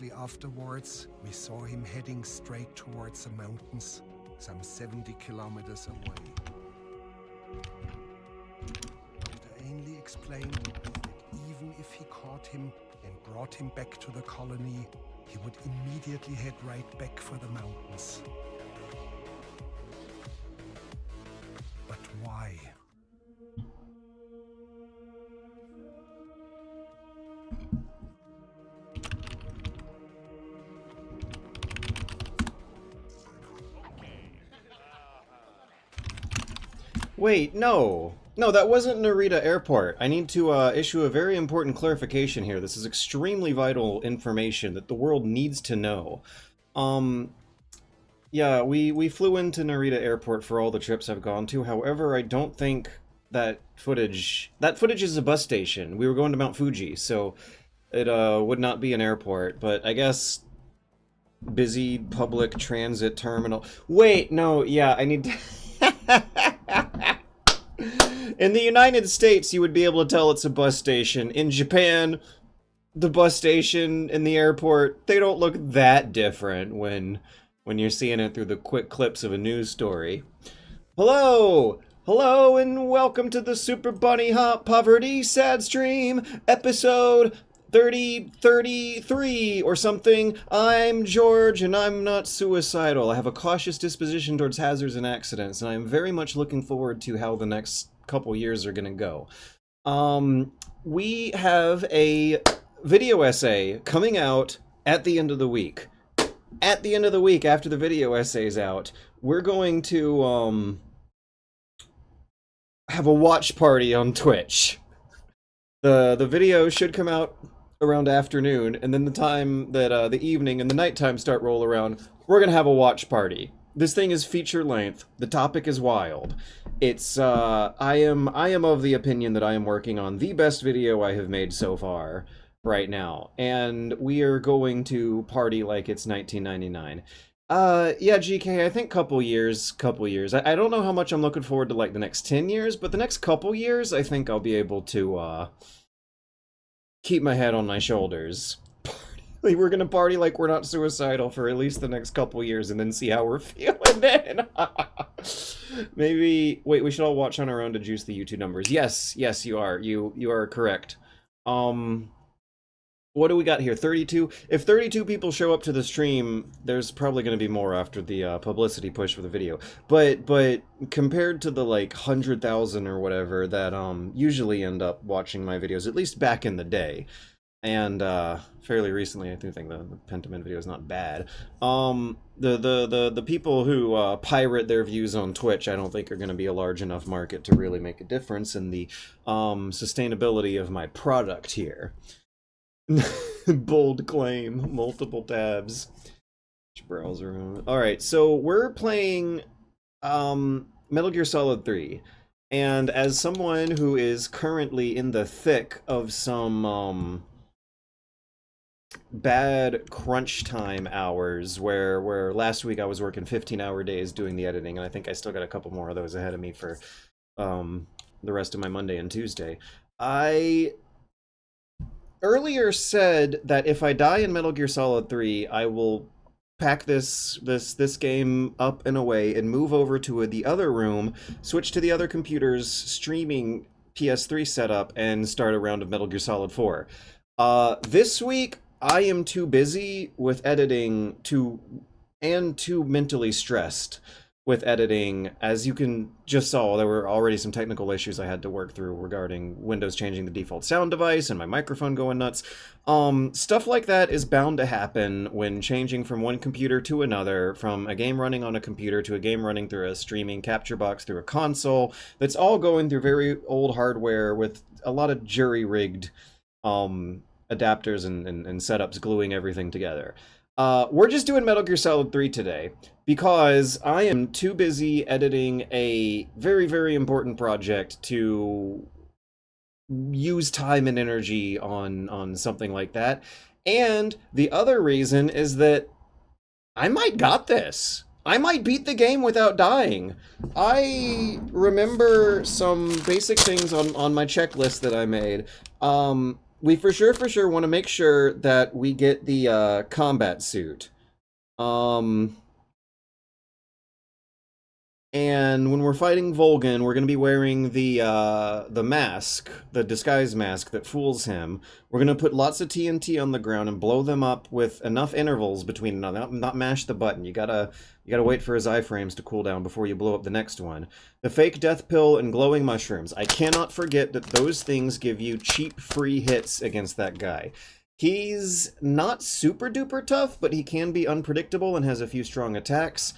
Afterwards, we saw him heading straight towards the mountains, some 70 kilometers away. Dr. Ainley explained that even if he caught him and brought him back to the colony, he would immediately head right back for the mountains. But why? Wait, no. No, that wasn't Narita Airport. I need to issue a very important clarification here. This is extremely vital information that the world needs to know. Yeah, we flew into Narita Airport for all the trips I've gone to. However, I don't think that footage is a bus station. We were going to Mount Fuji, so it would not be an airport, but I guess busy public transit terminal. Wait, no, yeah, I need to In the United States, you would be able to tell it's a bus station. In Japan, the bus station and the airport, they don't look that different when you're seeing it through the quick clips of a news story. Hello! Hello, and welcome to the Super Bunny Hop Poverty Sad Stream, episode 33 or something. I'm George, and I'm not suicidal. I have a cautious disposition towards hazards and accidents, and I'm very much looking forward to how the next couple years are gonna go. We have a video essay coming out at the end of the week. At the end of the week, after the video essay's out, we're going to have a watch party on Twitch. The video should come out around afternoon, and then the time that the evening and the nighttime start roll around, we're gonna have a watch party. This thing is feature length. The topic is wild. It's I am of the opinion that I am working on the best video I have made so far right now, and we are going to party like it's 1999. Yeah, GK, I think couple years. I don't know how much I'm looking forward to like the next 10 years, but the next couple years, I think I'll be able to keep my head on my shoulders. We're gonna party like we're not suicidal for at least the next couple years, and then see how we're feeling then. Maybe, wait, we should all watch on our own to juice the YouTube numbers. Yes, you are. You are correct. What do we got here? 32? If 32 people show up to the stream, there's probably going to be more after the publicity push for the video. But compared to the like 100,000 or whatever that usually end up watching my videos, at least back in the day, and fairly recently, I do think the Pentiment video is not bad. The people who pirate their views on Twitch, I don't think are going to be a large enough market to really make a difference in the sustainability of my product here. Bold claim, multiple tabs. Which browser? Alright, so we're playing Metal Gear Solid 3. And as someone who is currently in the thick of some bad crunch time hours, where last week I was working 15-hour days doing the editing, and I think I still got a couple more of those ahead of me for the rest of my Monday and Tuesday. I earlier said that if I die in Metal Gear Solid 3, I will pack this game up and away and move over to the other room, switch to the other computer's streaming PS3 setup, and start a round of Metal Gear Solid 4. This week, I am too busy with editing and too mentally stressed with editing. As you can just saw, there were already some technical issues I had to work through regarding Windows changing the default sound device and my microphone going nuts. Stuff like that is bound to happen when changing from one computer to another, from a game running on a computer to a game running through a streaming capture box through a console. That's all going through very old hardware with a lot of jury-rigged adapters and setups gluing everything together. We're just doing Metal Gear Solid 3 today because I am too busy editing a very, very important project to use time and energy on something like that. And the other reason is that I might got this. I might beat the game without dying. I remember some basic things on my checklist that I made. we for sure want to make sure that we get the combat suit. And when we're fighting Volgan, we're going to be wearing the mask, the disguise mask that fools him. We're going to put lots of TNT on the ground and blow them up with enough intervals between them. Not mash the button. You gotta wait for his iframes to cool down before you blow up the next one. The fake death pill and glowing mushrooms. I cannot forget that those things give you cheap free hits against that guy. He's not super duper tough, but he can be unpredictable and has a few strong attacks.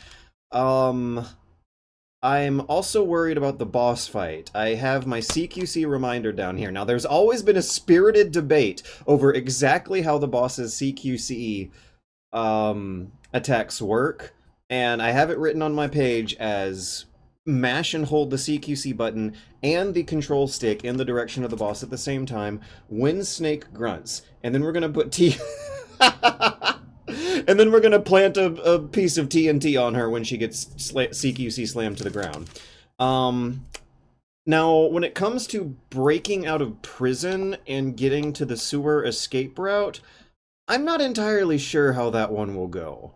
I'm also worried about the boss fight. I have my CQC reminder down here. Now, there's always been a spirited debate over exactly how the boss's CQC attacks work, and I have it written on my page as mash and hold the CQC button and the control stick in the direction of the boss at the same time when Snake grunts. And then we're going to put and then we're going to plant a piece of TNT on her when she gets CQC slammed to the ground. Now, when it comes to breaking out of prison and getting to the sewer escape route, I'm not entirely sure how that one will go.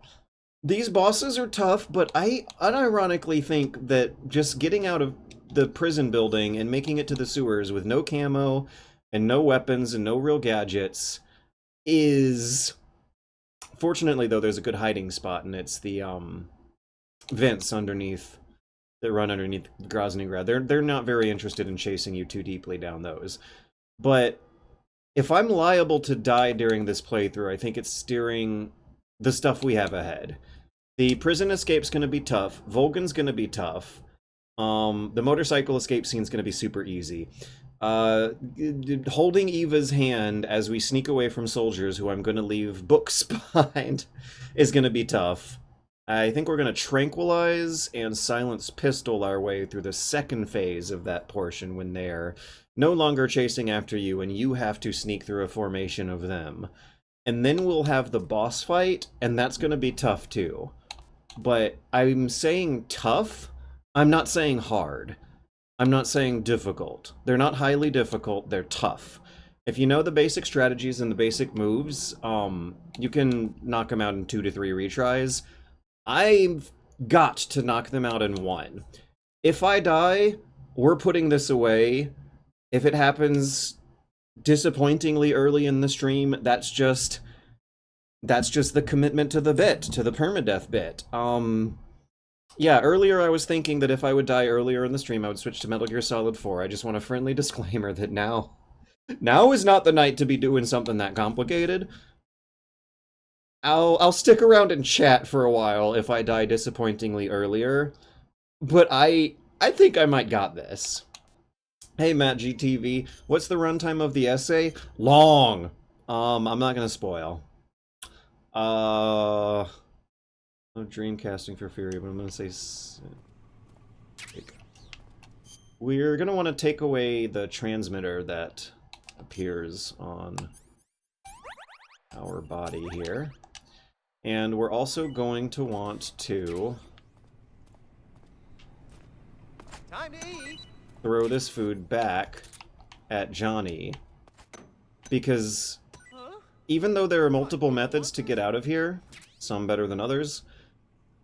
These bosses are tough, but I unironically think that just getting out of the prison building and making it to the sewers with no camo and no weapons and no real gadgets is... Fortunately, though, there's a good hiding spot, and it's the vents underneath that run underneath Groznygrad. They're not very interested in chasing you too deeply down those. But if I'm liable to die during this playthrough, I think it's steering the stuff we have ahead. The prison escape's going to be tough. Volgan's going to be tough. The motorcycle escape scene's going to be super easy. Holding Eva's hand as we sneak away from soldiers who I'm going to leave books behind is going to be tough. I think we're going to tranquilize and silence pistol our way through the second phase of that portion when they're no longer chasing after you and you have to sneak through a formation of them. And then we'll have the boss fight, and that's going to be tough too. But I'm saying tough, I'm not saying hard. I'm not saying difficult. They're not highly difficult, they're tough. If you know the basic strategies and the basic moves, you can knock them out in 2 to 3 retries. I've got to knock them out in 1. If I die, we're putting this away. If it happens disappointingly early in the stream, that's just the commitment to the bit, to the permadeath bit. Yeah, earlier I was thinking that if I would die earlier in the stream, I would switch to Metal Gear Solid 4. I just want a friendly disclaimer that now is not the night to be doing something that complicated. I'll stick around and chat for a while if I die disappointingly earlier, but I think I might got this. Hey Matt GTV, what's the runtime of the essay? Long. I'm not gonna spoil. No dreamcasting for Fury, but I'm gonna say... We're gonna want to take away the transmitter that appears on our body here. And we're also going to want to throw this food back at Johnny. Because even though there are multiple methods to get out of here, some better than others,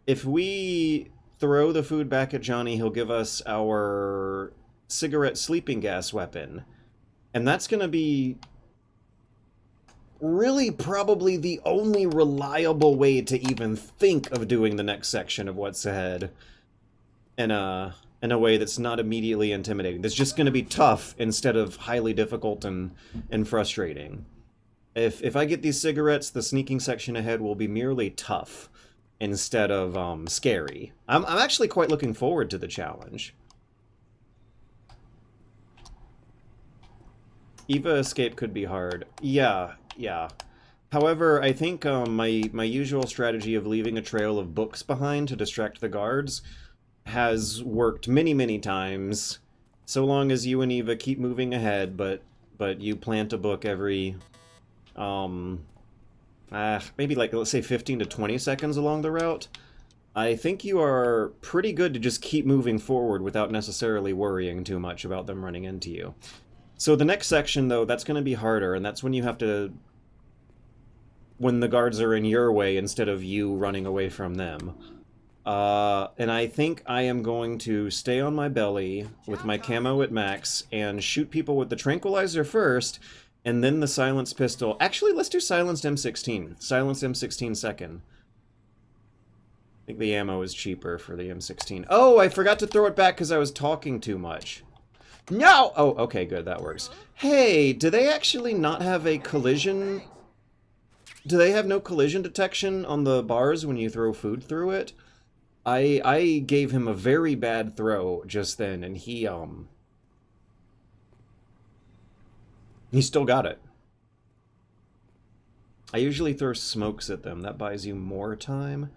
if we throw the food back at Johnny, he'll give us our cigarette sleeping gas weapon. And that's going to be really probably the only reliable way to even think of doing the next section of what's ahead in a way that's not immediately intimidating. That's just going to be tough instead of highly difficult and frustrating. If I get these cigarettes, the sneaking section ahead will be merely tough instead of scary. I'm actually quite looking forward to the challenge. Eva escape could be hard. Yeah. However, I think my usual strategy of leaving a trail of books behind to distract the guards has worked many times, so long as you and Eva keep moving ahead, but you plant a book every maybe like, let's say 15 to 20 seconds along the route. I think you are pretty good to just keep moving forward without necessarily worrying too much about them running into you. So the next section, though, that's going to be harder, and that's when you have to... when the guards are in your way instead of you running away from them. And I think I am going to stay on my belly with my camo at max and shoot people with the tranquilizer first, and then the silenced pistol. Actually, let's do silenced M16. Silenced M16 second. I think the ammo is cheaper for the M16. Oh, I forgot to throw it back because I was talking too much. No! Oh, okay, good, that works. Hey, do they actually not have a collision... Do they have no collision detection on the bars when you throw food through it? I gave him a very bad throw just then, and he still got it. I usually throw smokes at them. That buys you more time.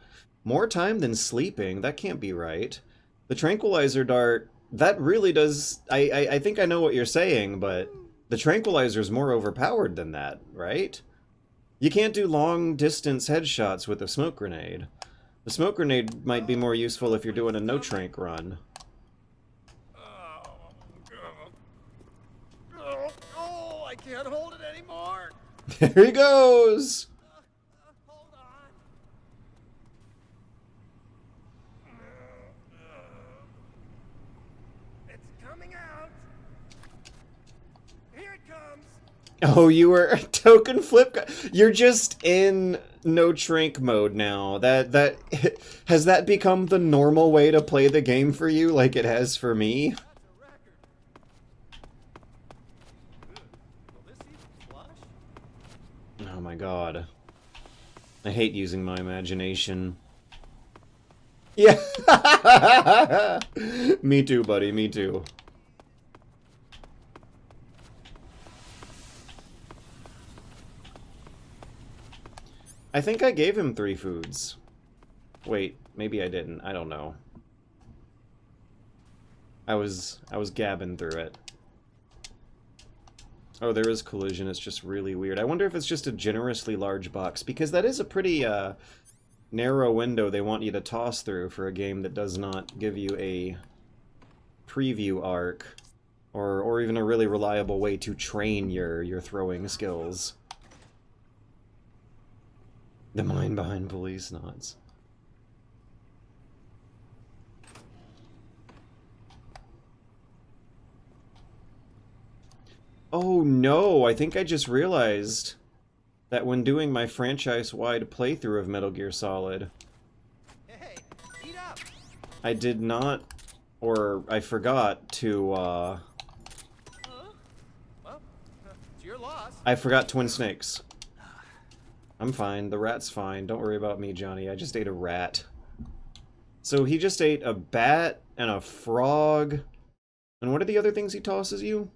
More time than sleeping? That can't be right. The tranquilizer dart, that really does... I think I know what you're saying, but the tranquilizer's more overpowered than that, right? You can't do long-distance headshots with a smoke grenade. The smoke grenade might be more useful if you're doing a no-trank run. Oh, I can't hold it anymore. There he goes! Hold on. It's coming out. Here it comes. Oh, you were a token flip guy. You're just in no trank mode now. That has that become the normal way to play the game for you, like it has for me? That's a record. Will this even flush? Oh my god. I hate using my imagination. Yeah. Me too, buddy, me too. I think I gave him 3 foods. Wait, maybe I didn't. I don't know. I was gabbing through it. Oh, there is collision. It's just really weird. I wonder if it's just a generously large box, because that is a pretty narrow window they want you to toss through for a game that does not give you a preview arc or even a really reliable way to train your throwing skills. The mind behind police knots. Oh no, I think I just realized that when doing my franchise-wide playthrough of Metal Gear Solid, Hey, eat up. I did not, or I forgot to, Well, it's your loss. I forgot Twin Snakes. I'm fine. The rat's fine. Don't worry about me, Johnny. I just ate a rat. So he just ate a bat and a frog. And what are the other things he tosses you?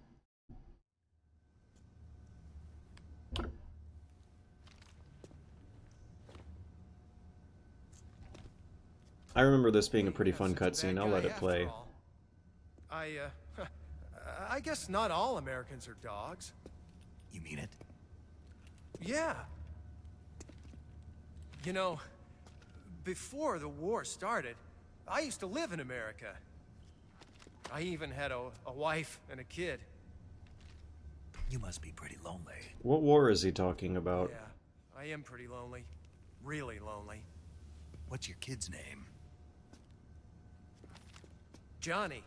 I remember this being a pretty fun cutscene. I'll let it play. I guess not all Americans are dogs. You mean it? Yeah. You know, before the war started, I used to live in America. I even had a wife and a kid. You must be pretty lonely. What war is he talking about? Yeah, I am pretty lonely. Really lonely. What's your kid's name? Johnny.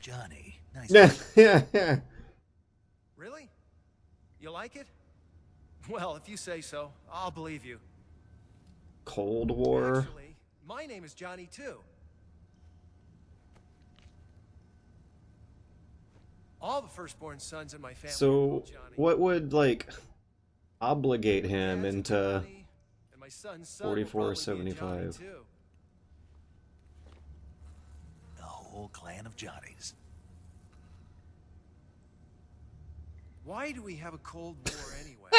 Johnny. Nice. Yeah. Really? You like it? Well, if you say so, I'll believe you. Cold War. Actually, my name is Johnny too. All the firstborn sons in my family are So, called Johnny. what would, like, obligate him Dad's into Johnny, and my son's son will probably be a Johnny 4475? too. The whole clan of Johnnies. Why do we have a Cold War anyway?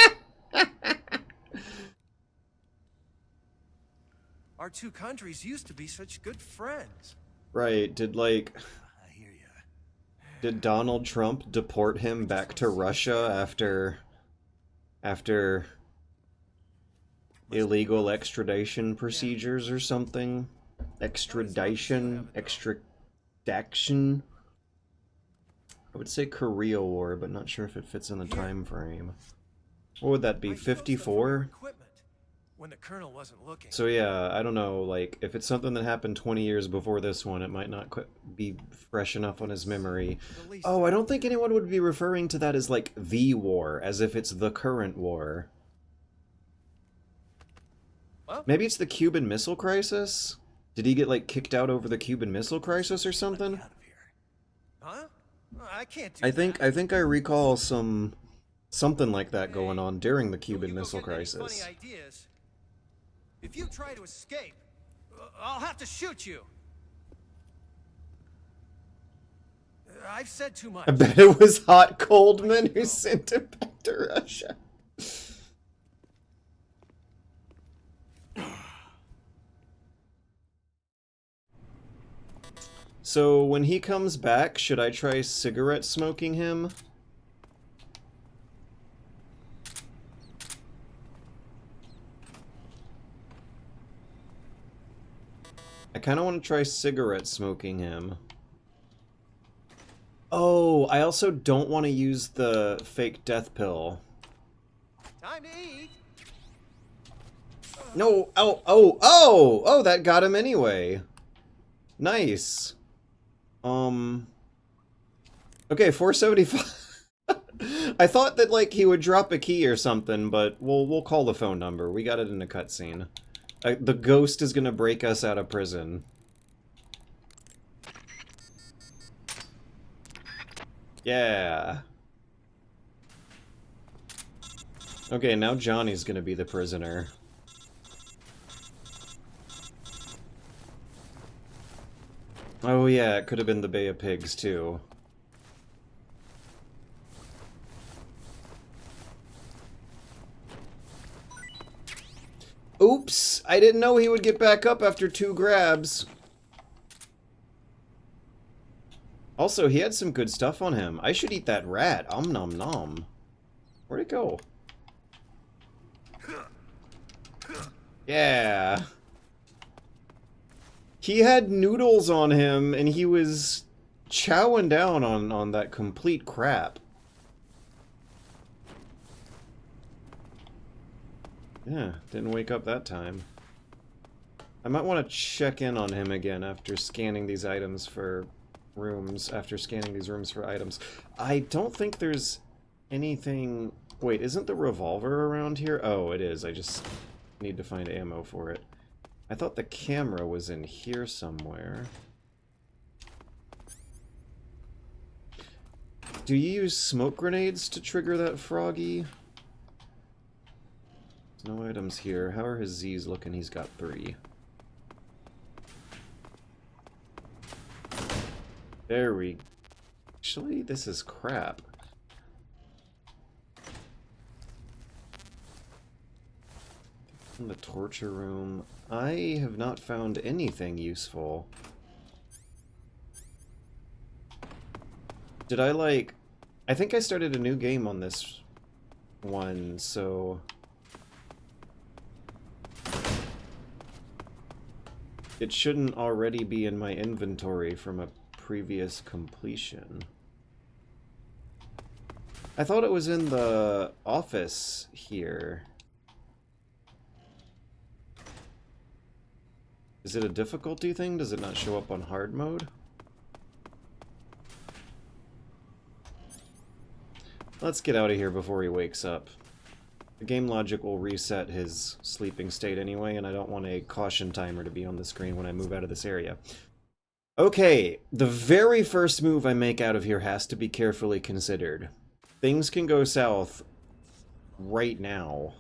Our two countries used to be such good friends. Right, did, like, I hear ya. did Donald Trump deport him back to Russia after illegal extradition procedures or something? Extradition? I would say Korea War, but not sure if it fits in the time frame. What would that be, I took stuff from your 54? equipment when the colonel wasn't looking. So yeah, I don't know, like, if it's something that happened 20 years before this one, it might not be fresh enough on his memory. The least Oh, I don't think anyone would be referring to that as, like, the war, as if it's the current war. Well, Maybe it's the Cuban Missile Crisis? Did he get, like, kicked out over the Cuban Missile Crisis or Let me something? out of here. huh? I can't do I think that. I recall something like that going on during the Don't Cuban you go Missile getting any Crisis. Funny ideas. If you try to escape, I'll have to shoot you. I've said too much. I bet it was Hot Coldman who sent him back to Russia. So when he comes back, should I try cigarette smoking him? I kind of want to try cigarette smoking him. Oh, I also don't want to use the fake death pill. Time to eat. No, oh, that got him anyway. Nice. Okay, 475. I thought that, like, he would drop a key or something, but we'll call the phone number. We got it in a cutscene. The ghost is gonna break us out of prison. Yeah. Okay, now Johnny's gonna be the prisoner. Oh yeah, it could have been the Bay of Pigs, too. Oops! I didn't know he would get back up after 2 grabs. Also, he had some good stuff on him. I should eat that rat. Om nom nom. Where'd it go? Yeah. He had noodles on him, and he was chowing down on that complete crap. Yeah, didn't wake up that time. I might want to check in on him again after scanning these items for rooms, after scanning these rooms for items. I don't think there's anything... Wait, isn't the revolver around here? Oh, it is. I just need to find ammo for it. I thought the camera was in here somewhere. Do you use smoke grenades to trigger that froggy? There's no items here. How are his Z's looking? He's got 3. There we... Actually, this is crap. In the torture room, I have not found anything useful. Did I, like... I think I started a new game on this one, so... It shouldn't already be in my inventory from a previous completion. I thought it was in the office here. Is it a difficulty thing? Does it not show up on hard mode? Let's get out of here before he wakes up. The game logic will reset his sleeping state anyway, and I don't want a caution timer to be on the screen when I move out of this area. Okay, the very first move I make out of here has to be carefully considered. Things can go south right now.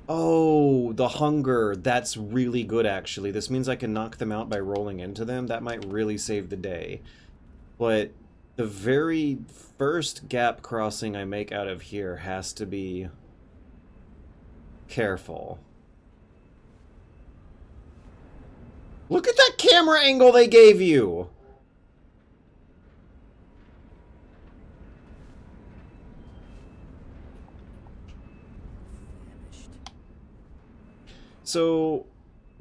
Oh, the hunger. That's really good, actually. This means I can knock them out by rolling into them. That might really save the day. But the very first gap crossing I make out of here has to be careful. Look at that camera angle they gave you! So,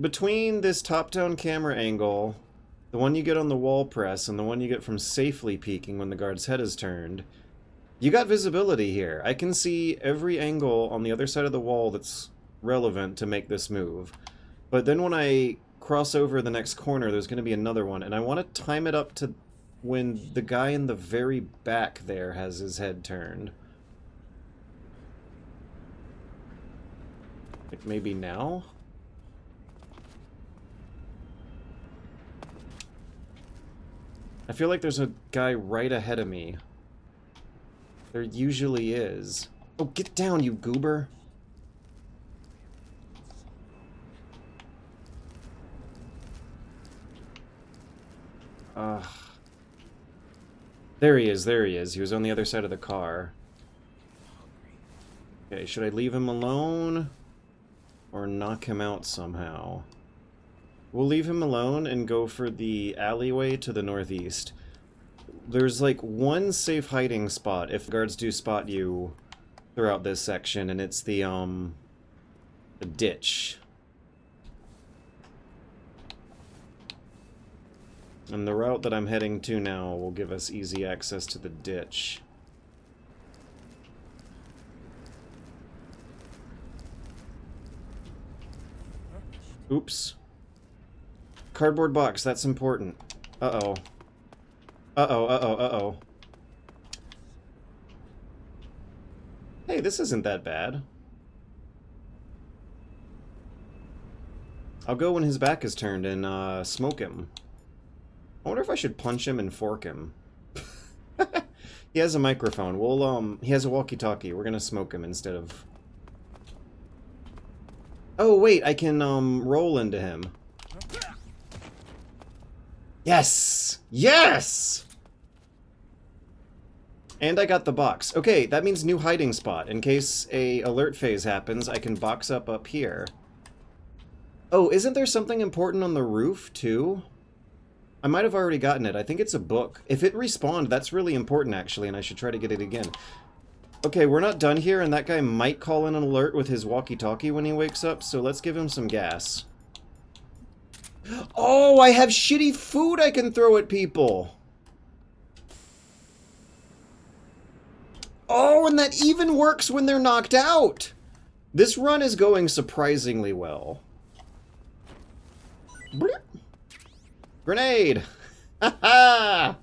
between this top-down camera angle the one you get on the wall press, and the one you get from safely peeking when the guard's head is turned, you got visibility here. I can see every angle on the other side of the wall that's relevant to make this move. But then when I cross over the next corner, there's going to be another one, and I want to time it up to when the guy in the very back there has his head turned. Like maybe now? I feel like there's a guy right ahead of me. There usually is. Oh, get down, you goober! There he is, there he is. He was on the other side of the car. Okay, should I leave him alone? Or knock him out somehow? We'll leave him alone and go for the alleyway to the northeast. There's like one safe hiding spot if guards do spot you throughout this section, and it's the ditch. And the route that I'm heading to now will give us easy access to the ditch. Oops. Cardboard box, that's important. Uh-oh. Uh-oh, uh-oh, uh-oh. Hey, this isn't that bad. I'll go when his back is turned and smoke him. I wonder if I should punch him and fork him. He has a microphone. We'll, he has a walkie-talkie. We're gonna smoke him instead of... Oh, wait, I can, roll into him. Yes! Yes! And I got the box. Okay, that means new hiding spot. In case a alert phase happens, I can box up here. Oh, isn't there something important on the roof, too? I might have already gotten it. I think it's a book. If it respawned, that's really important, actually, and I should try to get it again. Okay, we're not done here, and that guy might call in an alert with his walkie-talkie when he wakes up, so let's give him some gas. Oh, I have shitty food I can throw at people! Oh, and that even works when they're knocked out! This run is going surprisingly well. Bleep. Grenade! Ha ha!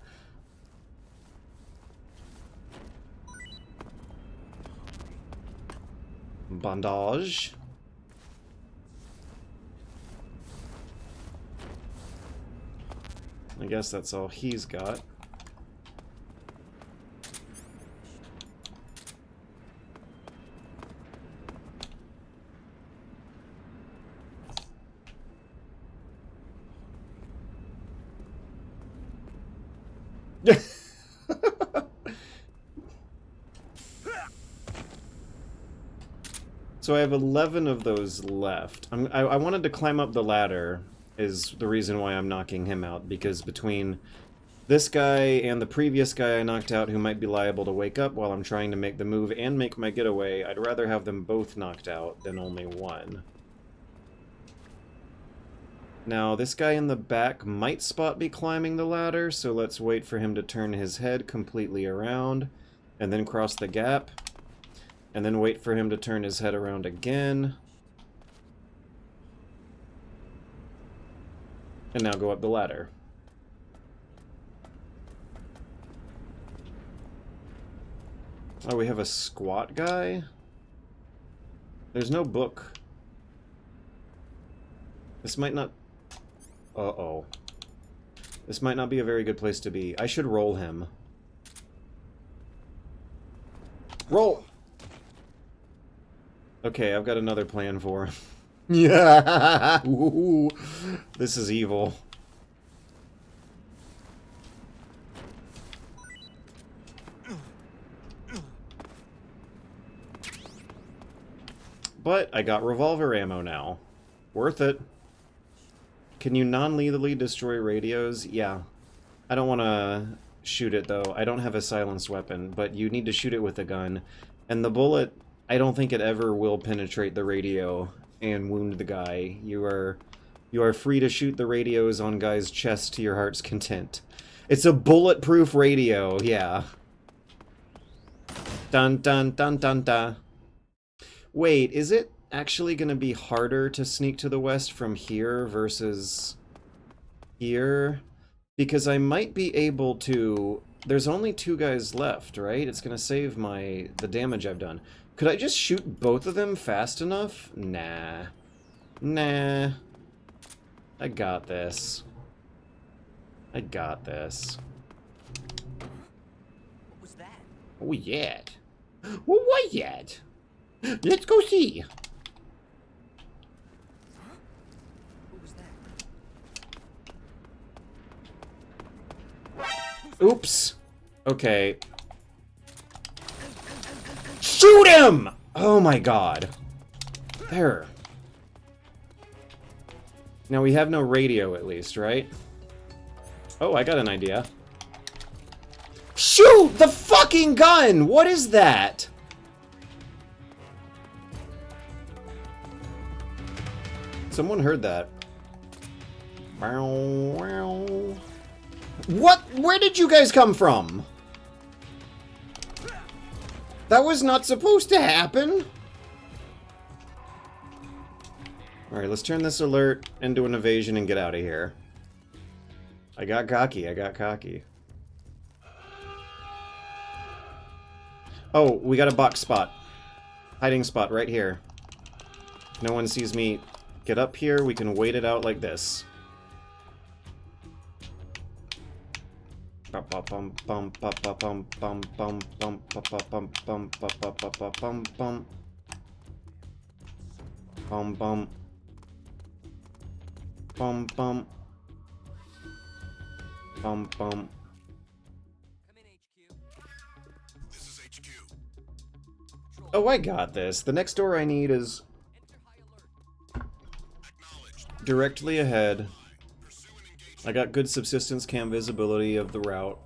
Bandage. I guess that's all he's got. So I have 11 of those left. I wanted to climb up the ladder, is the reason why I'm knocking him out, because between this guy and the previous guy I knocked out who might be liable to wake up while I'm trying to make the move and make my getaway, I'd rather have them both knocked out than only one. Now, this guy in the back might spot me climbing the ladder, so let's wait for him to turn his head completely around, and then cross the gap, and then wait for him to turn his head around again, and now go up the ladder. Oh, we have a squat guy? There's no book. This might not... Uh-oh. This might not be a very good place to be. I should roll him. Roll! Okay, I've got another plan for him. Yeah! Ooh, this is evil. But I got revolver ammo now. Worth it. Can you non-lethally destroy radios? Yeah. I don't want to shoot it, though. I don't have a silenced weapon, but you need to shoot it with a gun. And the bullet, I don't think it ever will penetrate the radio and wound the guy. You're You are free to shoot the radios on guys' chests to your heart's content. It's a bulletproof radio, yeah. Dun dun dun dun dun. Wait, is it actually gonna be harder to sneak to the west from here versus here? Because I might be able to... There's only 2 guys left, right? It's gonna save the damage I've done. Could I just shoot both of them fast enough? Nah. Nah. I got this. I got this. What was that? Oh, yet. What was that? Let's go see. What was that? Oops. Okay. Shoot him! Oh my god. There. Now we have no radio at least, right? Oh, I got an idea. Shoot the fucking gun! What is that? Someone heard that. What? Where did you guys come from? That was not supposed to happen. Alright, let's turn this alert into an evasion and get out of here. I got cocky, I got cocky. Oh, we got a box spot. Hiding spot right here. No one sees me get up here, we can wait it out like this. Bum bum bum bum bum bum bum bum bum bum bum bum bum bum bum. Bum bum. Bum bum. Come in, HQ. This is HQ. Patrol. Oh, I got this. The next door I need is Enter high alert. Acknowledged. directly ahead. Pursue and engage. I got good subsistence cam visibility of the route.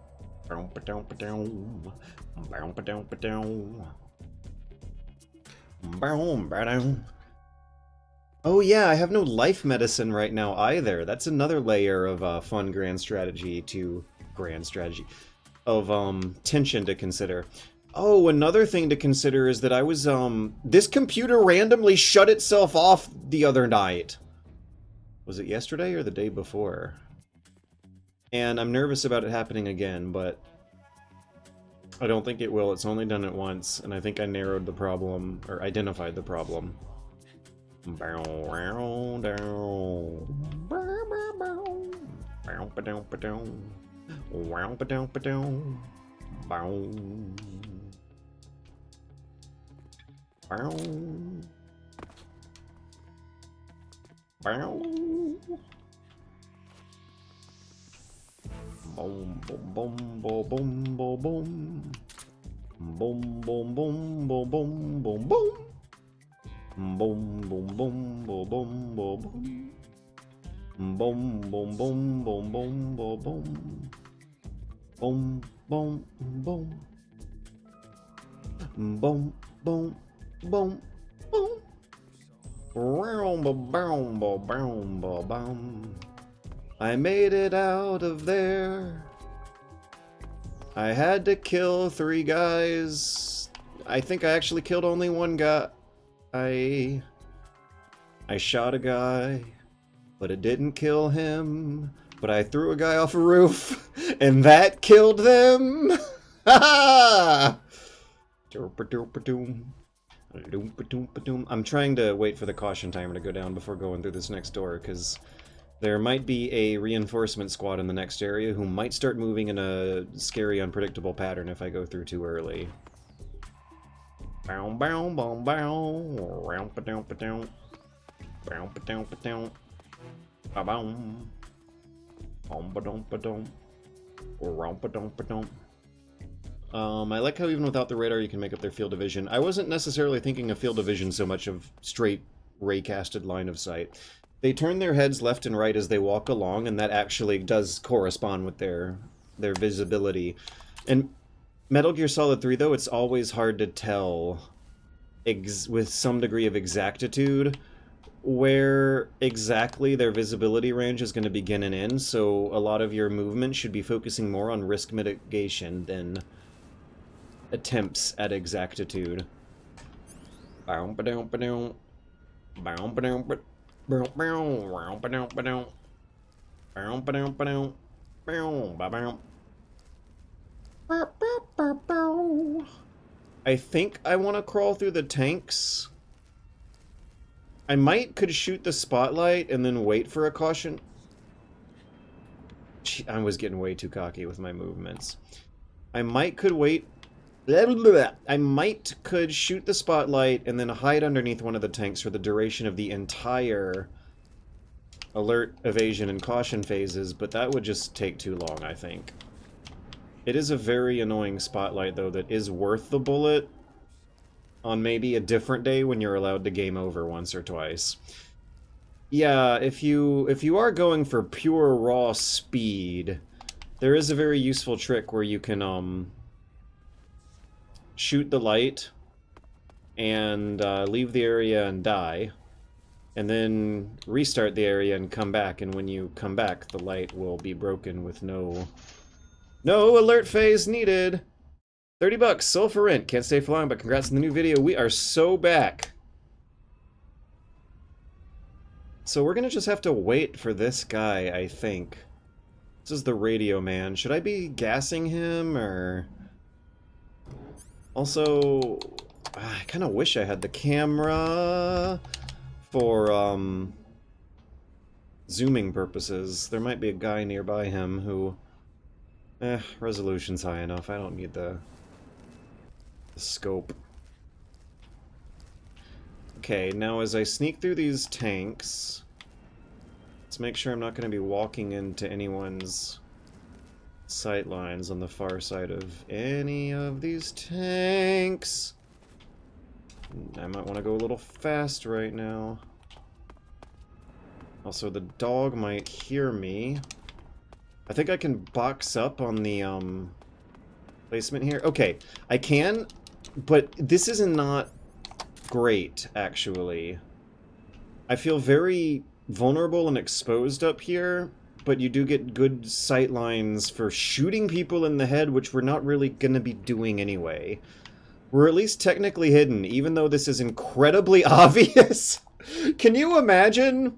Oh yeah, I have no life medicine right now either. That's another layer of fun grand strategy of tension to consider. Oh, another thing to consider is that I was this computer randomly shut itself off the other night. Was it yesterday or the day before? And I'm nervous about it happening again, but I don't think it will. It's only done it once, and I think I narrowed the problem, or identified the problem. Boom, boom, boom, boom, boom, boom, boom. Boom, boom, boom, boom, boom, boom, boom. Boom, boom, boom, boom, boom, boom, boom. Boom, boom, boom, boom, boom, boom, boom. Boom, boom, boom. Boom, boom, boom, boom. Boom, boom, boom, boom, boom. I made it out of there. I had to kill 3 guys. I think I actually killed only 1 guy. I shot a guy, but it didn't kill him. But I threw a guy off a roof, and that killed them. Ha ha! I'm trying to wait for the caution timer to go down before going through this next door, because there might be a reinforcement squad in the next area who might start moving in a scary, unpredictable pattern if I go through too early. Bow bow bow bow. Round pa down pa down. Bow pa down pa down. Ba bow. Ba dum pa dum. Round pa dum pa dum. I like how even without the radar you can make up their field of vision. I wasn't necessarily thinking of field of vision so much of straight ray-casted line of sight. They turn their heads left and right as they walk along, and that actually does correspond with their visibility. And Metal Gear Solid 3, though, it's always hard to tell with some degree of exactitude where exactly their visibility range is going to begin and end, so a lot of your movement should be focusing more on risk mitigation than attempts at exactitude. I think I want to crawl through the tanks. I could shoot the spotlight and then wait for a caution. I was getting way too cocky with my movements. I could shoot the spotlight and then hide underneath one of the tanks for the duration of the entire alert, evasion, and caution phases, but that would just take too long, I think. It is a very annoying spotlight, though, that is worth the bullet on maybe a different day when you're allowed to game over once or twice. Yeah, if you are going for pure raw speed, there is a very useful trick where you can shoot the light and leave the area and die, and then restart the area and come back, and when you come back, the light will be broken with no alert phase needed. $30 sold for rent. Can't stay for long, but congrats on the new video. We are so back. So we're gonna just have to wait for this guy, I think. This is the radio man. Should I be gassing him, or... Also, I kind of wish I had the camera for zooming purposes. There might be a guy nearby him who... resolution's high enough. I don't need the scope. Okay, now as I sneak through these tanks, let's make sure I'm not going to be walking into anyone's sight lines on the far side of any of these tanks. I might want to go a little fast right now. Also, the dog might hear me. I think I can box up on the placement here. Okay, I can, but this is not great, actually. I feel very vulnerable and exposed up here, but you do get good sight lines for shooting people in the head, which we're not really going to be doing anyway. We're at least technically hidden, even though this is incredibly obvious. Can you imagine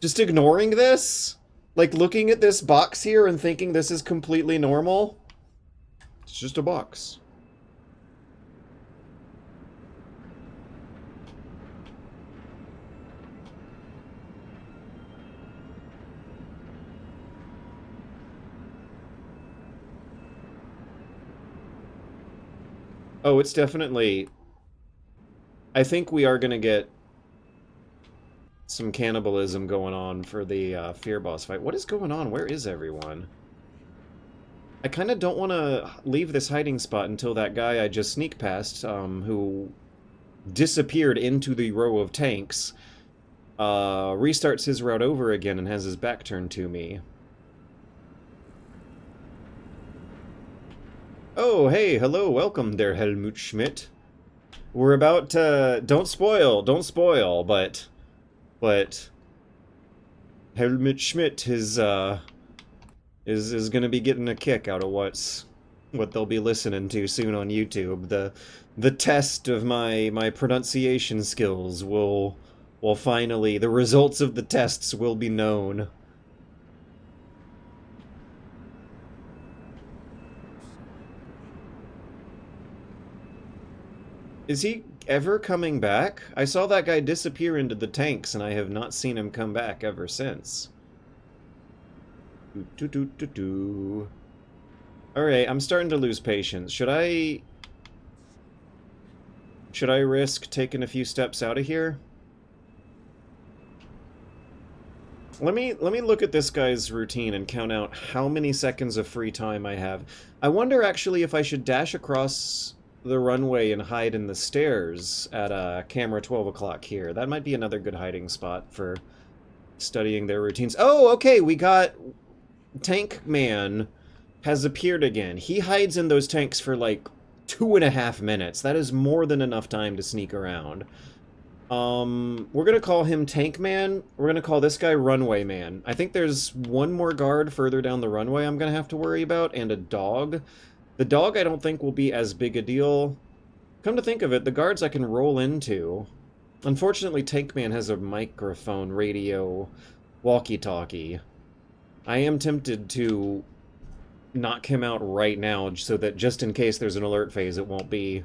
just ignoring this? Like, looking at this box here and thinking this is completely normal? It's just a box. Oh, it's definitely... I think we are going to get some cannibalism going on for the Fear Boss fight. What is going on? Where is everyone? I kind of don't want to leave this hiding spot until that guy I just sneak past, who disappeared into the row of tanks, restarts his route over again and has his back turned to me. Oh, hey, hello, welcome there, Helmut Schmidt. We're about to... Don't spoil, but Helmut Schmidt is gonna be getting a kick out of what they'll be listening to soon on YouTube. The test of my pronunciation skills will finally... The results of the tests will be known. Is he ever coming back? I saw that guy disappear into the tanks, and I have not seen him come back ever since. Alright, I'm starting to lose patience. Should I risk taking a few steps out of here? Let me look at this guy's routine and count out how many seconds of free time I have. I wonder actually if I should dash across the runway and hide in the stairs at camera 12 o'clock here. That might be another good hiding spot for studying their routines. Oh, okay, we got... Tank Man has appeared again. He hides in those tanks for like 2.5 minutes. That is more than enough time to sneak around. We're gonna call him Tank Man. We're gonna call this guy Runway Man. I think there's one more guard further down the runway I'm gonna have to worry about, and a dog. The dog I don't think will be as big a deal. Come to think of it, the guards I can roll into. Unfortunately, Tank Man has a microphone, radio, walkie-talkie. I am tempted to knock him out right now so that just in case there's an alert phase, it won't be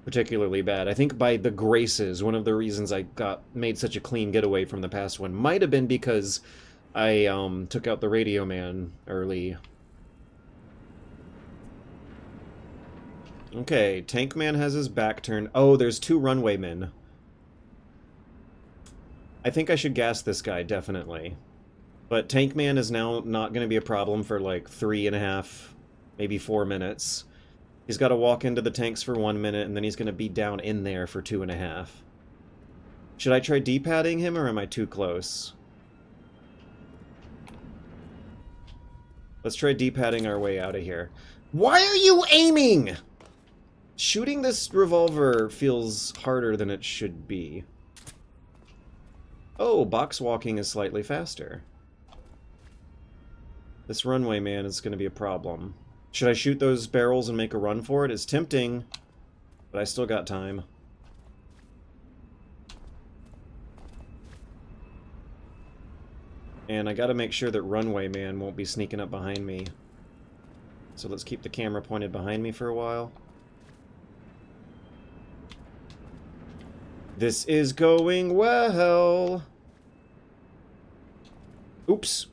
particularly bad. I think by the graces, one of the reasons I made such a clean getaway from the past one might have been because I took out the radio man early. Okay, Tank Man has his back turned. Oh, there's 2 runway men. I think I should gas this guy, definitely. But Tank Man is now not going to be a problem for like 3.5, maybe 4 minutes. He's got to walk into the tanks for 1 minute, and then he's going to be down in there for 2.5. Should I try D-padding him, or am I too close? Let's try D-padding our way out of here. Why are you aiming?! Shooting this revolver feels harder than it should be. Oh, box walking is slightly faster. This runway man is going to be a problem. Should I shoot those barrels and make a run for it? It's tempting, but I still got time. And I gotta make sure that runway man won't be sneaking up behind me. So let's keep the camera pointed behind me for a while. This is going well! Oops.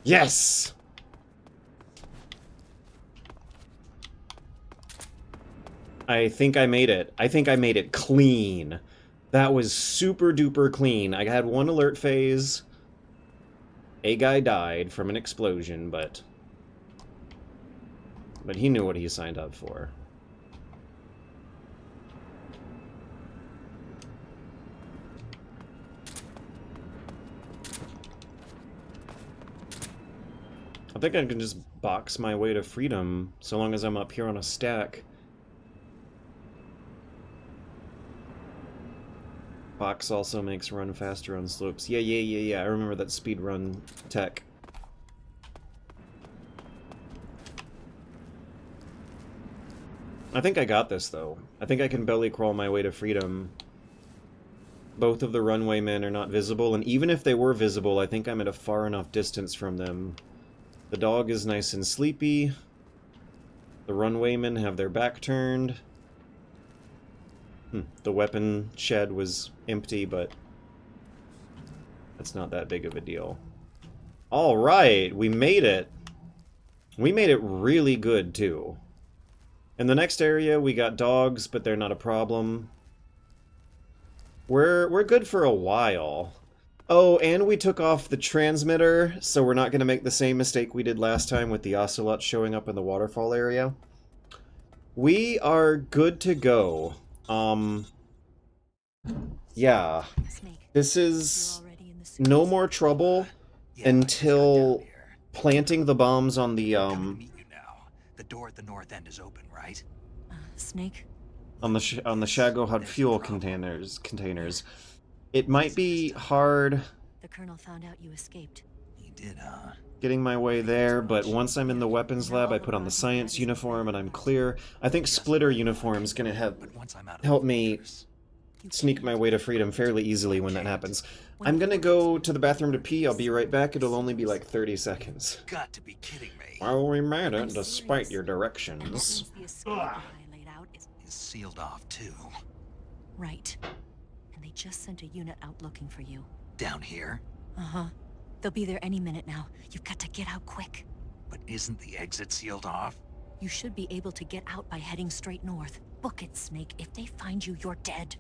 Yes! I think I made it. I think I made it clean. That was super duper clean. I had 1 alert phase. A guy died from an explosion, but he knew what he signed up for. I think I can just box my way to freedom, so long as I'm up here on a stack. Box also makes run faster on slopes. Yeah. I remember that speed run tech. I think I got this, though. I think I can belly crawl my way to freedom. Both of the runway men are not visible, and even if they were visible, I think I'm at a far enough distance from them. The dog is nice and sleepy. The runway men have their back turned. The weapon shed was empty, but that's not that big of a deal. Alright, we made it. We made it really good, too. In the next area, we got dogs, but they're not a problem. We're good for a while. Oh, and we took off the transmitter, so we're not going to make the same mistake we did last time with the ocelot showing up in the waterfall area. We are good to go. Yeah. This is no more trouble until planting the bombs on the, Meet you now. The door at the north end is open, right? Snake? on the Shagohod fuel containers. It might be hard The Colonel found out you escaped. He did, huh? getting my way there, but once I'm in the weapons lab, I put on the science uniform and I'm clear. I think Splitter uniform's gonna But once I'm out of help the me fortress, sneak my way to freedom fairly easily when that happens. I'm gonna go to the bathroom to pee. I'll be right back. It'll only be like 30 seconds. got to be kidding me. Well, we made I'm it, despite serious. your And that directions. means the escape that I laid out is Is sealed off too. right. And they just sent a unit out looking for you. Down here? Uh-huh. They'll be there any minute now. You've got to get out quick. But isn't the exit sealed off? You should be able to get out by heading straight north. Book it, Snake. If they find you, you're dead.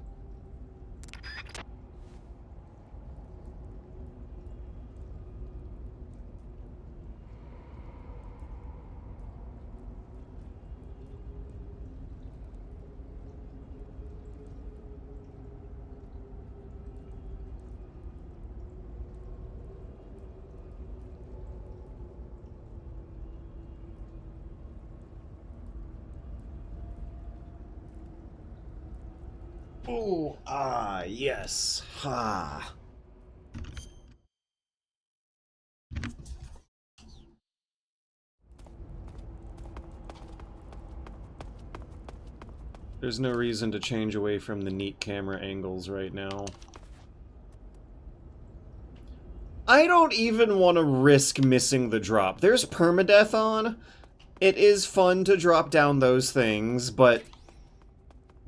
Oh, ah, yes. Ha. There's no reason to change away from the neat camera angles right now. I don't even want to risk missing the drop. There's Permadeath on. It is fun to drop down those things, but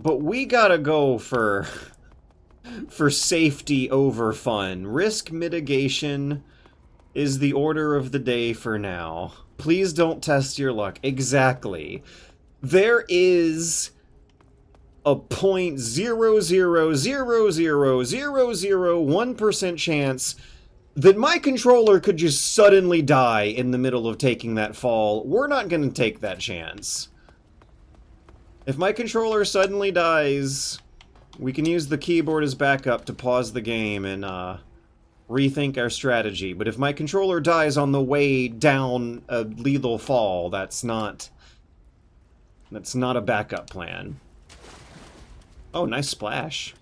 we gotta go for safety over fun. Risk mitigation is the order of the day for now. Please don't test your luck. Exactly. There is a 0.0000001% chance that my controller could just suddenly die in the middle of taking that fall. We're not going to take that chance. If my controller suddenly dies, we can use the keyboard as backup to pause the game and rethink our strategy. But if my controller dies on the way down a lethal fall, that's not a backup plan. Oh, nice splash.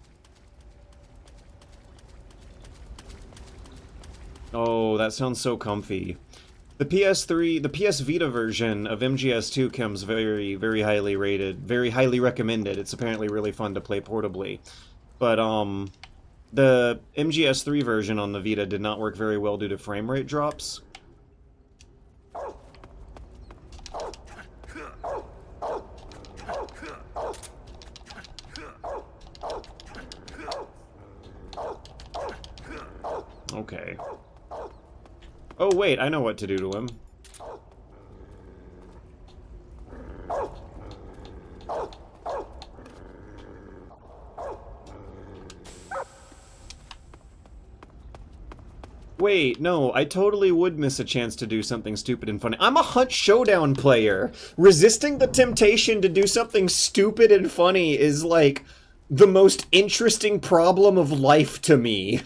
Oh, that sounds so comfy. The PS3, the PS Vita version of MGS2 comes very, very highly rated, very highly recommended. It's apparently really fun to play portably. But, the MGS3 version on the Vita did not work very well due to frame rate drops. Okay. Oh wait, I know what to do to him. Wait, no, I totally would miss a chance to do something stupid and funny. I'm a Hunt Showdown player! Resisting the temptation to do something stupid and funny is, like, the most interesting problem of life to me.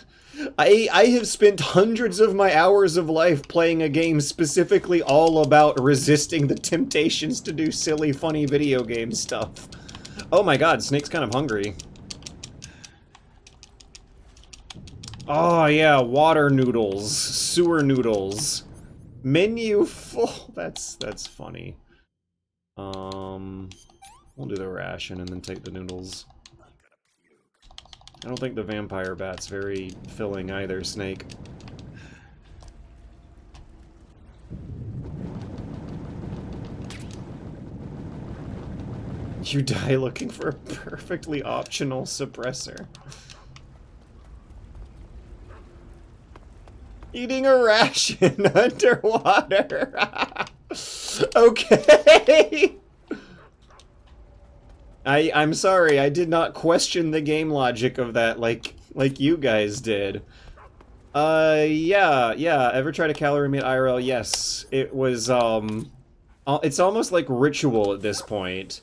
I have spent hundreds of my hours of life playing a game specifically all about resisting the temptations to do silly, funny video game stuff. Oh my god, Snake's kind of hungry. Oh yeah, water noodles, sewer noodles. Menu full. That's funny. We'll do the ration and then take the noodles. I don't think the vampire bat's very filling either, Snake. You die looking for a perfectly optional suppressor. Eating a ration underwater. Okay. I'm sorry, I did not question the game logic of that like you guys did. Yeah, ever tried a calorie meat IRL? Yes. It was, it's almost like ritual at this point.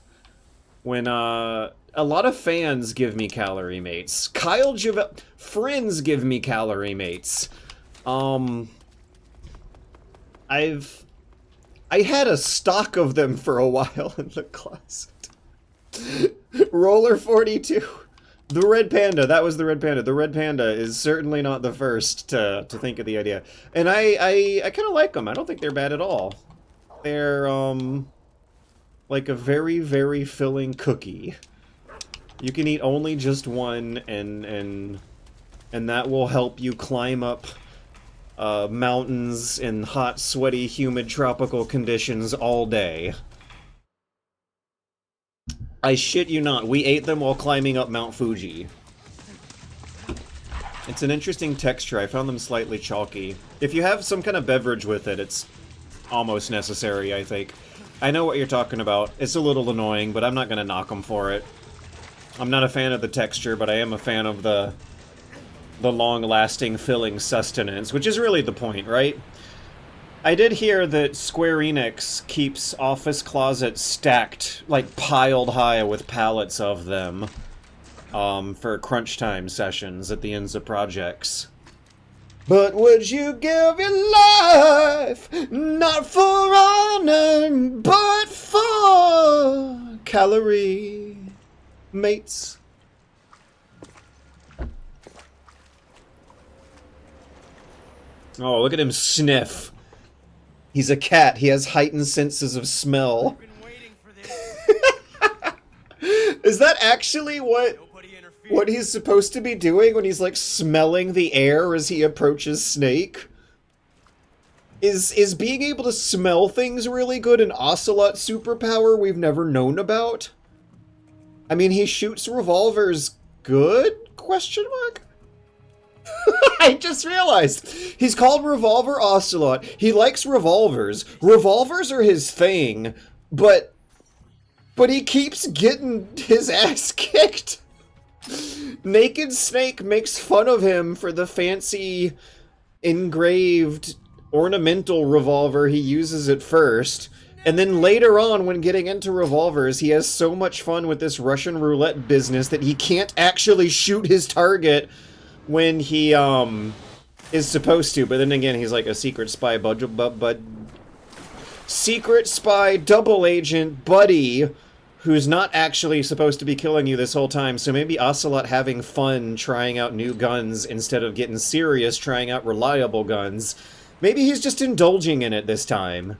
When, a lot of fans give me calorie mates. Friends give me calorie mates. I had a stock of them for a while in the closet. Roller 42. The Red Panda, that was the Red Panda. The Red Panda is certainly not the first to think of the idea. And I kind of like them. I don't think they're bad at all. They're, like a very, very filling cookie. You can eat only just one, and that will help you climb up mountains in hot, sweaty, humid, tropical conditions all day. I shit you not, we ate them while climbing up Mount Fuji. It's an interesting texture. I found them slightly chalky. If you have some kind of beverage with it, it's almost necessary, I think. I know what you're talking about. It's a little annoying, but I'm not gonna knock them for it. I'm not a fan of the texture, but I am a fan of the long-lasting, filling sustenance, which is really the point, right? I did hear that Square Enix keeps Office Closets stacked, like, piled high with pallets of them, for crunch time sessions at the ends of projects. But would you give your life, not for honor, but for calorie mates? Oh, look at him sniff. He's a cat. He has heightened senses of smell. Been waiting for this. Is that actually what Nobody interfered. what he's supposed to be doing when he's like smelling the air as he approaches Snake? Is being able to smell things really good an Ocelot superpower we've never known about? I mean, he shoots revolvers good? Question mark? I just realized. He's called Revolver Ocelot. He likes revolvers. Revolvers are his thing, but he keeps getting his ass kicked. Naked Snake makes fun of him for the fancy engraved ornamental revolver he uses at first. And then later on, when getting into revolvers, he has so much fun with this Russian roulette business that he can't actually shoot his target when he is supposed to. But then again, he's like a secret spy secret spy double agent buddy who's not actually supposed to be killing you this whole time. So maybe Ocelot having fun trying out new guns instead of getting serious trying out reliable guns. Maybe he's just indulging in it this time.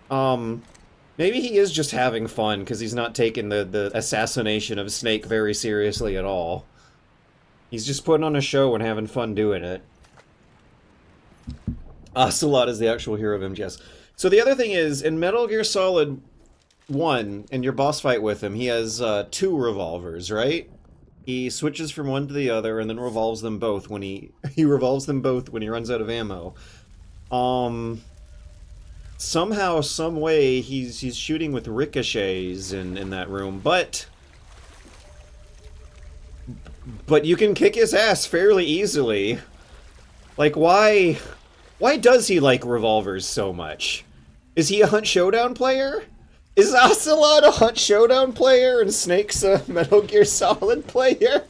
Maybe he is just having fun because he's not taking the assassination of Snake very seriously at all. He's just putting on a show and having fun doing it. Ocelot is the actual hero of MGS. So the other thing is, in Metal Gear Solid 1, in your boss fight with him, he has 2 revolvers, right? He switches from one to the other and then revolves them both when he revolves them both when he runs out of ammo. Somehow, some way, he's shooting with ricochets in that room, but you can kick his ass fairly easily. Like, why does he like revolvers so much? Is he a Hunt Showdown player? Is Ocelot a Hunt Showdown player and Snake's a Metal Gear Solid player?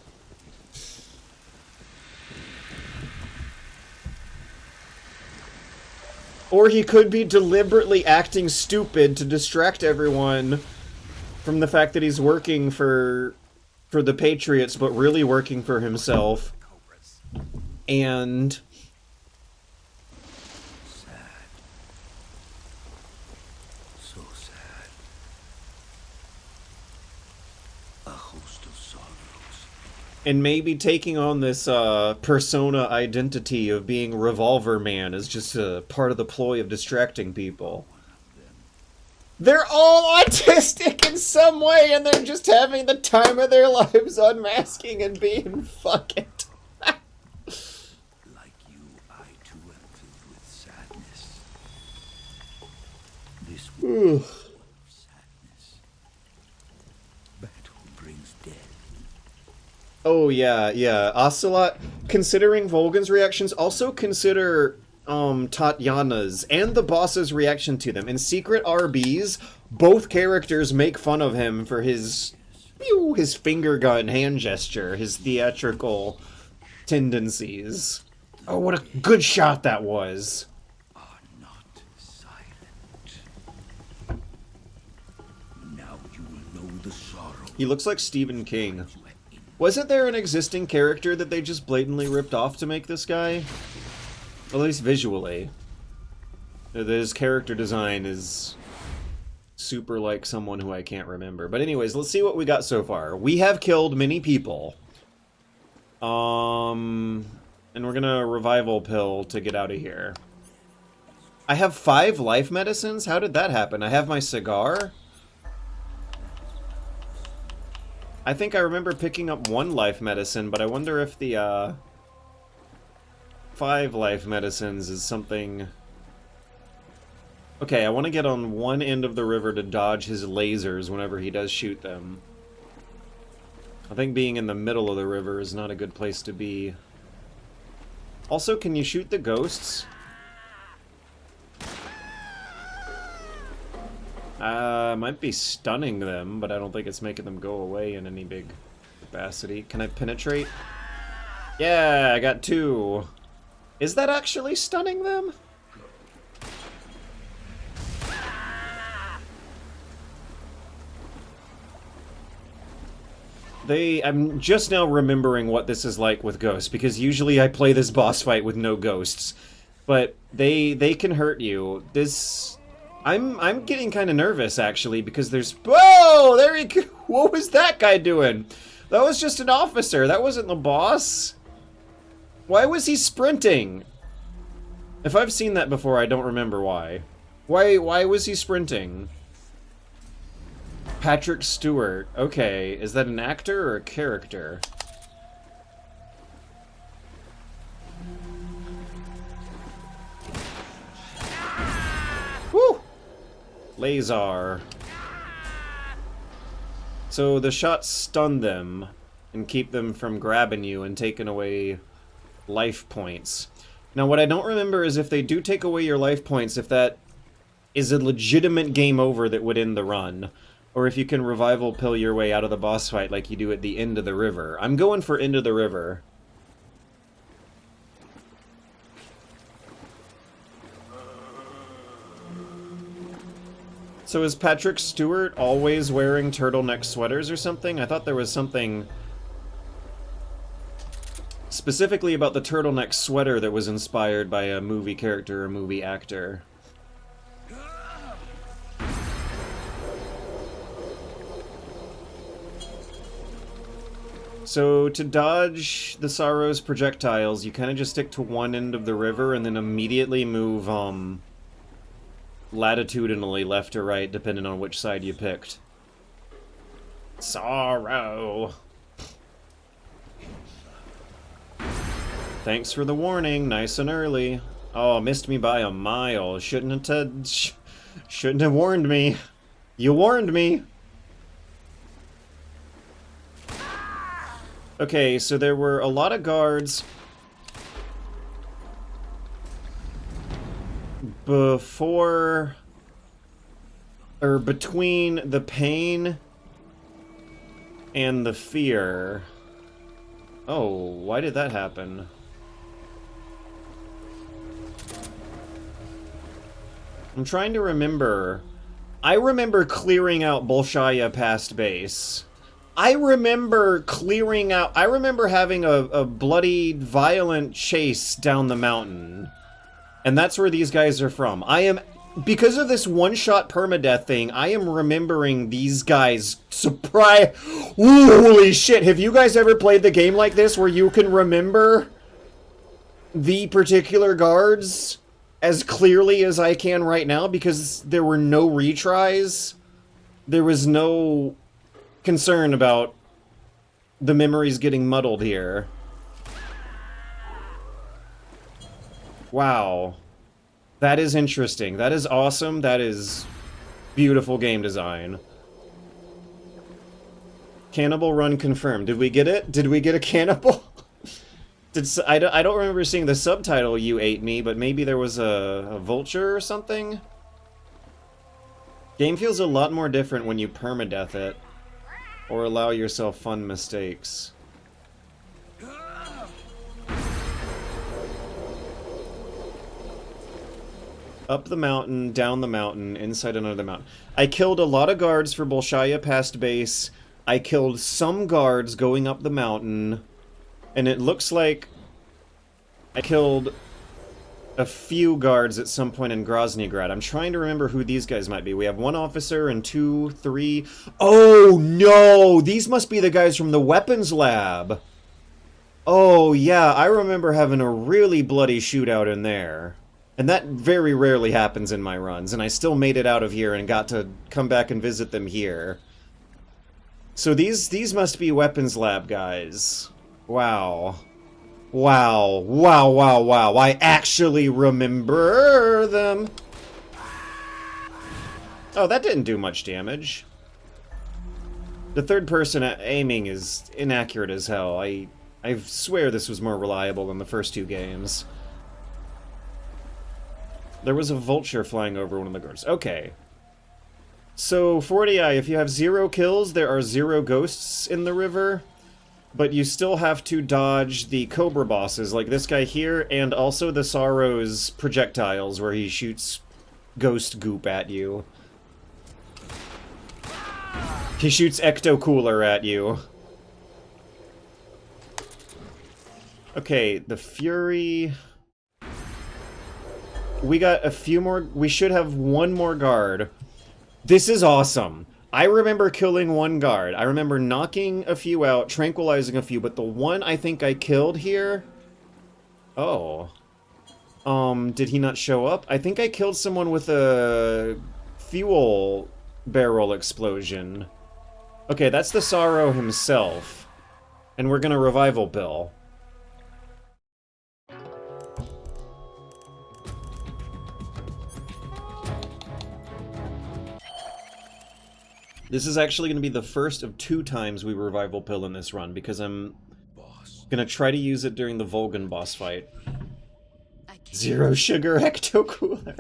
Or he could be deliberately acting stupid to distract everyone from the fact that he's working for the Patriots, but really working for himself. And Sad. So sad. A host of sorrows. and maybe taking on this persona identity of being Revolver Man is just a part of the ploy of distracting people. They're all autistic in some way, and they're just having the time of their lives unmasking and being fuck it. Like you, I too am filled with sadness. This world of sadness. But who brings death? Oh yeah. Ocelot, considering Volgan's reactions, also consider Tatiana's and the boss's reaction to them. In Secret RBs, both characters make fun of him for his finger gun hand gesture, his theatrical tendencies. Oh, what a good shot that was. Are not silent. Now you will know the sorrow. He looks like Stephen King. Wasn't there an existing character that they just blatantly ripped off to make this guy? At least visually. His character design is super like someone who I can't remember. But anyways, let's see what we got so far. We have killed many people. And we're gonna revival pill to get out of here. I have 5 life medicines? How did that happen? I have my cigar? I think I remember picking up 1 life medicine, but I wonder if the, 5 life medicines is something... Okay, I want to get on one end of the river to dodge his lasers whenever he does shoot them. I think being in the middle of the river is not a good place to be. Also, can you shoot the ghosts? Might be stunning them, but I don't think it's making them go away in any big capacity. Can I penetrate? Yeah, I got 2. Is that actually stunning them? I'm just now remembering what this is like with ghosts, because usually I play this boss fight with no ghosts. but they can hurt you. This I'm getting kind of nervous actually because there's whoa there he what was that guy doing? That was just an officer. That wasn't the boss. Why was he sprinting? If I've seen that before, I don't remember why. Why was he sprinting? Patrick Stewart. Okay, is that an actor or a character? Woo! Laser. So the shots stun them and keep them from grabbing you and taking away life points. Now what I don't remember is if they do take away your life points, if that is a legitimate game over that would end the run, or if you can revival pill your way out of the boss fight like you do at the end of the river. I'm going for end of the river. So is Patrick Stewart always wearing turtleneck sweaters or something? I thought there was something specifically about the turtleneck sweater that was inspired by a movie character or movie actor. So to dodge the Sorrow's projectiles, you kind of just stick to one end of the river and then immediately move latitudinally left or right, depending on which side you picked. Sorrow. Thanks for the warning, nice and early. Oh, missed me by a mile. Shouldn't have warned me. You warned me. Okay, so there were a lot of guards before or between the pain and the fear. Oh, why did that happen? I'm trying to remember. I remember clearing out Bolshaya past base. I remember clearing out... I remember having a bloody, violent chase down the mountain. And that's where these guys are from. I am... Because of this one-shot permadeath thing, I am remembering these guys... Surprise... Holy shit, have you guys ever played the game like this where you can remember the particular guards as clearly as I can right now? Because there were no retries. There was no concern about the memories getting muddled here. Wow. That is interesting. That is awesome. That is beautiful game design. Cannibal run confirmed. Did we get it? Did we get a cannibal? I don't remember seeing the subtitle, "You ate me," but maybe there was a vulture or something? Game feels a lot more different when you permadeath it. Or allow yourself fun mistakes. Up the mountain, down the mountain, inside another mountain. I killed a lot of guards for Bolshaya past base. I killed some guards going up the mountain. And it looks like I killed a few guards at some point in Groznygrad. I'm trying to remember who these guys might be. We have one officer and 2, 3... Oh, no! These must be the guys from the weapons lab! Oh, yeah, I remember having a really bloody shootout in there. And that very rarely happens in my runs, and I still made it out of here and got to come back and visit them here. So these must be weapons lab guys. Wow. Wow, wow, wow, wow. I actually remember them. Oh, that didn't do much damage. The third person aiming is inaccurate as hell. I swear this was more reliable than the first 2 games. There was a vulture flying over one of the guards. Okay. So, 40i, if you have 0 kills, there are 0 ghosts in the river. But you still have to dodge the Cobra bosses, like this guy here, and also the Sorrow's projectiles, where he shoots ghost goop at you. He shoots ecto-cooler at you. Okay, the Fury... we got a few more. We should have one more guard. This is awesome. I remember killing one guard. I remember knocking a few out, tranquilizing a few, but the one I think I killed here... Oh. Did he not show up? I think I killed someone with a fuel barrel explosion. Okay, that's the Sorrow himself. And we're gonna revival Bill. This is actually going to be the first of 2 times we revival pill in this run, because I'm going to try to use it during the Volgan boss fight. Zero sugar ecto cooler.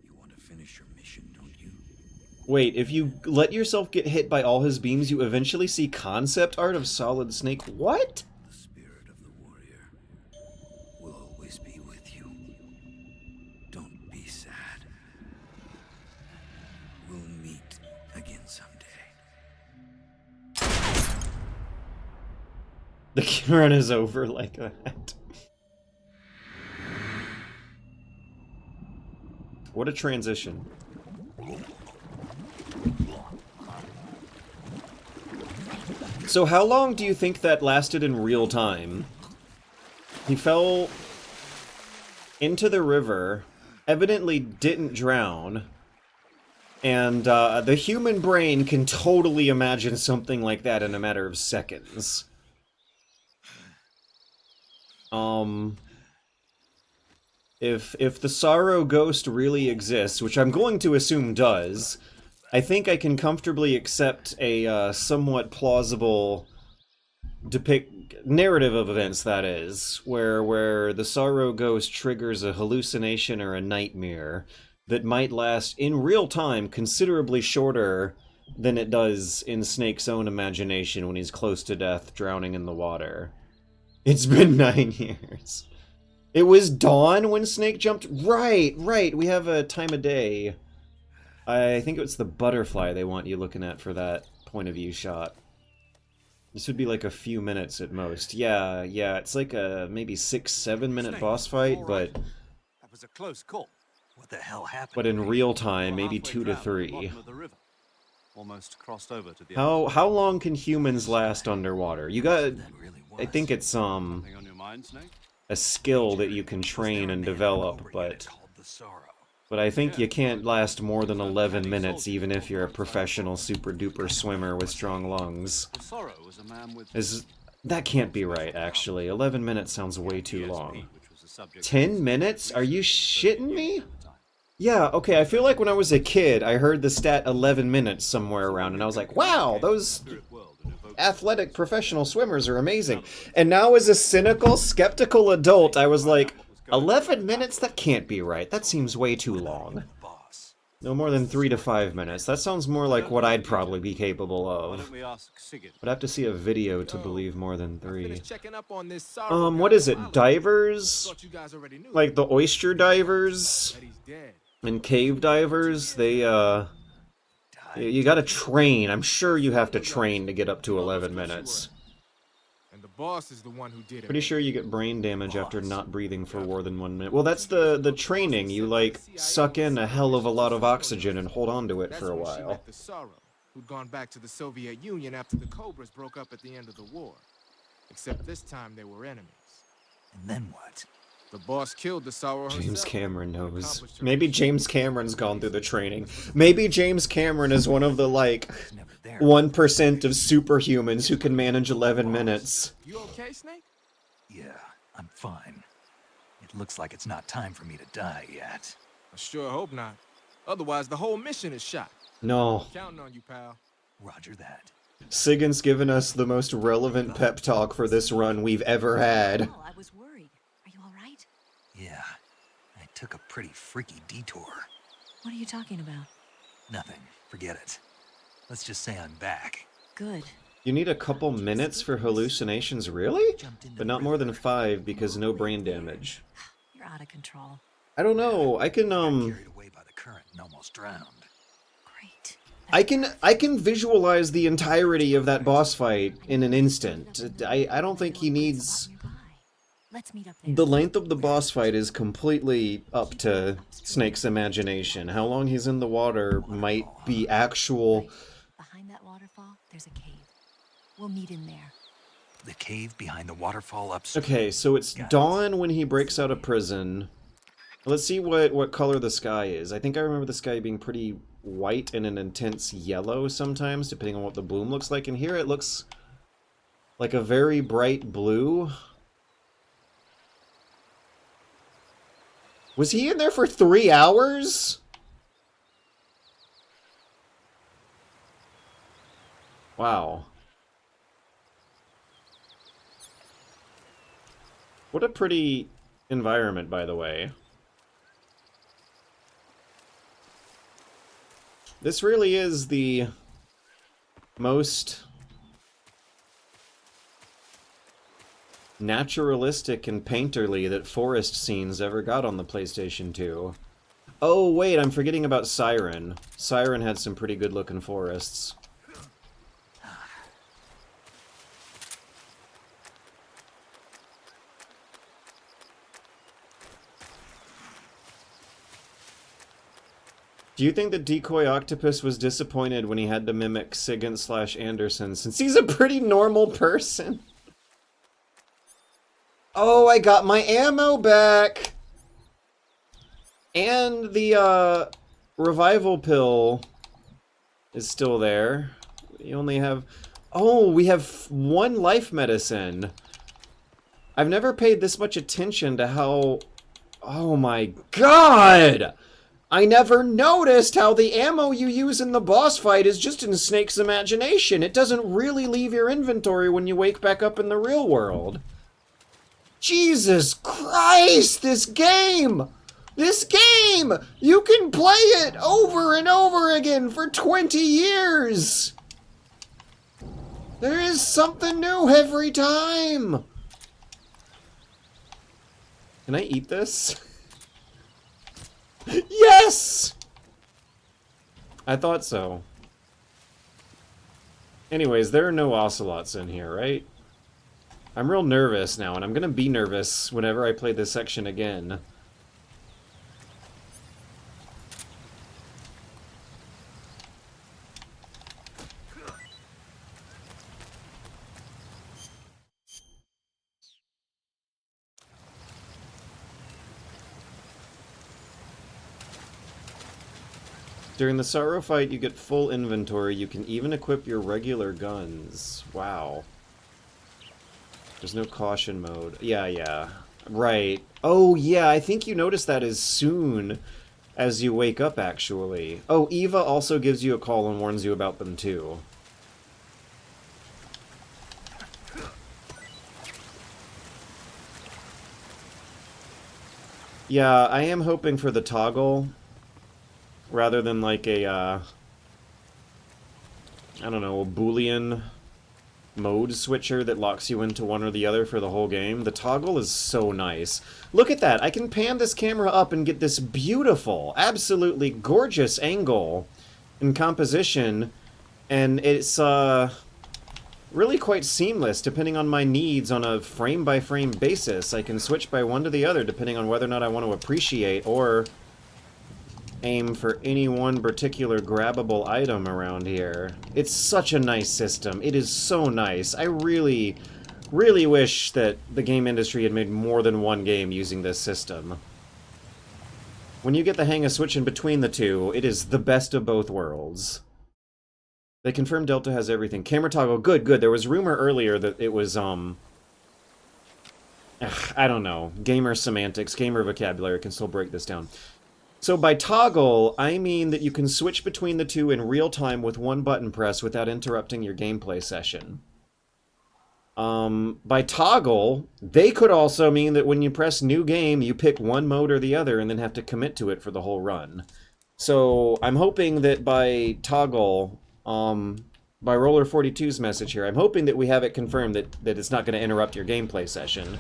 You want to finish your mission, don't you? Wait, if you let yourself get hit by all his beams, you eventually see concept art of Solid Snake. What? The spirit of the warrior will always be with you. Don't be sad. We'll meet again someday. The run is over like that. What a transition. So how long do you think that lasted in real time? He fell into the river, evidently didn't drown, and the human brain can totally imagine something like that in a matter of seconds. If the Sorrow Ghost really exists, which I'm going to assume does, I think I can comfortably accept a somewhat plausible narrative of events, that is, where the Sorrow Ghost triggers a hallucination or a nightmare that might last in real time considerably shorter than it does in Snake's own imagination when he's close to death, drowning in the water. It's been 9 years. It was dawn when Snake jumped? Right, we have a time of day. I think it's the butterfly they want you looking at for that point of view shot. This would be like a few minutes at most. Yeah, it's like a maybe 6-7 minute boss fight, but... That was a close call. What the hell happened? But in real time, maybe 2 to 3. Almost crossed over to the How long can humans last underwater? You got... I think it's, Something on your mind, Snake? a skill that you can train and develop, but I think you can't last more than 11 minutes even if you're a professional super-duper swimmer with strong lungs. The Sorrow was a man with That can't be right, actually. 11 minutes sounds way too MGSV, long. which was the subject 10 minutes? Are you shitting me? Yeah, okay, I feel like when I was a kid, I heard the stat 11 minutes somewhere around, and I was like, wow, those spirit world and evoked athletic professional swimmers are amazing. And now as a cynical, skeptical adult, I was like, 11 minutes? That can't be right. That seems way too long. No more than 3 to 5 minutes. That sounds more like what I'd probably be capable Why of. don't we ask Sigurd? I'd have to see a video to believe more than 3. Finished checking up on this Sorrow What guy is it? on the island. Divers? Thought you guys already knew Like the oyster divers that he's dead. and cave divers? They, you gotta train. I'm sure you have to train to get up to 11 minutes. And the boss is the one who did it. Pretty sure you get brain damage after not breathing for more than 1 minute. Well, that's the training. You, like, suck in a hell of a lot of oxygen and hold on to it That's for a when she while. met the Sorrow, who'd gone back to the Soviet Union after the Cobras broke up at the end of the war. Except this time they were enemies. And then what? The boss killed the Sorrow James herself. Cameron knows. Accomplished her Maybe mission. James Cameron's gone through the training. Maybe James Cameron is one of the, like, It's never there. 1% of superhumans who can manage 11 minutes. You okay, Snake? Yeah, I'm fine. It looks like it's not time for me to die yet. I sure hope not. Otherwise, the whole mission is shot. No. Counting on you, pal. Roger that. Sigan's given us the most relevant pep talk for this run we've ever had. Oh, I was worried. Are you all right? Yeah, I took a pretty freaky detour. What are you talking about? Nothing. Forget it. Let's just say I'm back. Good. You need a couple minutes for hallucinations, really? Jumped in But the not more than river. 5 because no brain damage. You're out of control. I don't know. I can Got carried away by the current and almost drowned. Great. I can visualize the entirety of that boss fight in an instant. I don't think he needs Let's meet up there. The length of the boss fight is completely up to Snake's imagination. How long he's in the water might be actual... Behind that waterfall, there's a cave. We'll meet in there. The cave behind the waterfall upstream. Okay, so it's Got it. dawn when he breaks out of prison. Let's see what color the sky is. I think I remember the sky being pretty white and an intense yellow sometimes, depending on what the bloom looks like. And here it looks like a very bright blue. Was he in there for 3 hours? Wow. What a pretty environment, by the way. This really is the most naturalistic and painterly that forest scenes ever got on the PlayStation 2. Oh, wait, I'm forgetting about Siren. Siren had some pretty good-looking forests. Do you think the decoy octopus was disappointed when he had to mimic Sigint/Anderson, since he's a pretty normal person? Oh, I got my ammo back! And the, revival pill is still there. You only have... Oh, we have 1 life medicine. I've never paid this much attention to how... Oh my god! I never noticed how the ammo you use in the boss fight is just in Snake's imagination. It doesn't really leave your inventory when you wake back up in the real world. Jesus Christ, this game! This game! You can play it over and over again for 20 years! There is something new every time! Can I eat this? Yes! I thought so. Anyways, there are no ocelots in here, right? I'm real nervous now, and I'm gonna be nervous whenever I play this section again. During the Sorrow fight, you get full inventory. You can even equip your regular guns. Wow. There's no caution mode. Yeah. Right. Oh, yeah, I think you notice that as soon as you wake up, actually. Oh, Eva also gives you a call and warns you about them, too. Yeah, I am hoping for the toggle, rather than like a, I don't know, a Boolean mode switcher that locks you into one or the other for the whole game. The toggle is so nice. Look at that! I can pan this camera up and get this beautiful, absolutely gorgeous angle and composition, and it's, really quite seamless depending on my needs on a frame-by-frame basis. I can switch by one to the other depending on whether or not I want to appreciate or aim for any one particular grabbable item around here. It's such a nice system. It is so nice. I really, really wish that the game industry had made more than one game using this system. When you get the hang of switching between the two, it is the best of both worlds. They confirmed Delta has everything. Camera toggle, good. There was rumor earlier that it was, I don't know. Gamer semantics, gamer vocabulary can still break this down. So by toggle, I mean that you can switch between the two in real time with one button press without interrupting your gameplay session. By toggle, they could also mean that when you press new game, you pick one mode or the other and then have to commit to it for the whole run. So I'm hoping that by toggle, by Roller42's message here, I'm hoping that we have it confirmed that it's not going to interrupt your gameplay session.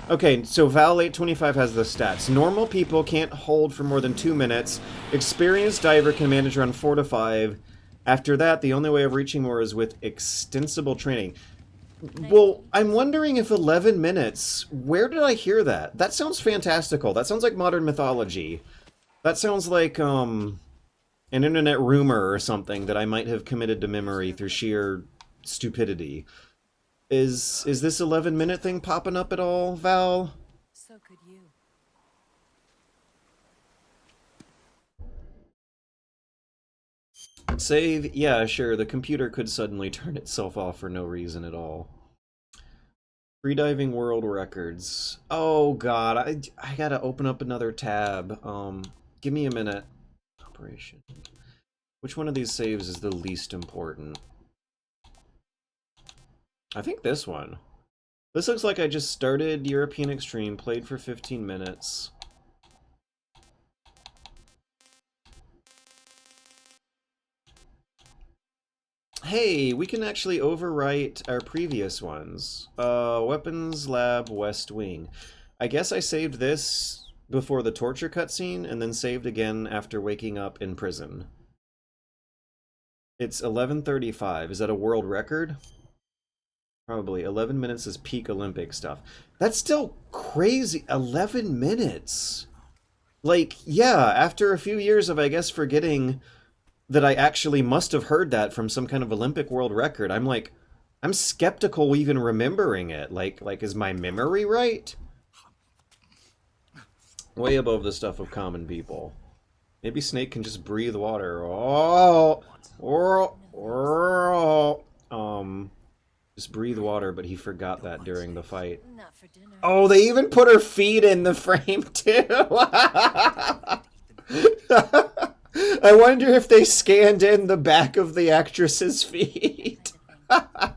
Okay, so Val825 has the stats. Normal people can't hold for more than 2 minutes. Experienced diver can manage around 4 to 5. After that, the only way of reaching more is with extensible training. Well, I'm wondering if 11 minutes... Where did I hear that? That sounds fantastical. That sounds like modern mythology. That sounds like, an internet rumor or something that I might have committed to memory through sheer stupidity. Is this 11-minute thing popping up at all, Val? So could you. Save? Yeah, sure. The computer could suddenly turn itself off for no reason at all. Freediving world records. Oh god, I gotta open up another tab. Give me a minute. Operation. Which one of these saves is the least important? I think this one. This looks like I just started European Extreme, played for 15 minutes. Hey, we can actually overwrite our previous ones. Weapons Lab West Wing. I guess I saved this before the torture cutscene, and then saved again after waking up in prison. It's 11:35. Is that a world record? Probably. 11 minutes is peak Olympic stuff. That's still crazy. 11 minutes! Like, yeah, after a few years of, I guess, forgetting that I actually must have heard that from some kind of Olympic world record, I'm like, I'm skeptical even remembering it. Like, is my memory right? Way above the stuff of common people. Maybe Snake can just breathe water. Just breathe water, but he forgot that during the fight. Not for dinner. Oh, they even put her feet in the frame, too! I wonder if they scanned in the back of the actress's feet. I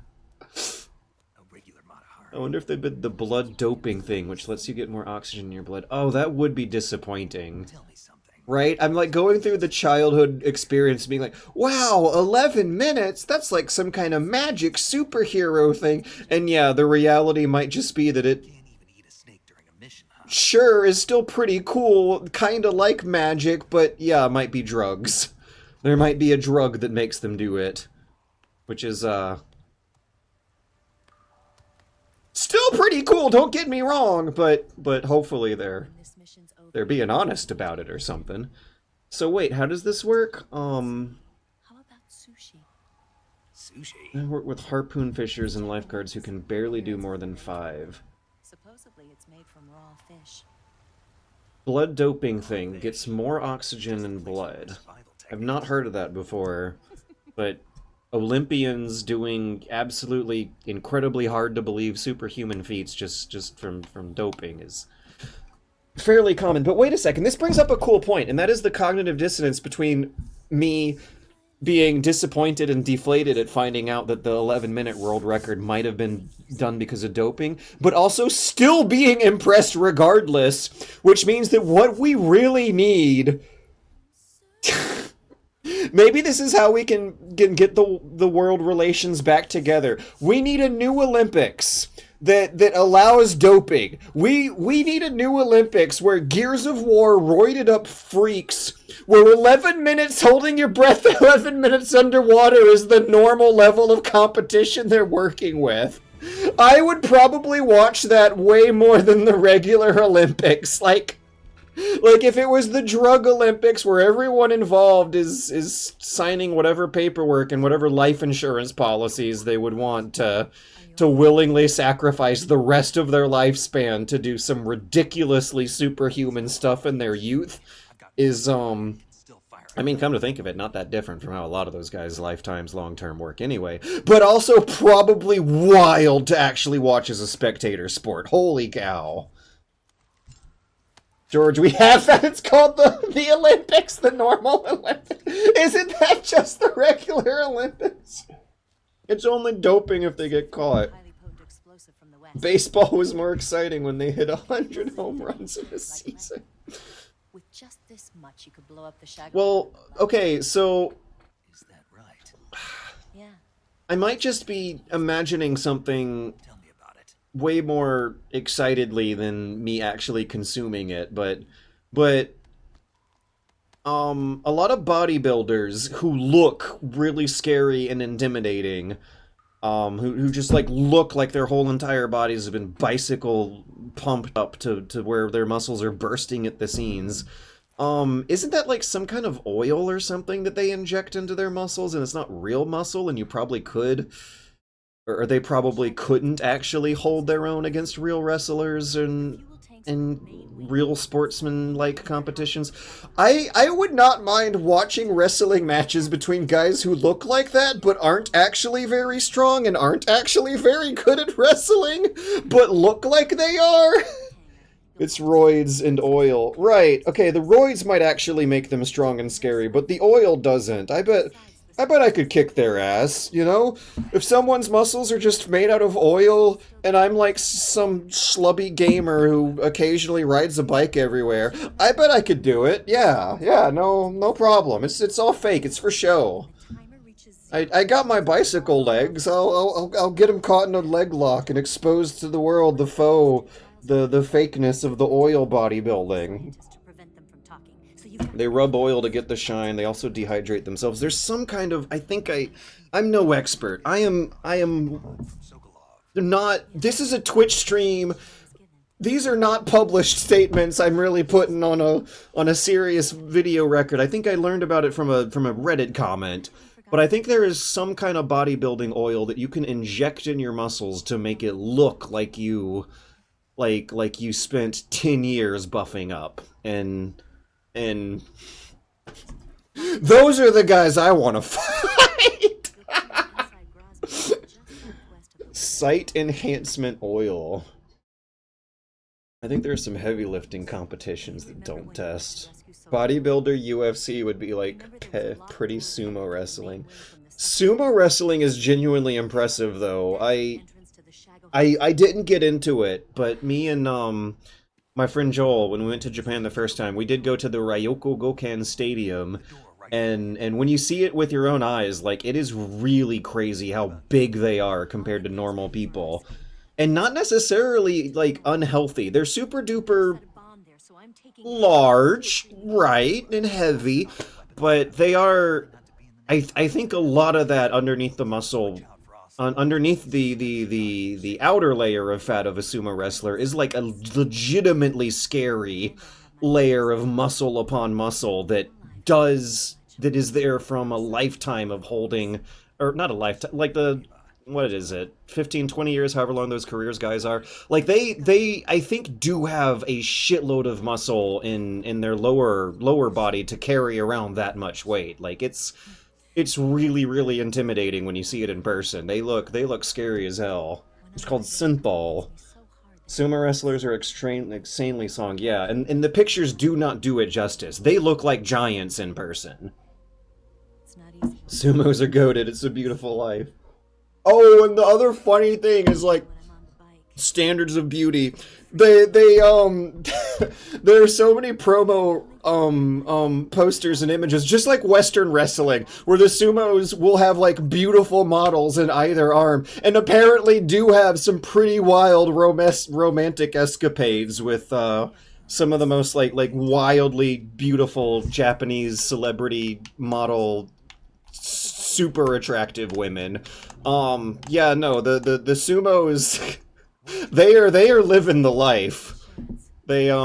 wonder if they did the blood doping thing, which lets you get more oxygen in your blood. Oh, that would be disappointing. Right? I'm like going through the childhood experience being like, wow, 11 minutes? That's like some kind of magic superhero thing. And yeah, the reality might just be that it sure is still pretty cool, kind of like magic, but yeah, might be drugs. There might be a drug that makes them do it. Which is, still pretty cool, don't get me wrong, but hopefully they're being honest about it or something. So wait, how does this work? How about sushi? I work with harpoon fishers and lifeguards who can barely do more than 5. Supposedly it's made from raw fish. Blood doping thing gets more oxygen in blood. I've not heard of that before, but Olympians doing absolutely incredibly hard to believe superhuman feats just from doping is fairly common. But wait a second, this brings up a cool point, and that is the cognitive dissonance between me being disappointed and deflated at finding out that the 11-minute world record might have been done because of doping, but also still being impressed regardless, which means that what we really need... Maybe this is how we can get the world relations back together. We need a new Olympics that allows doping. We need a new Olympics where Gears of War roided up freaks, where 11 minutes holding your breath, 11 minutes underwater is the normal level of competition they're working with. I would probably watch that way more than the regular Olympics. Like if it was the drug Olympics where everyone involved is signing whatever paperwork and whatever life insurance policies they would want to willingly sacrifice the rest of their lifespan to do some ridiculously superhuman stuff in their youth is, I mean, come to think of it, not that different from how a lot of those guys' lifetimes long-term work anyway, but also probably wild to actually watch as a spectator sport. Holy cow. George, we have that. It's called the Olympics, the normal Olympics. Isn't that just the regular Olympics? It's only doping if they get caught. Baseball was more exciting when they hit 100 home runs in a season. With just this much, you could blow up the Shag. Well, okay, so Is that right? Yeah. I might just be imagining something Tell me about it. way more excitedly than me actually consuming it, but a lot of bodybuilders who look really scary and intimidating, who just like look like their whole entire bodies have been bicycle pumped up to where their muscles are bursting at the seams. Isn't that like some kind of oil or something that they inject into their muscles, and it's not real muscle, and you probably could, or they probably couldn't actually hold their own against real wrestlers and real sportsman-like competitions? I would not mind watching wrestling matches between guys who look like that, but aren't actually very strong and aren't actually very good at wrestling, but look like they are. It's roids and oil. Right, okay, the roids might actually make them strong and scary, but the oil doesn't. I bet I could kick their ass, you know? If someone's muscles are just made out of oil, and I'm like some schlubby gamer who occasionally rides a bike everywhere, I bet I could do it. Yeah, no problem. It's all fake, it's for show. I got my bicycle legs. I'll get them caught in a leg lock and exposed to the world the faux, the fakeness of the oil bodybuilding. They rub oil to get the shine. They also dehydrate themselves. There's some kind of, I'm no expert. I am not, this is a Twitch stream. These are not published statements I'm really putting on a serious video record. I think I learned about it from a Reddit comment. But I think there is some kind of bodybuilding oil that you can inject in your muscles to make it look like you spent 10 years buffing up. And those are the guys I want to fight. Sight enhancement oil. I think there are some heavy lifting competitions that don't test. Bodybuilder UFC would be like pretty sumo wrestling. Sumo wrestling is genuinely impressive, though. I didn't get into it, but me and my friend Joel, when we went to Japan the first time, we did go to the Ryoko Gokan Stadium, and when you see it with your own eyes, like, it is really crazy how big they are compared to normal people. And not necessarily, like, unhealthy. They're super duper large, right, and heavy, but they are, I think a lot of that underneath the muscle, underneath the outer layer of fat of a sumo wrestler is like a legitimately scary layer of muscle upon muscle that is there from a lifetime of holding, or not a lifetime, like what is it, 15, 20 years, however long those careers guys are. Like, they I think, do have a shitload of muscle in their lower body to carry around that much weight. Like, it's really, really intimidating when you see it in person. They look scary as hell. It's called synthol. Sumo wrestlers are insanely strong, yeah, and the pictures do not do it justice. They look like giants in person. Sumos are goated, it's a beautiful life. Oh, and the other funny thing is, like, standards of beauty. There are so many promo posters and images, just like Western wrestling, where the sumos will have like beautiful models in either arm, and apparently do have some pretty wild romantic escapades with some of the most like wildly beautiful Japanese celebrity model, super attractive women. Yeah, no, the sumos, they are living the life. They're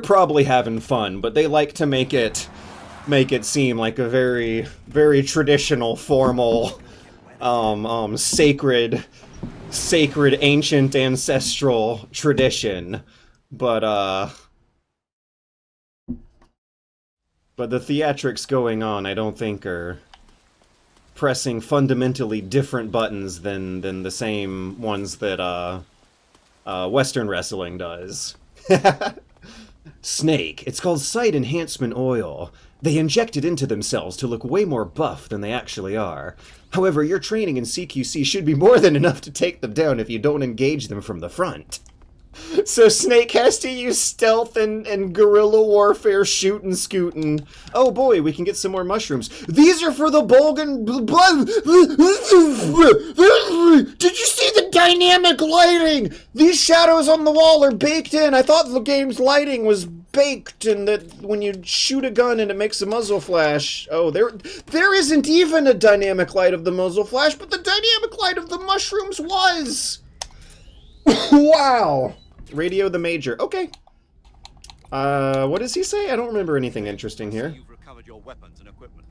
probably having fun, but they like to make it seem like a very, very traditional, formal, sacred, ancient, ancestral tradition. But the theatrics going on, I don't think, are pressing fundamentally different buttons than the same ones that Western wrestling does. Snake. It's called sight enhancement oil. They inject it into themselves to look way more buff than they actually are. However, your training in CQC should be more than enough to take them down if you don't engage them from the front. So Snake has to use stealth and guerrilla warfare shootin' scootin'. Oh boy, we can get some more mushrooms. These are for the Bolgan... Did you see the dynamic lighting? These shadows on the wall are baked in. I thought the game's lighting was baked and that when you shoot a gun and it makes a muzzle flash... Oh, there isn't even a dynamic light of the muzzle flash, but the dynamic light of the mushrooms was... Wow! Radio the Major. Okay. What does he say? I don't remember anything interesting here. You've recovered your weapons and equipment.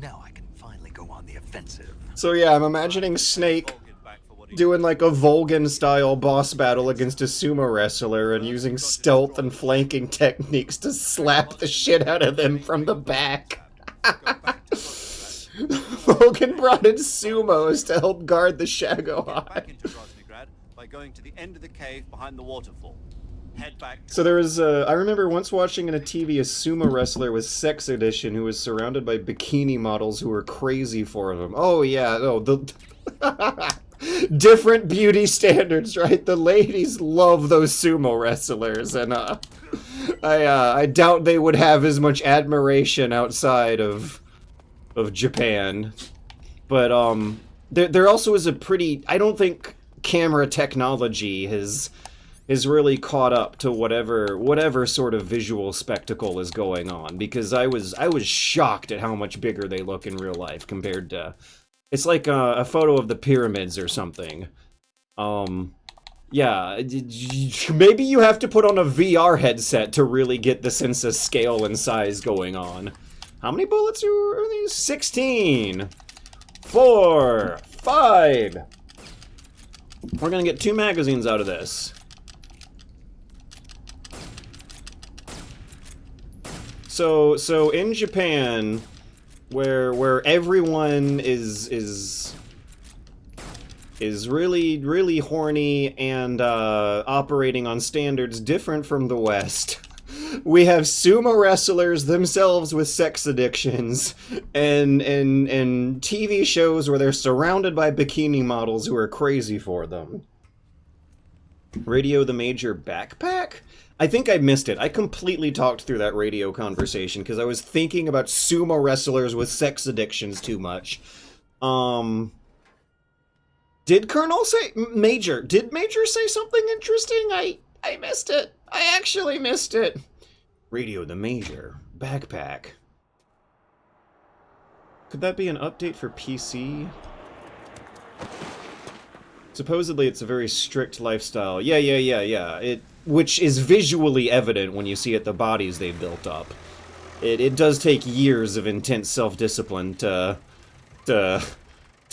Now I can finally go on the offensive. So yeah, I'm imagining Snake Vulcan back for what he doing like a Volgan-style boss battle against a sumo wrestler and using stealth and flanking techniques to slap the shit out of them from the back. Go back to Groznygrad. Volgan brought in sumos to help guard the Shago Get back Eye. into Groznygrad by going to the end of the cave behind the waterfall. Head back to So there was, I remember once watching on a TV a sumo wrestler with sex addiction who was surrounded by bikini models who were crazy for him. Oh yeah, no, the... Different beauty standards, right? The ladies love those sumo wrestlers, and I doubt they would have as much admiration outside of Japan. But there also is a pretty... I don't think camera technology has really caught up to whatever sort of visual spectacle is going on, because I was shocked at how much bigger they look in real life compared to... It's like a photo of the pyramids or something. Yeah, maybe you have to put on a VR headset to really get the sense of scale and size going on. How many bullets are these? 16! 4! 5! We're gonna get 2 magazines out of this. So in Japan, where everyone is really horny and operating on standards different from the West, we have sumo wrestlers themselves with sex addictions and TV shows where they're surrounded by bikini models who are crazy for them. Radio the Major backpack? I think I missed it. I completely talked through that radio conversation because I was thinking about sumo wrestlers with sex addictions too much. Did Colonel say... Major. Did Major say something interesting? I missed it. I actually missed it. Radio the Major backpack. Could that be an update for PC? Supposedly it's a very strict lifestyle. Yeah. Which is visually evident when you see the bodies they've built up. It does take years of intense self-discipline to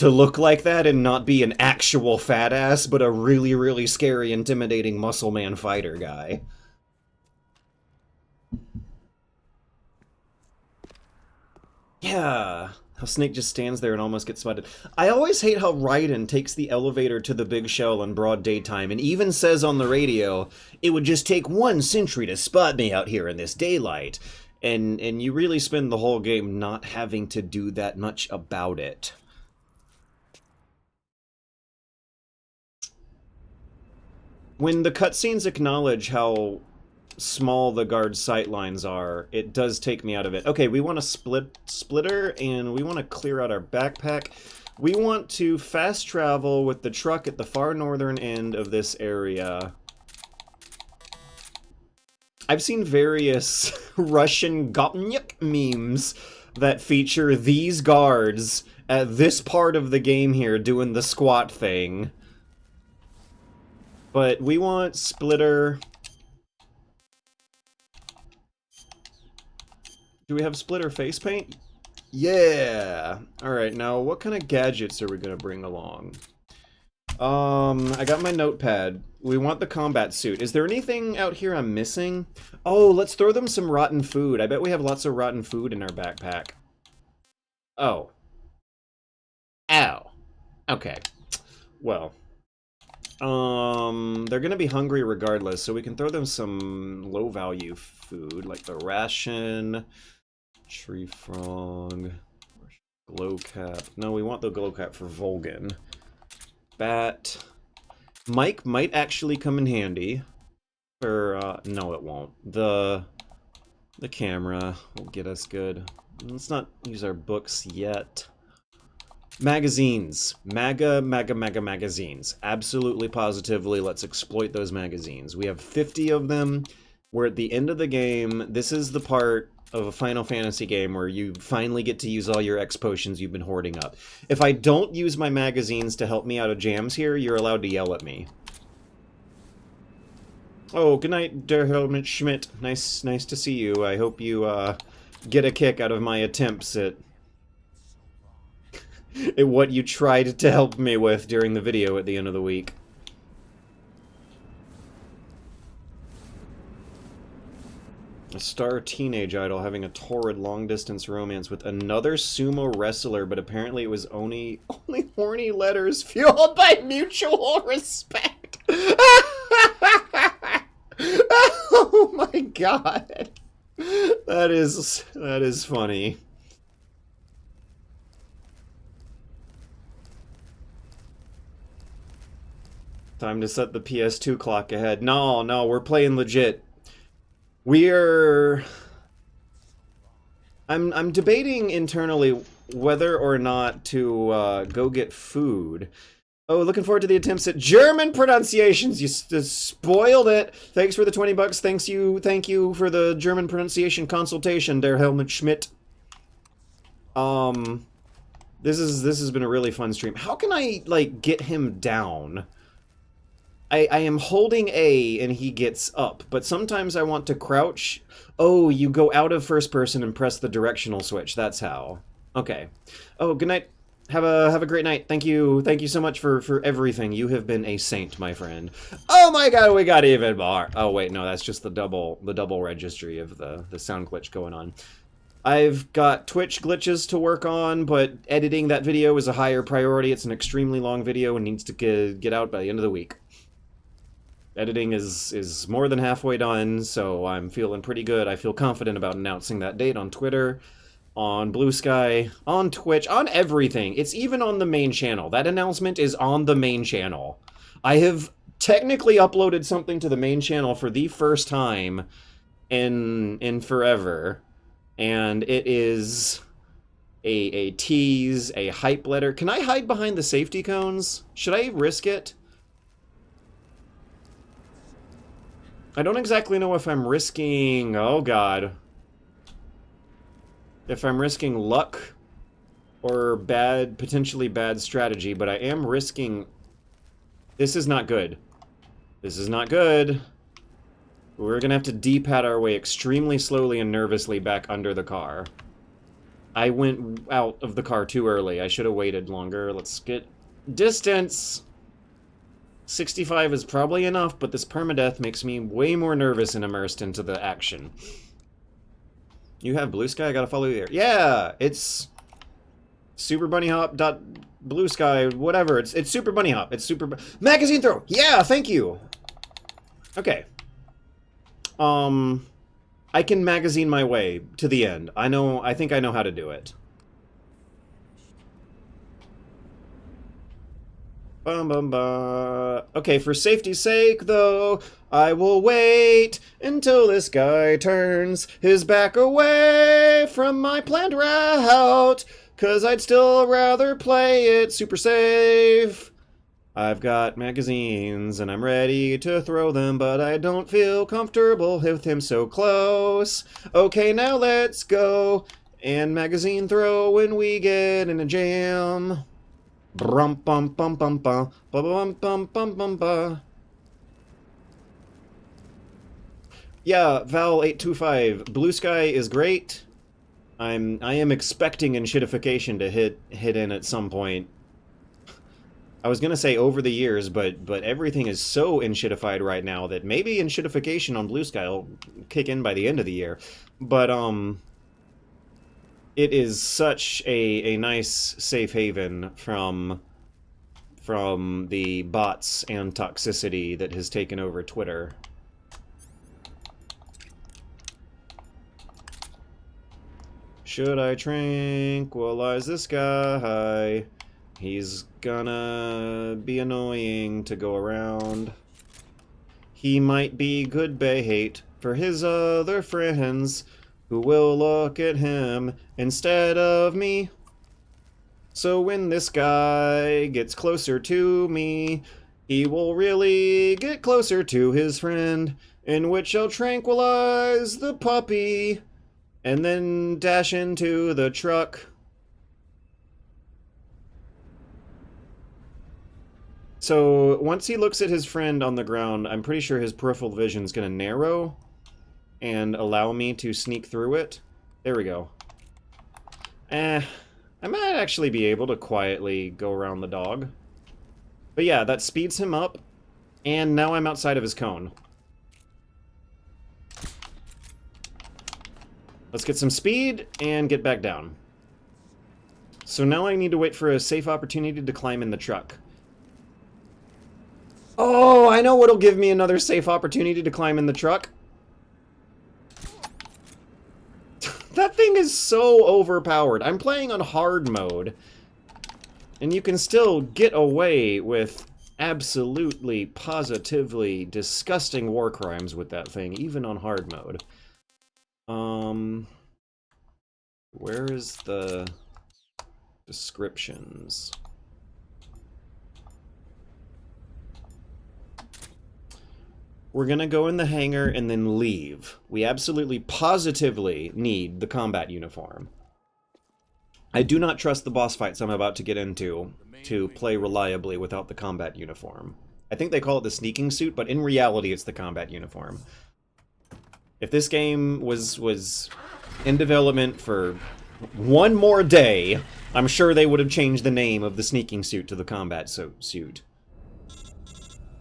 look like that and not be an actual fat ass, but a really, really scary, intimidating muscle man fighter guy. Yeah. How Snake just stands there and almost gets spotted. I always hate how Raiden takes the elevator to the big shell in broad daytime and even says on the radio, it would just take 1 sentry to spot me out here in this daylight. And you really spend the whole game not having to do that much about it. When the cutscenes acknowledge how small the guard sightlines are, it does take me out of it. Okay, we want a splitter, and we want to clear out our backpack. We want to fast travel with the truck at the far northern end of this area. I've seen various Russian Gopnik memes that feature these guards at this part of the game here doing the squat thing. But we want splitter... Do we have splitter face paint? Yeah! Alright, now what kind of gadgets are we gonna bring along? I got my notepad. We want the combat suit. Is there anything out here I'm missing? Oh, let's throw them some rotten food. I bet we have lots of rotten food in our backpack. Oh. Ow. Okay. Well. They're gonna be hungry regardless, so we can throw them some low-value food, like the ration... Tree frog, glow cap. No, we want the glow cap for Volgan. Bat. Mic might actually come in handy. For, no it won't. The camera will get us good. Let's not use our books yet. Magazines. Magazines. Absolutely, positively, let's exploit those magazines. We have 50 of them. We're at the end of the game. This is the part of a Final Fantasy game where you finally get to use all your X potions you've been hoarding up. If I don't use my magazines to help me out of jams here, you're allowed to yell at me. Oh, good night, Der Helmut Schmidt. Nice to see you. I hope you, get a kick out of my attempts at what you tried to help me with during the video at the end of the week. A star teenage idol having a torrid long-distance romance with another sumo wrestler, but apparently it was only horny letters fueled by mutual respect. Oh my god. That is funny. Time to set the PS2 clock ahead. No, we're playing legit. I'm debating internally whether or not to go get food. Oh, looking forward to the attempts at German pronunciations. You spoiled it. Thanks for the 20 bucks. Thank you for the German pronunciation consultation, Der Helmut Schmidt. This has been a really fun stream. How can I like get him down? I am holding A and he gets up, but sometimes I want to crouch. Oh, you go out of first person and press the directional switch. That's how. Okay. Oh, good night. Have a great night. Thank you so much for everything. You have been a saint, my friend. Oh my god, we got even more. Oh wait, no, that's just the double registry of the sound glitch going on. I've got Twitch glitches to work on, but editing that video is a higher priority. It's an extremely long video and needs to get out by the end of the week. Editing is more than halfway done, so I'm feeling pretty good. I feel confident about announcing that date on Twitter, on Blue Sky, on Twitch, on everything. It's even on the main channel. That announcement is on the main channel. I have technically uploaded something to the main channel for the first time in forever, and it is a tease, a hype letter. Can I hide behind the safety cones? Should I risk it? I don't exactly know if I'm risking... Oh, God. If I'm risking luck or potentially bad strategy, but I am risking... This is not good. This is not good. We're gonna have to D-pad our way extremely slowly and nervously back under the car. I went out of the car too early. I should have waited longer. Let's get distance. 65 is probably enough, but this permadeath makes me way more nervous and immersed into the action. You have Blue Sky? I gotta follow you there. Yeah! It's superbunnyhop.blue sky, whatever. It's Super Bunny Hop. It's super... Magazine throw! Yeah, thank you! Okay. I can magazine my way to the end. I think I know how to do it. Okay, for safety's sake, though, I will wait until this guy turns his back away from my planned route, 'cause I'd still rather play it super safe. I've got magazines, and I'm ready to throw them, but I don't feel comfortable with him so close. Okay, now let's go, and magazine throw when we get in a jam. Brum bum bum bum bum bum bum bum bum bum. Yeah, Val825. Blue Sky is great. I am expecting enshittification to hit in at some point. I was gonna say over the years, but everything is so enshittified right now that maybe enshittification on Blue Sky will kick in by the end of the year. But it is such a nice safe haven from the bots and toxicity that has taken over Twitter. Should I tranquilize this guy? He's gonna be annoying to go around. He might be good bait for his other friends who will look at him instead of me. So when this guy gets closer to me, he will really get closer to his friend, in which I'll tranquilize the puppy and then dash into the truck. So once he looks at his friend on the ground, I'm pretty sure his peripheral vision is going to narrow and allow me to sneak through it. There we go. I might actually be able to quietly go around the dog. But yeah, that speeds him up, and now I'm outside of his cone. Let's get some speed and get back down. So now I need to wait for a safe opportunity to climb in the truck. Oh, I know what'll give me another safe opportunity to climb in the truck. That thing is so overpowered. I'm playing on hard mode, and you can still get away with absolutely, positively disgusting war crimes with that thing, even on hard mode. Where is the descriptions? We're gonna go in the hangar and then leave. We absolutely, positively need the combat uniform. I do not trust the boss fights I'm about to get into to play reliably without the combat uniform. I think they call it the sneaking suit, but in reality it's the combat uniform. If this game was in development for one more day, I'm sure they would have changed the name of the sneaking suit to the combat suit.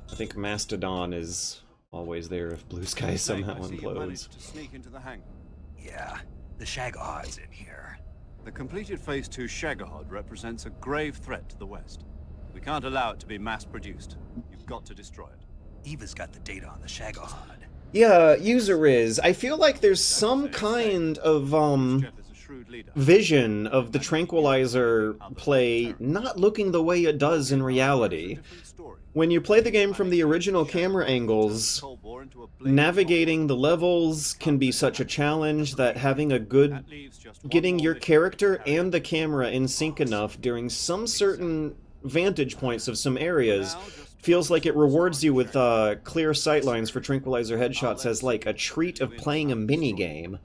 I think Mastodon is always there if Blue Sky somehow implodes. To sneak into the hangar. Yeah, the Shagahard's in here. The completed Phase 2 Shagahod represents a grave threat to the West. We can't allow it to be mass-produced. You've got to destroy it. Eva's got the data on the Shagahod. Yeah, user is. I feel like there's some kind of, Jeff is a shrewd leader. vision of the Tranquilizer play not looking the way it does in reality. When you play the game from the original camera angles, navigating the levels can be such a challenge that having a good... getting your character and the camera in sync enough during some certain vantage points of some areas feels like it rewards you with clear sightlines for Tranquilizer headshots as like a treat of playing a minigame.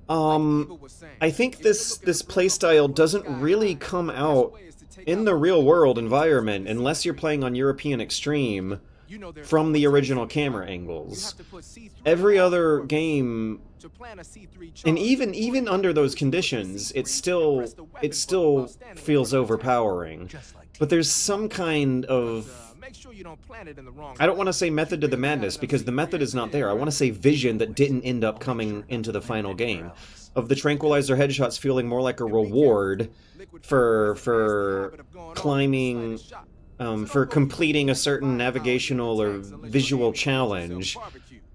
I think this playstyle doesn't really come out in the real world environment unless you're playing on European Extreme from the original camera angles. Every other game, and even under those conditions, it still feels overpowering. But there's some kind of, I don't want to say method to the madness, because the method is not there. I want to say vision that didn't end up coming into the final game. Of the Tranquilizer headshots feeling more like a reward for climbing, for completing a certain navigational or visual challenge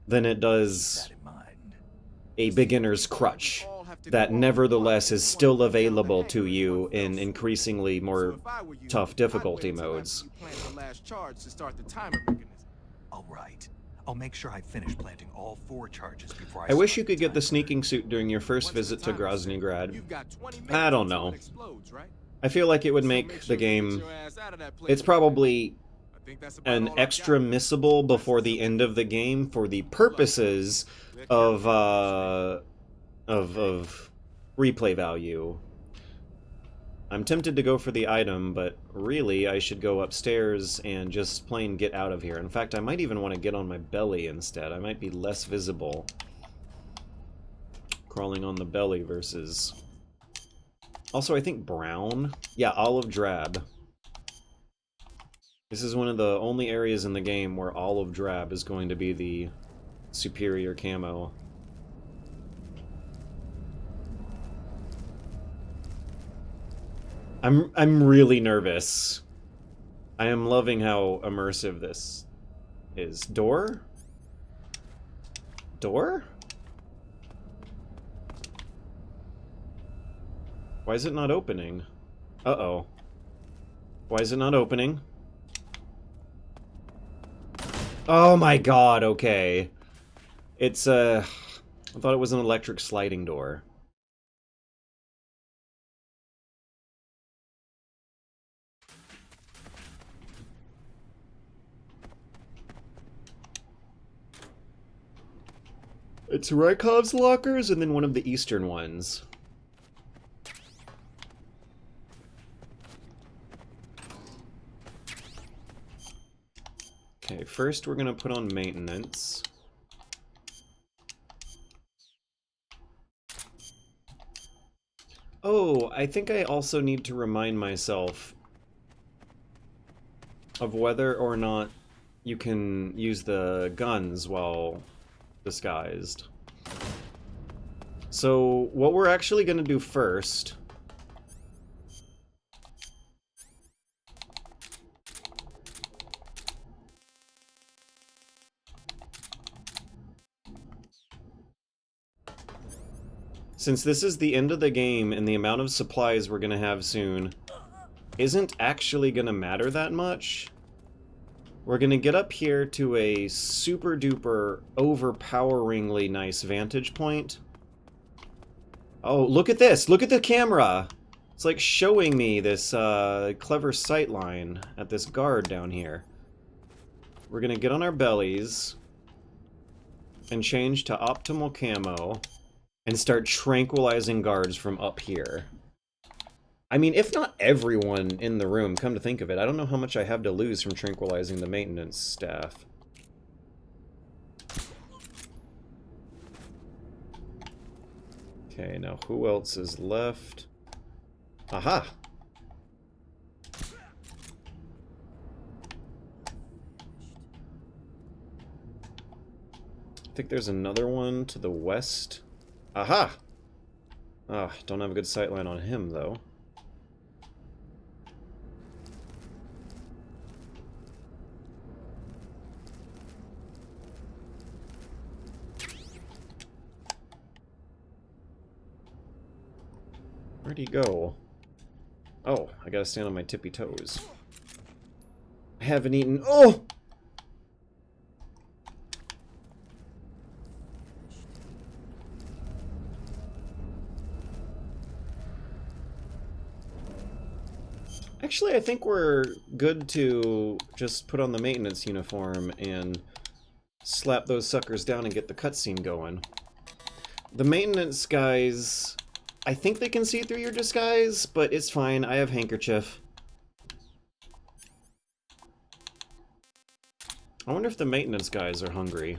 than it does a beginner's crutch that nevertheless is still available to you in increasingly more tough difficulty modes. All right. I'll make sure I finish planting all 4 charges before I wish you could get the sneaking suit during your first visit to Groznygrad. I don't know. I feel like it would make the game... It's probably an extra missable before the end of the game for the purposes of replay value. I'm tempted to go for the item, but really I should go upstairs and just plain get out of here. In fact, I might even want to get on my belly instead. I might be less visible crawling on the belly versus... Also, I think brown? Yeah, olive drab. This is one of the only areas in the game where olive drab is going to be the superior camo. I'm really nervous. I am loving how immersive this is. Door? Door? Why is it not opening? Uh-oh. Why is it not opening? Oh my god, okay. It's, I thought it was an electric sliding door. It's Rykov's lockers and then one of the eastern ones. Okay, first we're gonna put on maintenance. Oh, I think I also need to remind myself of whether or not you can use the guns while disguised. So, what we're actually gonna do first... Since this is the end of the game and the amount of supplies we're gonna have soon isn't actually gonna matter that much, we're gonna get up here to a super duper overpoweringly nice vantage point. Oh, look at this! Look at the camera! It's like showing me this clever sightline at this guard down here. We're gonna get on our bellies and change to optimal camo and start tranquilizing guards from up here. I mean, if not everyone in the room, come to think of it, I don't know how much I have to lose from tranquilizing the maintenance staff. Okay, now who else is left? Aha! I think there's another one to the west. Aha! Ah, don't have a good sightline on him, though. Where'd he go? Oh, I gotta stand on my tippy toes. I haven't eaten. Oh! Actually, I think we're good to just put on the maintenance uniform and slap those suckers down and get the cutscene going. The maintenance guys, I think they can see through your disguise, but it's fine. I have handkerchief. I wonder if the maintenance guys are hungry.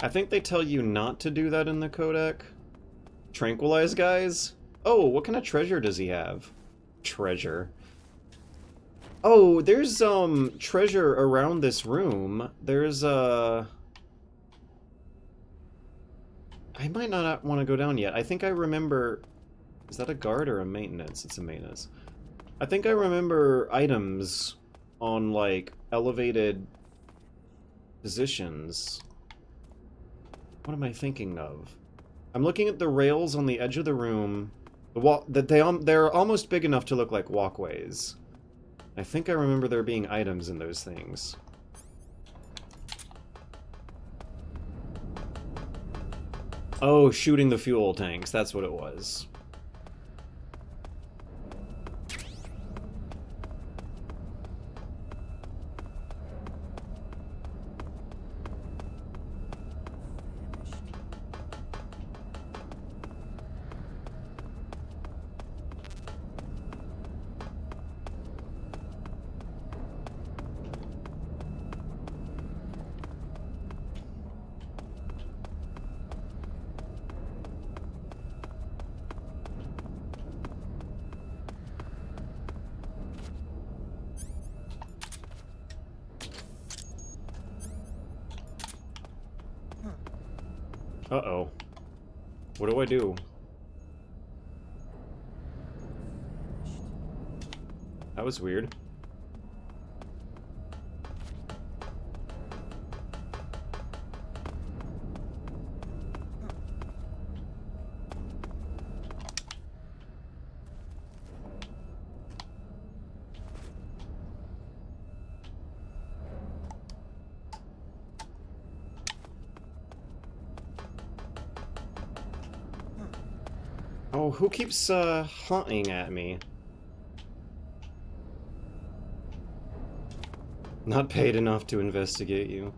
I think they tell you not to do that in the codec. Tranquilize guys? Oh, what kind of treasure does he have? Treasure. Oh, there's, treasure around this room. There's, I might not want to go down yet. I think I remember... Is that a guard or a maintenance? It's a maintenance. I think I remember items on, like, elevated positions. What am I thinking of? I'm looking at the rails on the edge of the room. The wall that they're almost big enough to look like walkways. I think I remember there being items in those things. Oh, shooting the fuel tanks. That's what it was. Uh-oh. What do I do? That was weird. Oh, who keeps hunting at me? Not paid enough to investigate you.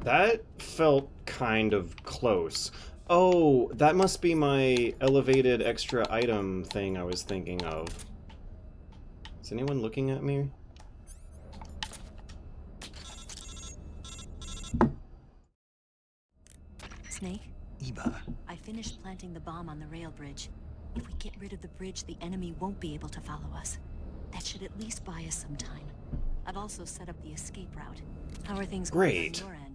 That felt kind of close. Oh, that must be my elevated extra item thing I was thinking of. Is anyone looking at me? Snake, Eva, I finished planting the bomb on the rail bridge. If we get rid of the bridge, the enemy won't be able to follow us. That should at least buy us some time. I've also set up the escape route. How are things going Great. on your end?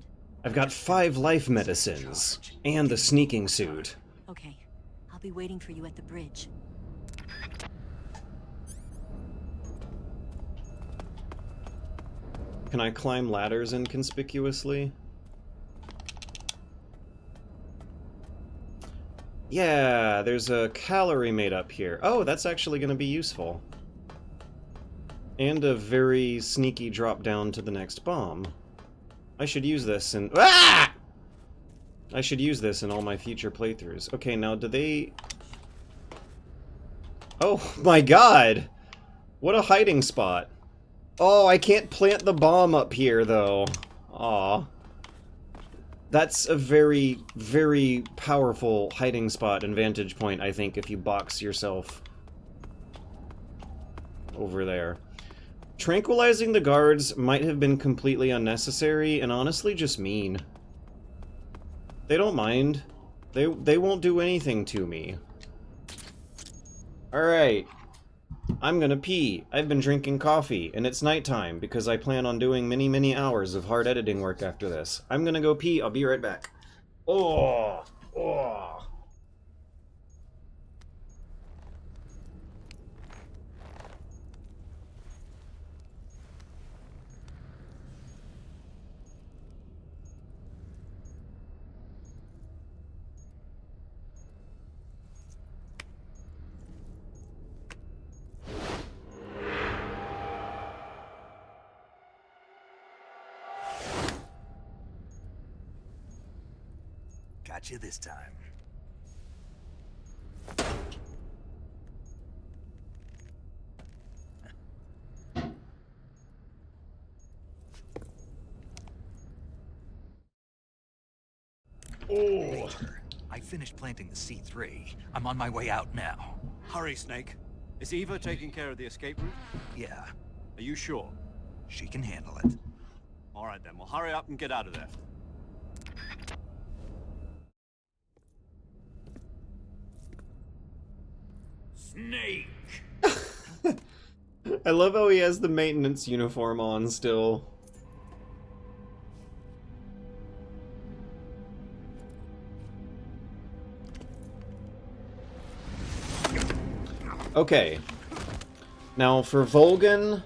I've got 5 life medicines and the sneaking suit. Okay, I'll be waiting for you at the bridge. Can I climb ladders inconspicuously? Yeah, there's a calorie made up here. Oh, that's actually going to be useful. And a very sneaky drop down to the next bomb. I should use this in... Ah! I should use this in all my future playthroughs. Okay, now do they... Oh my god! What a hiding spot. Oh, I can't plant the bomb up here, though. Aw. That's a very, very powerful hiding spot and vantage point, I think, if you box yourself over there. Tranquilizing the guards might have been completely unnecessary and honestly just mean. They don't mind. They won't do anything to me. Alright. I'm gonna pee. I've been drinking coffee, and it's nighttime because I plan on doing many, many hours of hard editing work after this. I'm gonna go pee. I'll be right back. Oh! Oh! got you this time. Oh! I finished planting the C3. I'm on my way out now. Hurry, Snake. Is Eva taking care of the escape route? Yeah, Are you sure? she can handle it. All right, then. Well, hurry up and get out of there. Snake! I love how he has the maintenance uniform on still. Okay. Now for Volgan,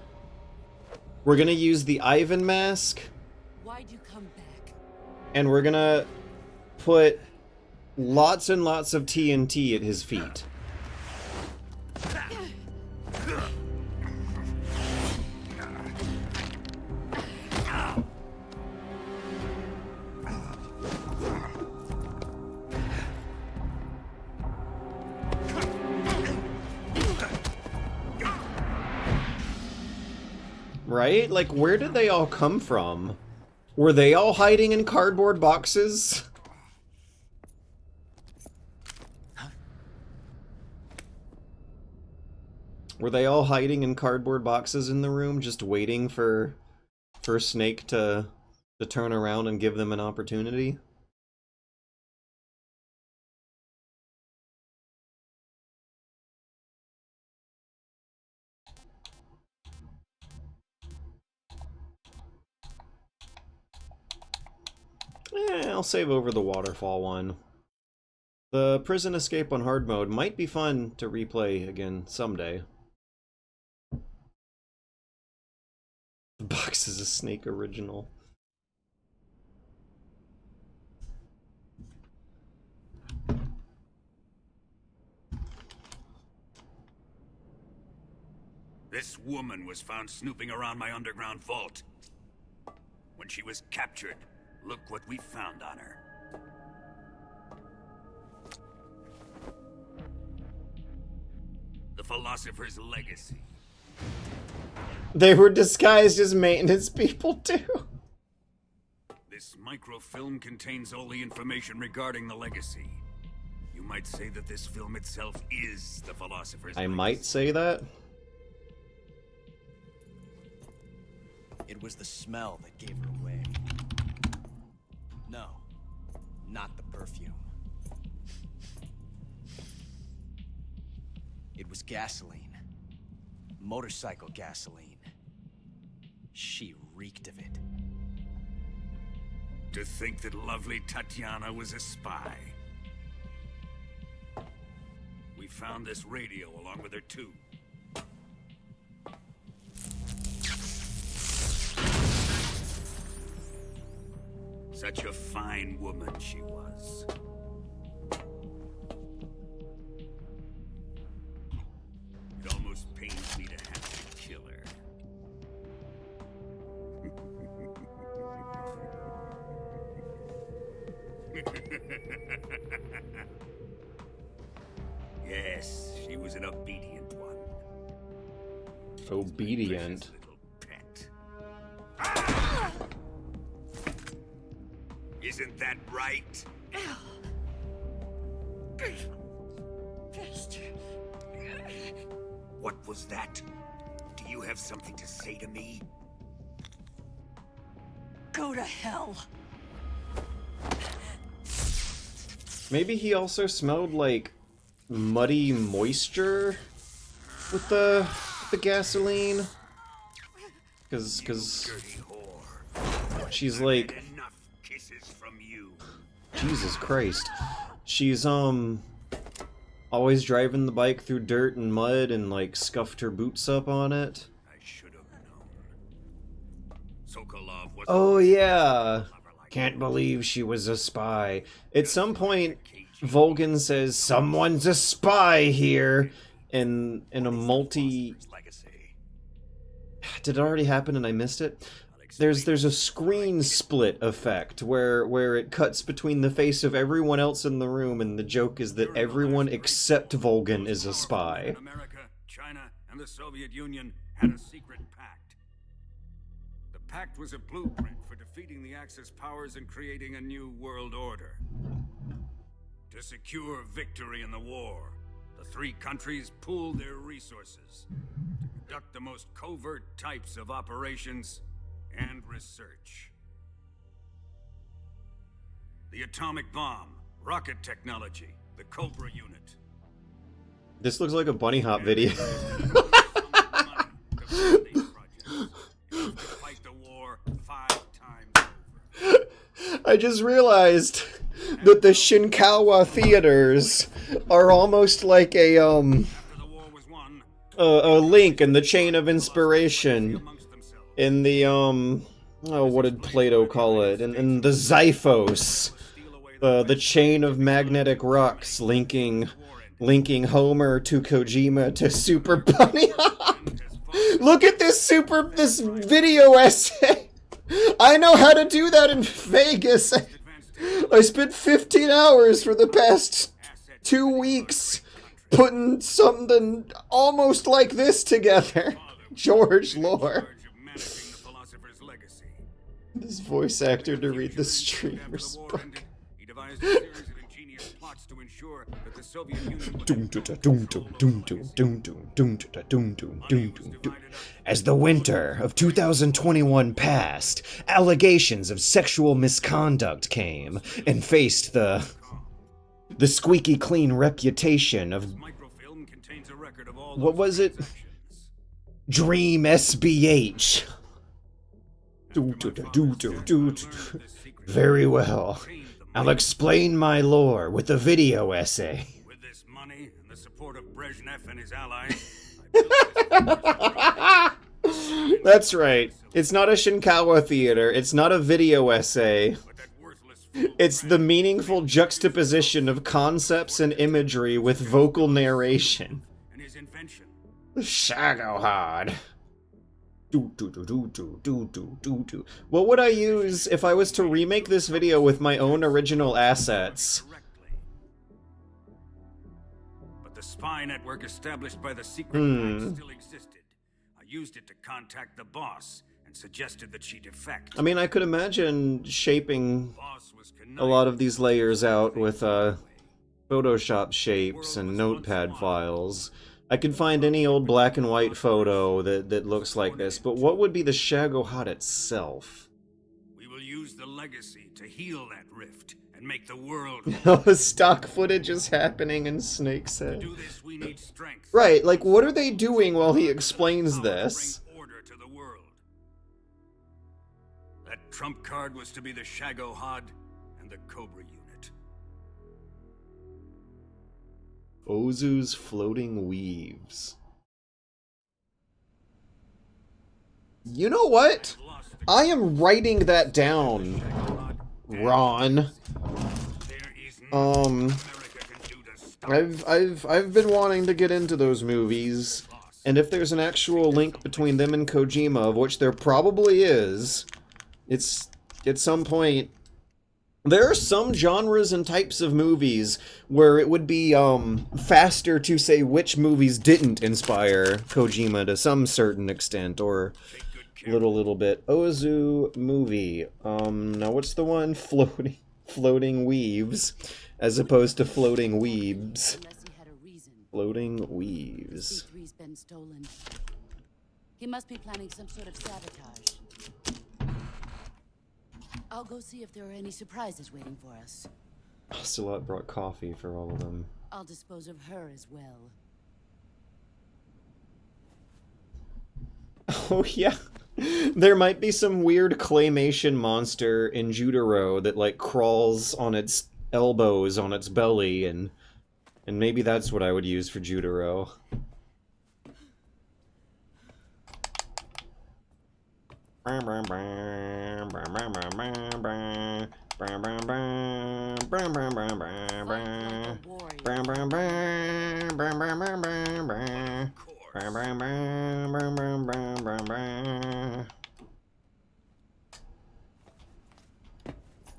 we're gonna use the Ivan mask, Why'd you come back? and we're gonna put lots and lots of TNT at his feet. Right? Like, where did they all come from? Were they all hiding in cardboard boxes? Were they all hiding in cardboard boxes in the room, just waiting for Snake to turn around and give them an opportunity? I'll save over the waterfall one. The prison escape on hard mode might be fun to replay again someday. The box is a Snake original. This woman was found snooping around my underground vault. When she was captured, look what we found on her. The Philosopher's Legacy. They were disguised as maintenance people too. This microfilm contains all the information regarding the Legacy. You might say that this film itself is the Philosopher's Legacy. I might say that. It was the smell that gave her away. No, not the perfume. It was gasoline. Motorcycle gasoline. She reeked of it. To think that lovely Tatiana was a spy. We found this radio along with her too. Such a fine woman she was. It almost pains me to have to kill her. Yes, she was an obedient one. Obedient. Little pet. Isn't that right? What was that? Do you have something to say to me? Go to hell. Maybe he also smelled like muddy moisture with the gasoline. Cause Dirty whore. she's like, Enough kisses from you. Jesus Christ. She's always driving the bike through dirt and mud and like scuffed her boots up on it. I should have known. Sokolov was Oh yeah. Can't believe she was a spy. At some point, Volgin says, "Someone's a spy here," in a multi. Did it already happen and I missed it? There's a screen split effect where it cuts between the face of everyone else in the room, and the joke is that everyone except Volgin is a spy. America, China, and the Soviet Union had a secret pact. The pact was a blueprint for defeating the Axis powers and creating a new world order. To secure victory in the war, the three countries pooled their resources to conduct the most covert types of operations and research. The atomic bomb, rocket technology, the Cobra unit. This looks like a bunny hop video. Fight the war 5 times over. I just realized that the Shinkawa theaters are almost like a After the war was won, a link in the chain of inspiration amongst themselves. in the what did Plato call it? In the Xiphos, the chain of magnetic rocks linking Homer to Kojima to Super Bunny Hop. Look at this video essay. I know how to do that in Vegas. I spent 15 hours for the past 2 weeks putting something almost like this together. George Lore. This voice actor to read the streamer's book. He devised a series of ingenious plots to ensure that the Soviet Union As the winter of 2021 passed, allegations of sexual misconduct came and faced the squeaky clean reputation of, microfilm contains a record of all what was it? Dream SBH. Very well. I'll explain my lore with a video essay. With this money and the support of Brezhnev and his allies, I built this That's right. It's not a Shinkawa theater. It's not a video essay. but that worthless fool It's the meaningful juxtaposition of concepts and imagery with vocal narration. and his invention. Shagohod. What would I use if I was to remake this video with my own original assets? Correctly. But the spy network established by the secret pact still existed. I used it to contact the boss and suggested that she defect. I mean, I could imagine shaping Boss was a lot of these layers out with Photoshop shapes and notepad files. I could find any old black and white photo that looks like this, but what would be the Shagohod itself? We will use the legacy to heal that rift and make the world. Stock footage is happening in Snake's To head. do this, we need strength. Right, like what are they doing while he explains this? Bring order to the world. That trump card was to be the Shagohod and the Cobra unit. Ozu's floating weaves. You know what? I am writing that down, Ron. There is nothing America can do to stop I've been wanting to get into those movies, and if there's an actual link between them and Kojima, of which there probably is, it's at some point. There are some genres and types of movies where it would be faster to say which movies didn't inspire Kojima to some certain extent, or little bit. Ozu movie. Now what's the one? Floating weaves, as opposed to floating weebs. Unless he had a reason. Floating weaves. C3's been stolen. He must be planning some sort of sabotage. I'll go see if there are any surprises waiting for us. Ocelot brought coffee for all of them. I'll dispose of her as well. Oh yeah. There might be some weird claymation monster in Judaro that like crawls on its elbows on its belly, and maybe that's what I would use for Judaro.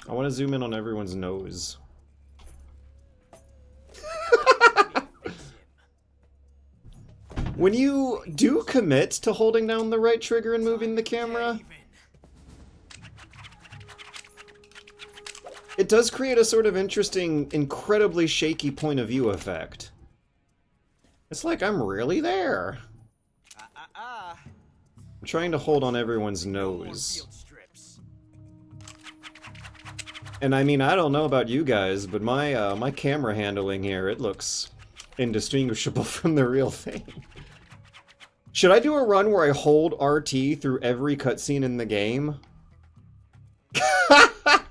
I want to zoom in on everyone's nose. When you do commit to holding down the right trigger and moving the camera, it does create a sort of interesting, incredibly shaky point of view effect. It's like I'm really there. I'm trying to hold on everyone's nose. And I mean, I don't know about you guys, but my my camera handling here, it looks indistinguishable from the real thing. Should I do a run where I hold RT through every cutscene in the game?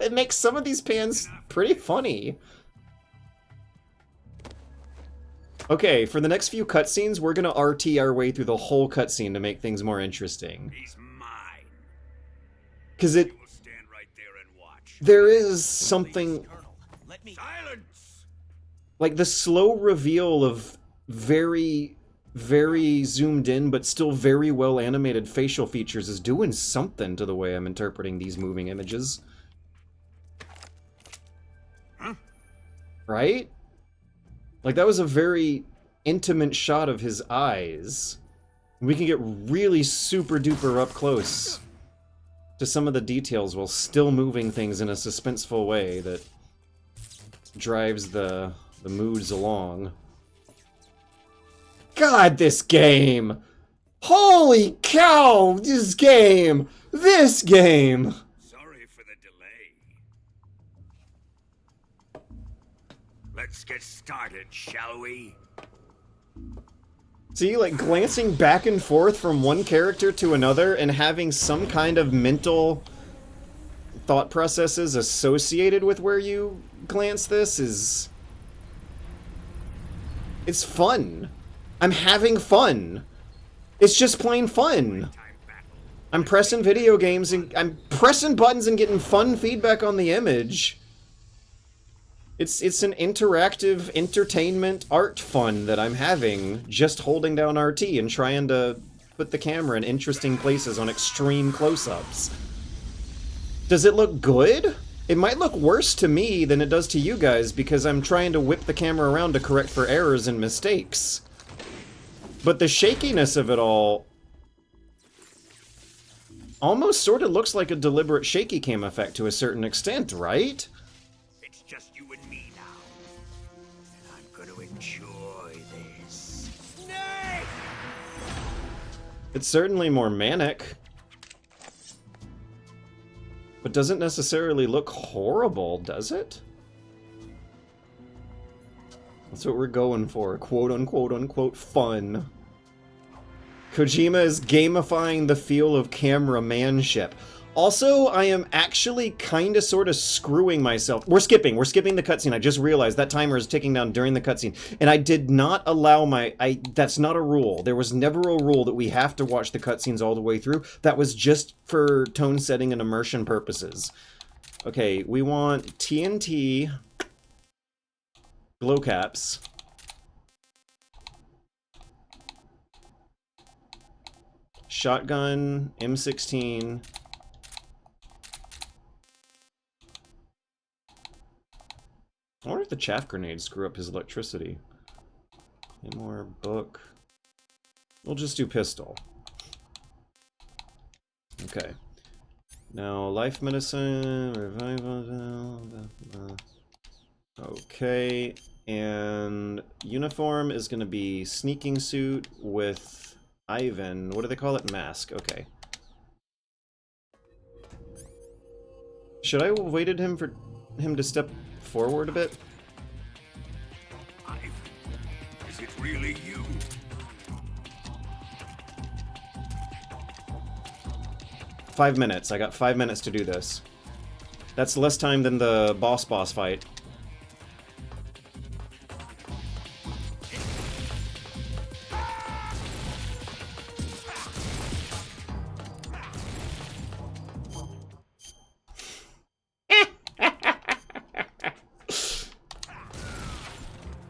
It makes some of these pans pretty funny. Okay, for the next few cutscenes, we're gonna RT our way through the whole cutscene to make things more interesting. He's mine. Because it... We'll stand right there and watch. there is something... Silence! like the slow reveal of very zoomed in but still very well animated facial features is doing something to the way I'm interpreting these moving images. Huh? Right? Like that was a very intimate shot of his eyes. We can get really super duper up close to some of the details while still moving things in a suspenseful way that drives the moods along. God, this game! Holy cow, this game! This game! Sorry for the delay. Let's get started, shall we? See, like, glancing back and forth from one character to another and having some kind of mental thought processes associated with where you glance this is... It's fun. I'm having fun. It's just plain fun. I'm pressing video games and I'm pressing buttons and getting fun feedback on the image. It's an interactive entertainment art fun that I'm having just holding down RT and trying to put the camera in interesting places on extreme close-ups. Does it look good? It might look worse to me than it does to you guys because I'm trying to whip the camera around to correct for errors and mistakes. But the shakiness of it all almost sort of looks like a deliberate shaky cam effect to a certain extent, right? It's just you and me now. And I'm going to enjoy this. Nay! It's certainly more manic. But doesn't necessarily look horrible, does it? That's what we're going for. Quote-unquote fun. Kojima is gamifying the feel of cameramanship. Also, I am actually kinda sorta screwing myself. We're skipping the cutscene. I just realized that timer is ticking down during the cutscene. And I did not allow that's not a rule. There was never a rule that we have to watch the cutscenes all the way through. That was just for tone setting and immersion purposes. Okay, we want TNT... glow caps. Shotgun, M16. I wonder if the chaff grenades screw up his electricity. Any more book? We'll just do pistol. Okay. Now, life medicine, revival... Okay, and uniform is going to be sneaking suit with Ivan. What do they call it? Mask. Okay. Should I have waited for him to step forward a bit? Ivan, is it really you? Five minutes. I got 5 minutes to do this. That's less time than the boss fight.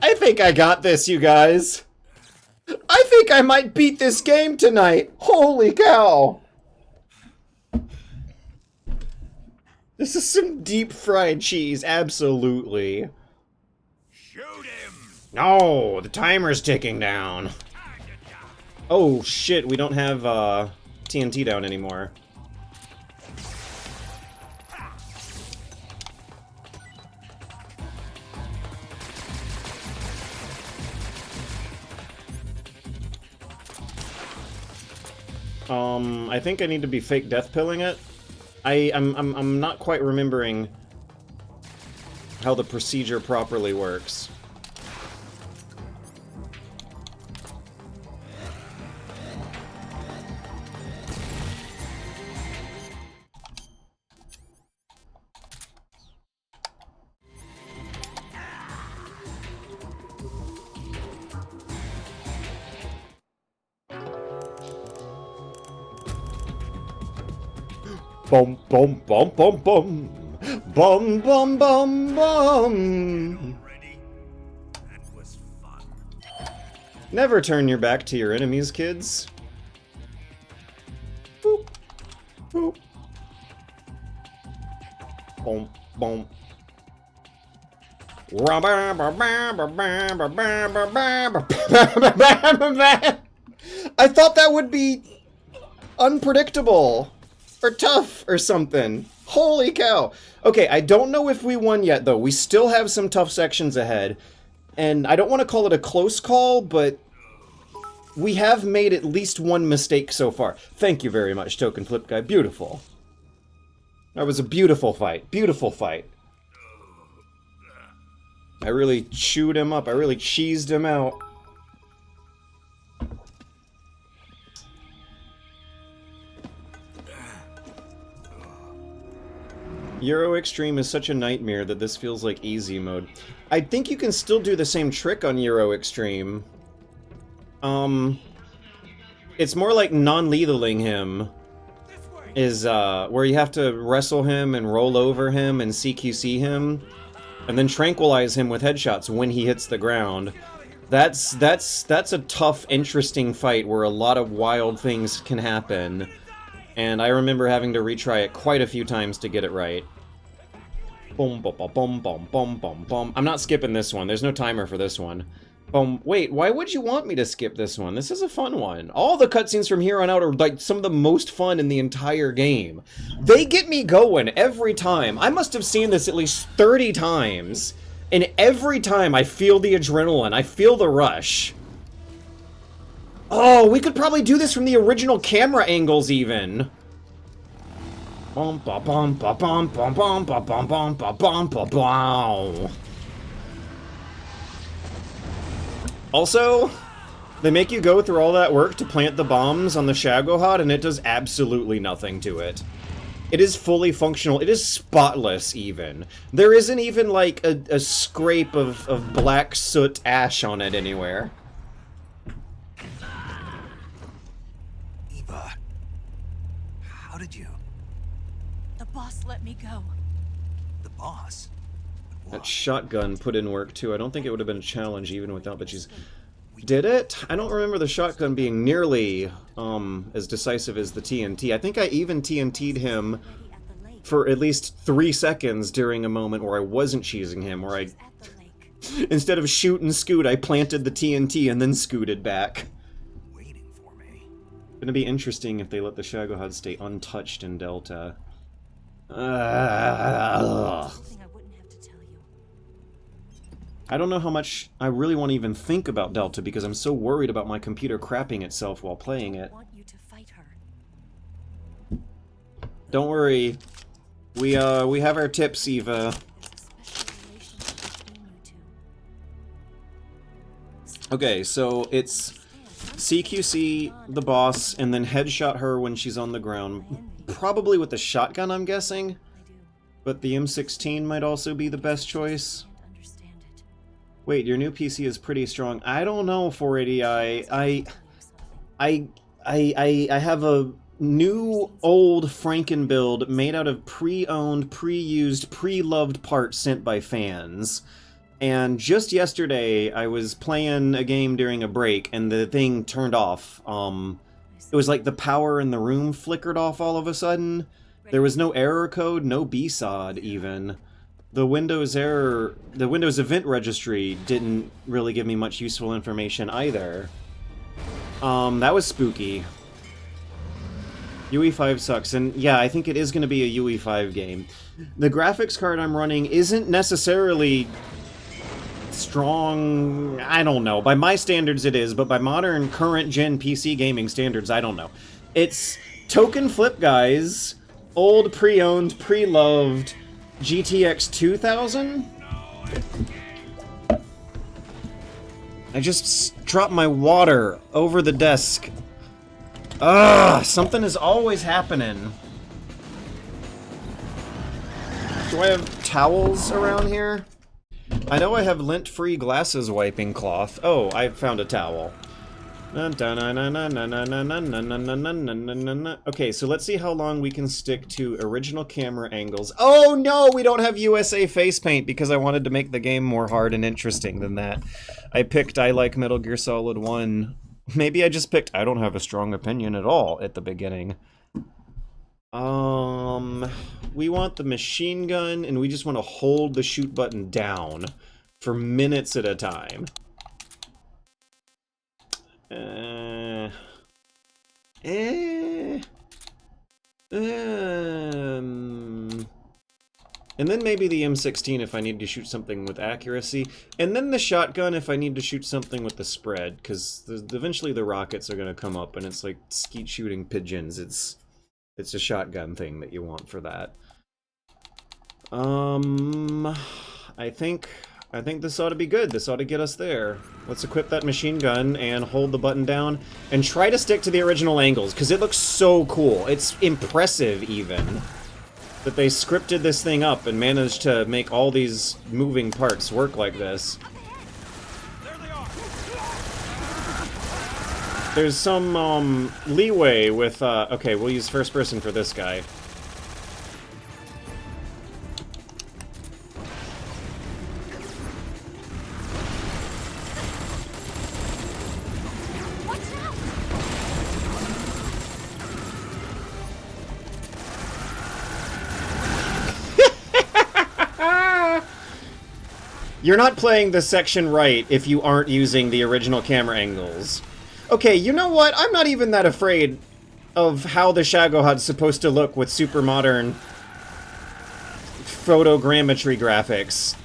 I think I got this, you guys. I think I might beat this game tonight. Holy cow. This is some deep fried cheese, absolutely. Shoot him! No, the timer's ticking down. Oh shit, we don't have TNT down anymore. I think I need to be fake death pilling it. I'm not quite remembering how the procedure properly works. Bum bum bum bum bum bum bum bum bum. Ready? That was fun. Never turn your back to your enemies, kids. Boop boop. Bum bum. I thought that would be unpredictable. Or tough, or something. Holy cow. Okay, I don't know if we won yet, though. We still have some tough sections ahead. And I don't want to call it a close call, but we have made at least one mistake so far. Thank you very much, Token Flip Guy. Beautiful. That was a beautiful fight. Beautiful fight. I really chewed him up. I really cheesed him out. Euro Extreme is such a nightmare that this feels like easy mode. I think you can still do the same trick on Euro Extreme. It's more like non-lethaling him. Is, where you have to wrestle him and roll over him and CQC him. And then tranquilize him with headshots when he hits the ground. That's a tough, interesting fight where a lot of wild things can happen. And I remember having to retry it quite a few times to get it right. Boom, boom, boom, boom, boom, boom, boom, boom. I'm not skipping this one. There's no timer for this one. Wait, why would you want me to skip this one? This is a fun one. All the cutscenes from here on out are like some of the most fun in the entire game. They get me going every time. I must have seen this at least 30 times. And every time I feel the adrenaline, I feel the rush. Oh, we could probably do this from the original camera angles even. Bum ba bum ba bum bum bum ba bum bum ba bum ba bum. Also, they make you go through all that work to plant the bombs on the Shagohod, and it does absolutely nothing to it. It is fully functional. It is spotless, even. There isn't even, like, a scrape of black soot ash on it anywhere. Eva, how did you? The boss let me go. The boss? That shotgun put in work, too. I don't think it would have been a challenge even without, but she's... Did it? I don't remember the shotgun being nearly, as decisive as the TNT. I think I even TNT'd him for at least 3 seconds during a moment where I wasn't cheesing him, where I... Instead of shoot and scoot, I planted the TNT and then scooted back. Waiting for me. Gonna be interesting if they let the Shagohod stay untouched in Delta. I don't know how much I really want to even think about Delta because I'm so worried about my computer crapping itself while playing it. Don't worry. We have our tips, Eva. Okay, so it's CQC the boss and then headshot her when she's on the ground. Probably with the shotgun, I'm guessing. But the M16 might also be the best choice. Wait, your new PC is pretty strong. I don't know, 480i. I have a new old Franken build made out of pre-owned, pre-used, pre-loved parts sent by fans. And just yesterday, I was playing a game during a break, and the thing turned off. It was like the power in the room flickered off all of a sudden. There was no error code, no BSOD even. The Windows event registry didn't really give me much useful information either. That was spooky. UE5 sucks, and yeah, I think it is going to be a UE5 game. The graphics card I'm running isn't necessarily strong, I don't know. By my standards it is, but by modern, current-gen PC gaming standards, I don't know. It's token flip guys, old pre-owned, pre-loved GTX 2000? I just dropped my water over the desk. Ugh, something is always happening. Do I have towels around here? I know I have lint-free glasses wiping cloth. Oh, I found a towel. Okay, so let's see how long we can stick to original camera angles. Oh no, we don't have USA face paint because I wanted to make the game more hard and interesting than that. I picked I like Metal Gear Solid 1. Maybe I just picked I don't have a strong opinion at all at the beginning. We want the machine gun and we just want to hold the shoot button down for minutes at a time. And then maybe the M16 if I need to shoot something with accuracy, and then the shotgun if I need to shoot something with the spread, because eventually the rockets are going to come up, and it's like skeet shooting pigeons. It's a shotgun thing that you want for that. I think this ought to be good. This ought to get us there. Let's equip that machine gun and hold the button down and try to stick to the original angles, because it looks so cool. It's impressive, even. that they scripted this thing up and managed to make all these moving parts work like this. There's some leeway with okay, we'll use first person for this guy. You're not playing the section right if you aren't using the original camera angles. Okay, you know what? I'm not even that afraid of how the Shagohod's supposed to look with super modern photogrammetry graphics.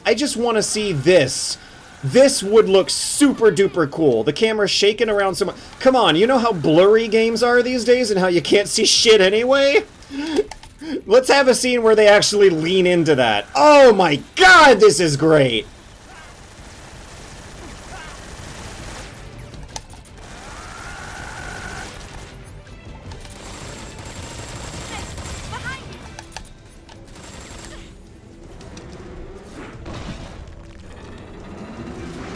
I just want to see this. This would look super duper cool. The camera's shaking around so much. Come on, you know how blurry games are these days and how you can't see shit anyway? Let's have a scene where they actually lean into that. Oh my god, this is great!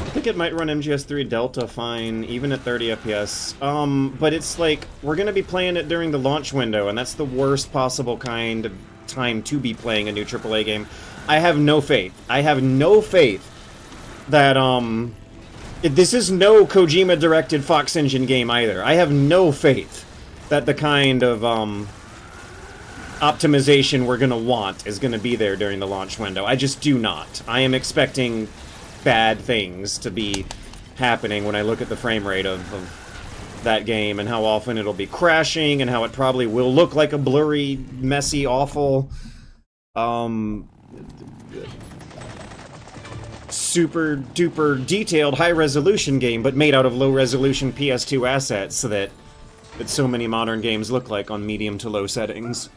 I think it might run MGS3 Delta fine, even at 30 FPS. But it's like, we're gonna be playing it during the launch window, and that's the worst possible kind of time to be playing a new AAA game. I have no faith. I have no faith that, this is no Kojima-directed Fox Engine game either. I have no faith that the kind of, optimization we're gonna want is gonna be there during the launch window. I just do not. I am expecting bad things to be happening when I look at the frame rate of that game and how often it'll be crashing and how it probably will look like a blurry, messy, awful, super duper detailed high resolution game, but made out of low resolution PS2 assets that so many modern games look like on medium to low settings.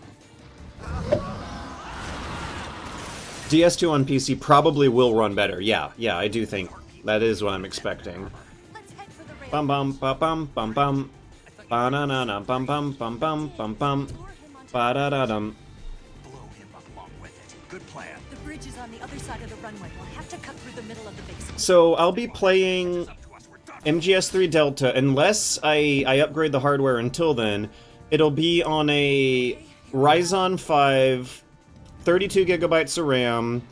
DS2 on PC probably will run better. Yeah, I do think that is what I'm expecting. Bum bum ba bum bum bum. Ba na na na bum bum bum bum bum bum. Ba da da dum. Blow him up along with it. Good plan. The bridge is on the other side of the runway. We'll have to cut through the middle of the base. So I'll be playing MGS3 Delta unless I upgrade the hardware until then. It'll be on a Ryzen 5 32 gigabytes of RAM,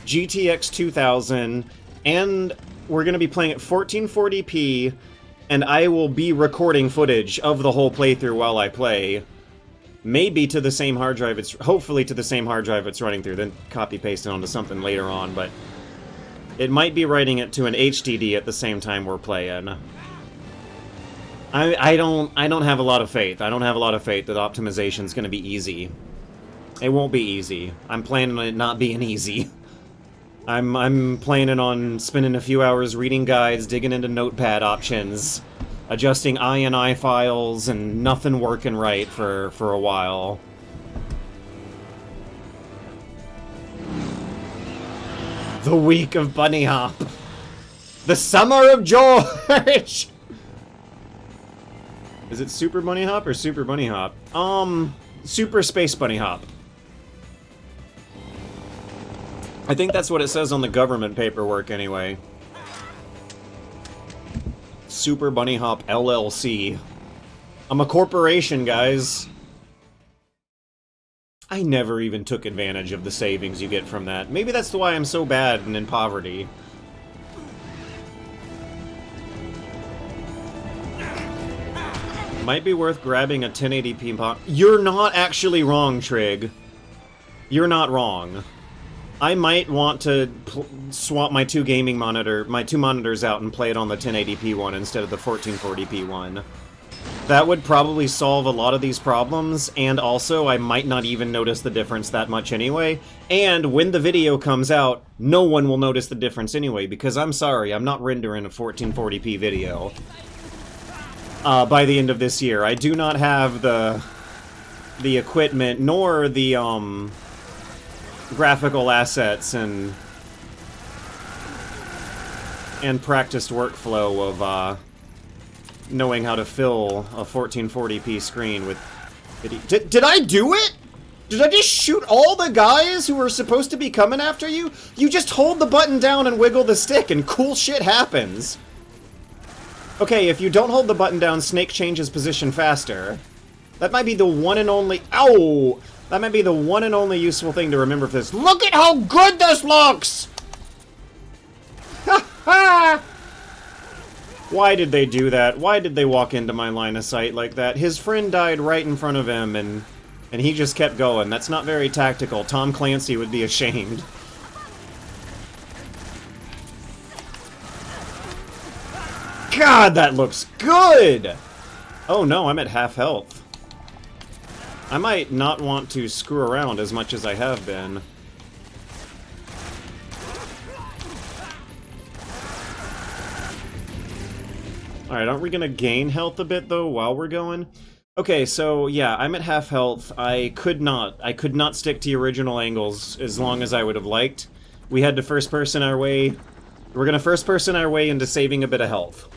GTX 2000, and we're going to be playing at 1440p, and I will be recording footage of the whole playthrough while I play. Maybe to the same hard drive hopefully to the same hard drive it's running through, then copy-paste it onto something later on, but it might be writing it to an HDD at the same time we're playing. I don't have a lot of faith. I don't have a lot of faith that optimization's going to be easy. It won't be easy. I'm planning on it not being easy. I'm planning on spending a few hours reading guides, digging into notepad options, adjusting INI files, and nothing working right for a while. The week of Bunny Hop. The summer of George! Is it Super Bunny Hop or Super Bunny Hop? Super Space Bunny Hop. I think that's what it says on the government paperwork, anyway. Super Bunny Hop LLC. I'm a corporation, guys. I never even took advantage of the savings you get from that. Maybe that's why I'm so bad and in poverty. Might be worth grabbing a 1080p pop. You're not actually wrong, Trig. You're not wrong. I might want to swap my two monitors out and play it on the 1080p one instead of the 1440p one. That would probably solve a lot of these problems, and also I might not even notice the difference that much anyway. And when the video comes out, no one will notice the difference anyway, because I'm sorry, I'm not rendering a 1440p video by the end of this year. I do not have the equipment, nor the, graphical assets and practiced workflow of knowing how to fill a 1440p screen with video. Did I do it? Did I just shoot all the guys who were supposed to be coming after you? You just hold the button down and wiggle the stick and cool shit happens. Okay, if you don't hold the button down, Snake changes position faster. That might be the one and only... Ow! That might be the one and only useful thing to remember for this. Look at how good this looks! Ha ha! Why did they do that? Why did they walk into my line of sight like that? His friend died right in front of him, and he just kept going. That's not very tactical. Tom Clancy would be ashamed. God, that looks good! Oh no, I'm at half health. I might not want to screw around as much as I have been. Alright, aren't we gonna gain health a bit, though, while we're going? Okay, so, yeah, I'm at half health. I could not stick to the original angles as long as I would have liked. We had to first-person our way... We're gonna first-person our way into saving a bit of health.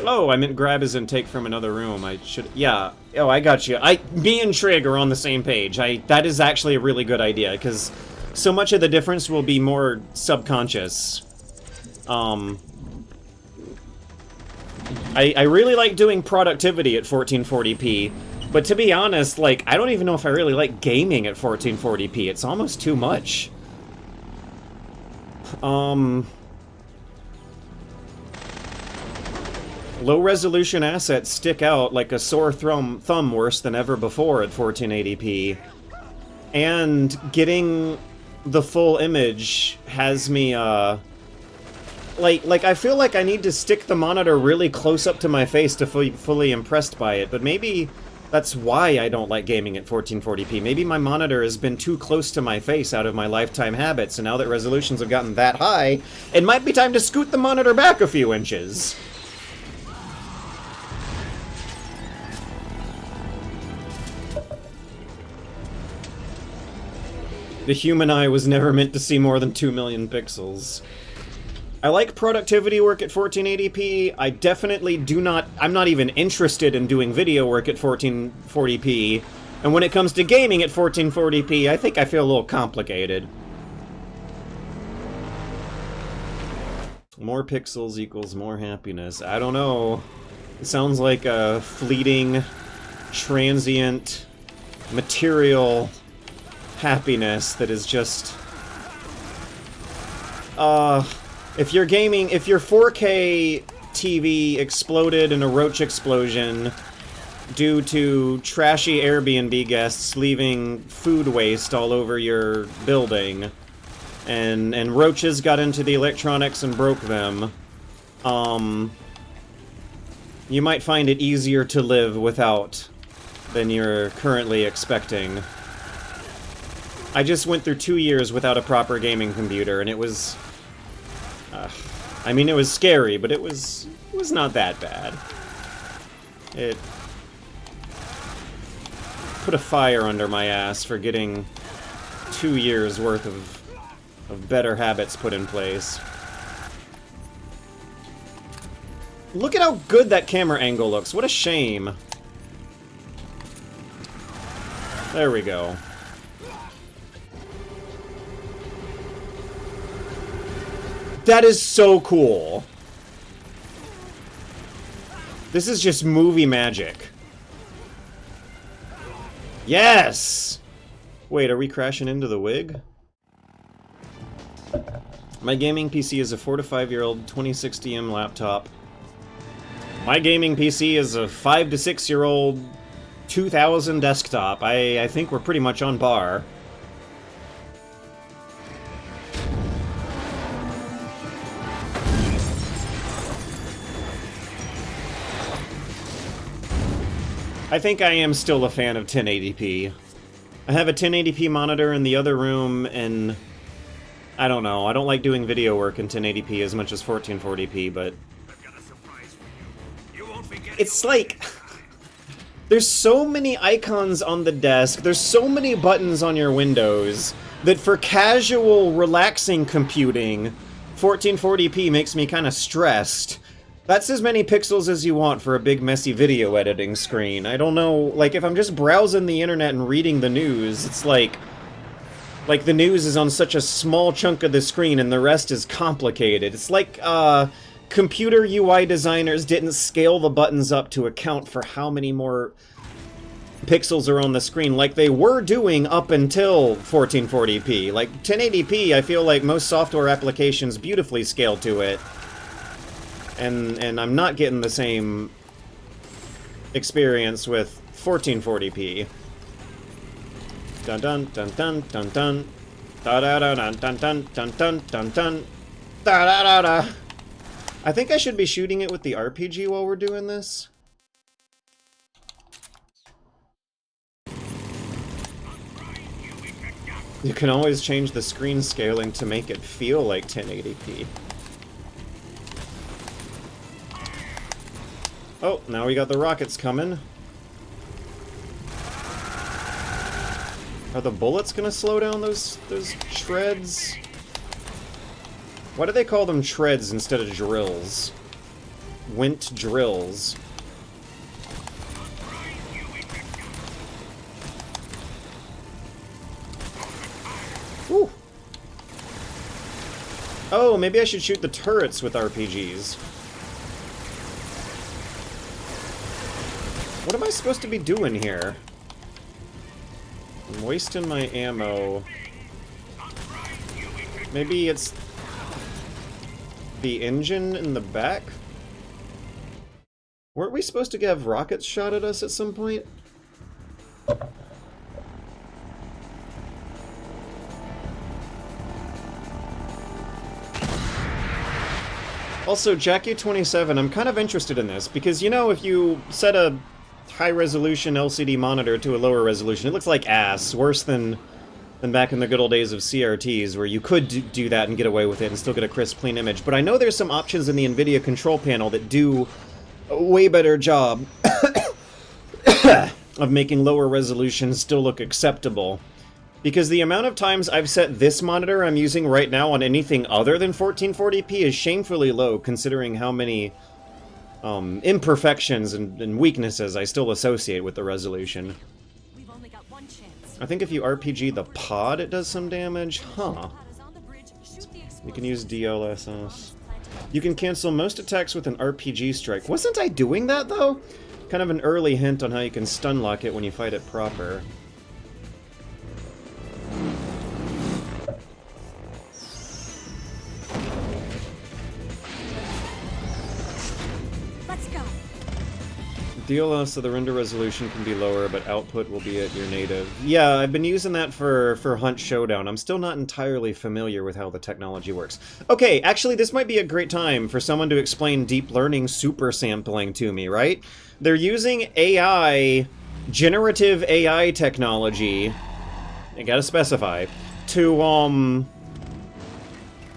Oh, I meant grab his intake from another room. I should... Yeah. Oh, I got you. Me and Trig are on the same page. That is actually a really good idea, because so much of the difference will be more subconscious. I really like doing productivity at 1440p, but to be honest, like, I don't even know if I really like gaming at 1440p. It's almost too much. Low-resolution assets stick out like a sore thumb worse than ever before at 1480p. And getting the full image has me, Like, I feel like I need to stick the monitor really close up to my face to fully impressed by it, but maybe that's why I don't like gaming at 1440p. Maybe my monitor has been too close to my face out of my lifetime habits, and now that resolutions have gotten that high, it might be time to scoot the monitor back a few inches. The human eye was never meant to see more than 2 million pixels. I like productivity work at 1480p. I definitely do not... I'm not even interested in doing video work at 1440p. And when it comes to gaming at 1440p, I think I feel a little complicated. More pixels equals more happiness. I don't know. It sounds like a fleeting, transient, material happiness that is just... If your 4K TV exploded in a roach explosion due to trashy Airbnb guests leaving food waste all over your building, and roaches got into the electronics and broke them, you might find it easier to live without than you're currently expecting. I just went through 2 years without a proper gaming computer, and it was... I mean, it was scary, but it was not that bad. It put a fire under my ass for getting 2 years worth of better habits put in place. Look at how good that camera angle looks. What a shame. There we go. That is so cool. This is just movie magic. Yes! Wait, are we crashing into the wig? My gaming PC is a 4 to 5 year old 2060M laptop. My gaming PC is a 5 to 6 year old 2000 desktop. I think we're pretty much on par. I think I am still a fan of 1080p. I have a 1080p monitor in the other room, and I don't know, I don't like doing video work in 1080p as much as 1440p, but it's like, there's so many icons on the desk, there's so many buttons on your windows, that for casual, relaxing computing, 1440p makes me kind of stressed. That's as many pixels as you want for a big messy video editing screen. I don't know, like, if I'm just browsing the internet and reading the news, it's like the news is on such a small chunk of the screen and the rest is complicated. It's like, computer UI designers didn't scale the buttons up to account for how many more pixels are on the screen, like they were doing up until 1440p. Like, 1080p, I feel like most software applications beautifully scale to it. And I'm not getting the same experience with 1440p. Dun dun dun dun dun dun. Da da da dun dun dun dun dun dun dun. Da da da da. I think I should be shooting it with the RPG while we're doing this. You can always change the screen scaling to make it feel like 1080p. Oh, now we got the rockets coming. Are the bullets gonna slow down those treads? Why do they call them treads instead of drills? Went drills. Whew. Oh, maybe I should shoot the turrets with RPGs. What am I supposed to be doing here? I'm wasting my ammo. Maybe it's the engine in the back? Weren't we supposed to have rockets shot at us at some point? Also, Jackie27, I'm kind of interested in this, because, you know, if you set a high-resolution LCD monitor to a lower resolution, it looks like ass, worse than back in the good old days of CRTs, where you could do that and get away with it and still get a crisp, clean image. But I know there's some options in the NVIDIA control panel that do a way better job of making lower resolutions still look acceptable. Because the amount of times I've set this monitor I'm using right now on anything other than 1440p is shamefully low, considering how many imperfections and weaknesses I still associate with the resolution. We've only got one chance. I think if you RPG the pod, it does some damage. Huh. You can use DLSS. You can cancel most attacks with an RPG strike. Wasn't I doing that, though? Kind of an early hint on how you can stun lock it when you fight it proper. Let's go. DLS, so the render resolution can be lower, but output will be at your native. Yeah, I've been using that for Hunt Showdown. I'm still not entirely familiar with how the technology works. Okay, actually, this might be a great time for someone to explain deep learning super sampling to me, right? They're using AI, generative AI technology, I gotta specify, to,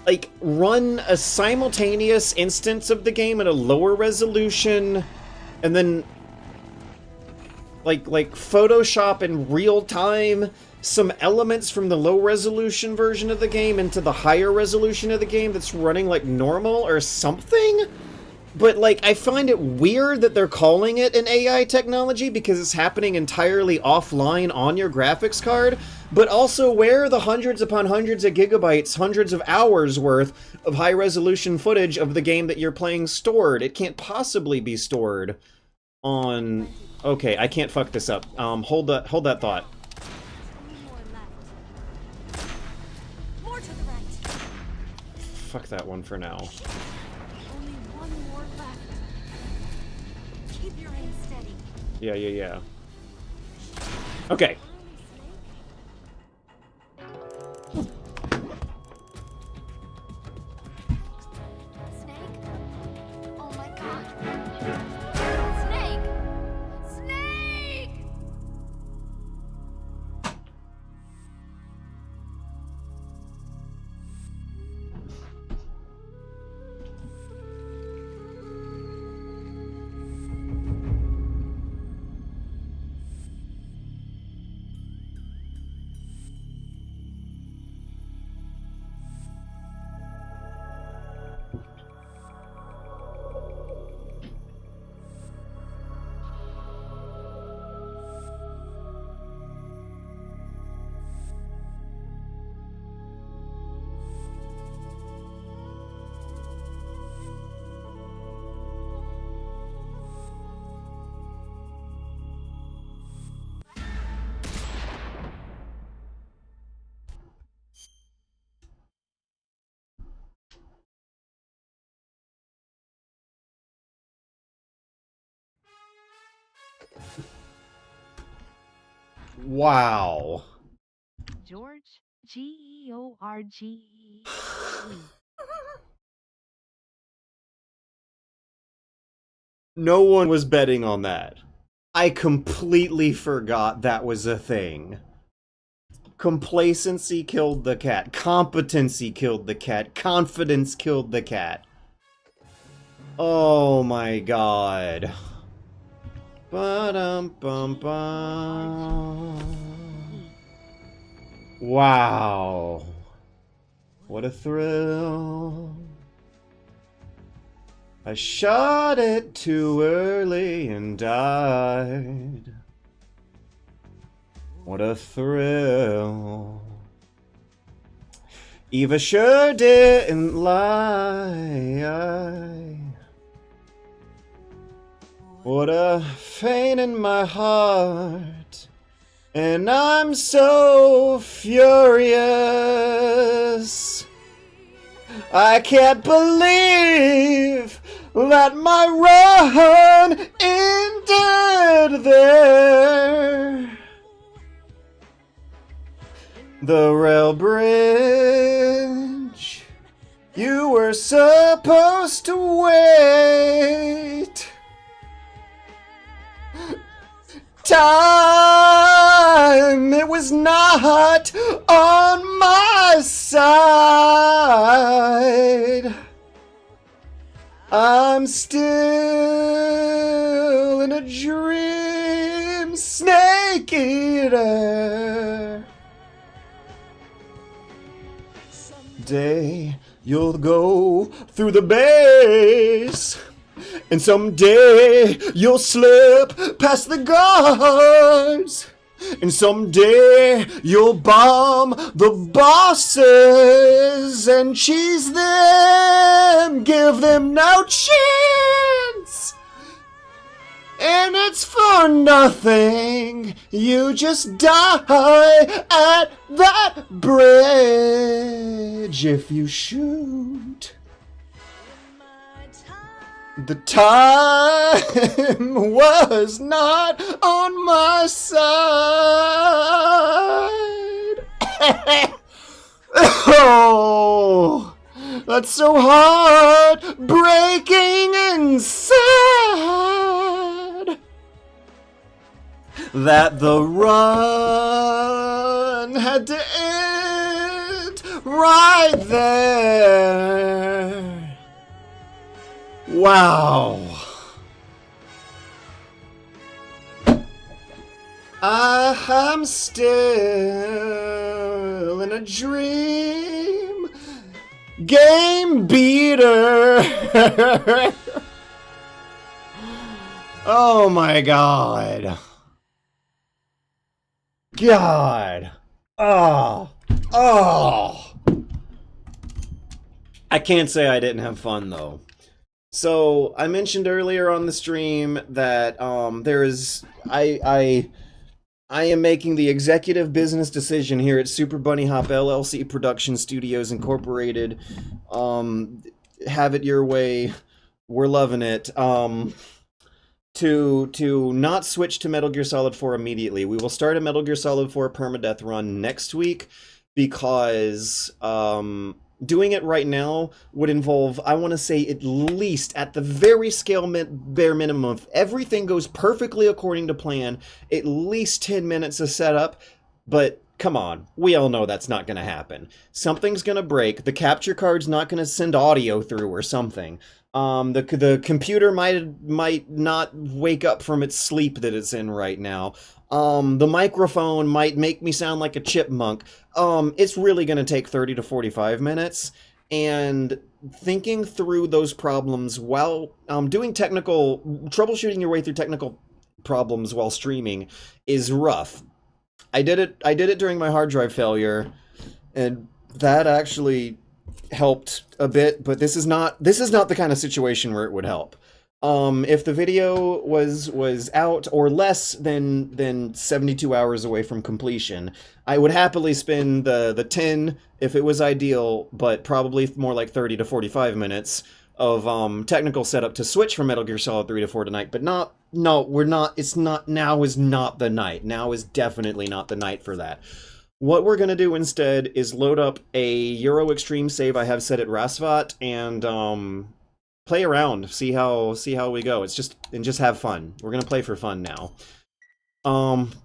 like, run a simultaneous instance of the game at a lower resolution, and then like Photoshop in real time some elements from the low resolution version of the game into the higher resolution of the game that's running like normal or something. But like, I find it weird that they're calling it an AI technology because it's happening entirely offline on your graphics card. But also, where are the hundreds upon hundreds of gigabytes, hundreds of hours worth of high resolution footage of the game that you're playing stored? It can't possibly be stored on... Okay, I can't fuck this up. Hold that thought. More to the right. Fuck that one for now. Only one more left. Keep your aim steady. Yeah. Okay. Snake? Oh my god. Snake! Snake! Wow. George, George. No one was betting on that. I completely forgot that was a thing. Complacency killed the cat. Competency killed the cat. Confidence killed the cat. Oh my god. Ba-dum-bum-bum. Wow. What a thrill. I shot it too early and died. What a thrill. Eva sure didn't lie. What a pain in my heart. And I'm so furious. I can't believe that my run ended there. The rail bridge, you were supposed to wait. Time, it was not on my side. I'm still in a dream, snake eater. Someday you'll go through the base, and someday you'll slip past the guards. And someday you'll bomb the bosses and cheese them, give them no chance. And it's for nothing, you just die at that bridge if you shoot. The time was not on my side. Oh, that's so heartbreaking and sad that the run had to end right there. Wow. I'm still in a dream. Game beater. Oh my god. God. Oh. Oh. I can't say I didn't have fun though. So, I mentioned earlier on the stream that I am making the executive business decision here at Super Bunny Hop LLC Production Studios Incorporated. Have it your way. We're loving it. To not switch to Metal Gear Solid 4 immediately. We will start a Metal Gear Solid 4 Permadeath run next week because doing it right now would involve, I want to say, at least, at the very bare minimum, if everything goes perfectly according to plan, at least 10 minutes of setup. But come on, we all know that's not going to happen. Something's going to break. The capture card's not going to send audio through or something. The computer might not wake up from its sleep that it's in right now. The microphone might make me sound like a chipmunk. It's really going to take 30 to 45 minutes, and thinking through those problems while troubleshooting your way through technical problems while streaming is rough. I did it during my hard drive failure, and that actually helped a bit, but this is not the kind of situation where it would help. If the video was out or less than 72 hours away from completion, I would happily spend the 10 if it was ideal, but probably more like 30 to 45 minutes technical setup to switch from Metal Gear Solid 3 to 4 tonight, but we're not, it's not, now is not the night. Now is definitely not the night for that. What we're gonna do instead is load up a Euro Extreme save I have set at Rasvat and play around, see how we go. It's just have fun. We're gonna play for fun now.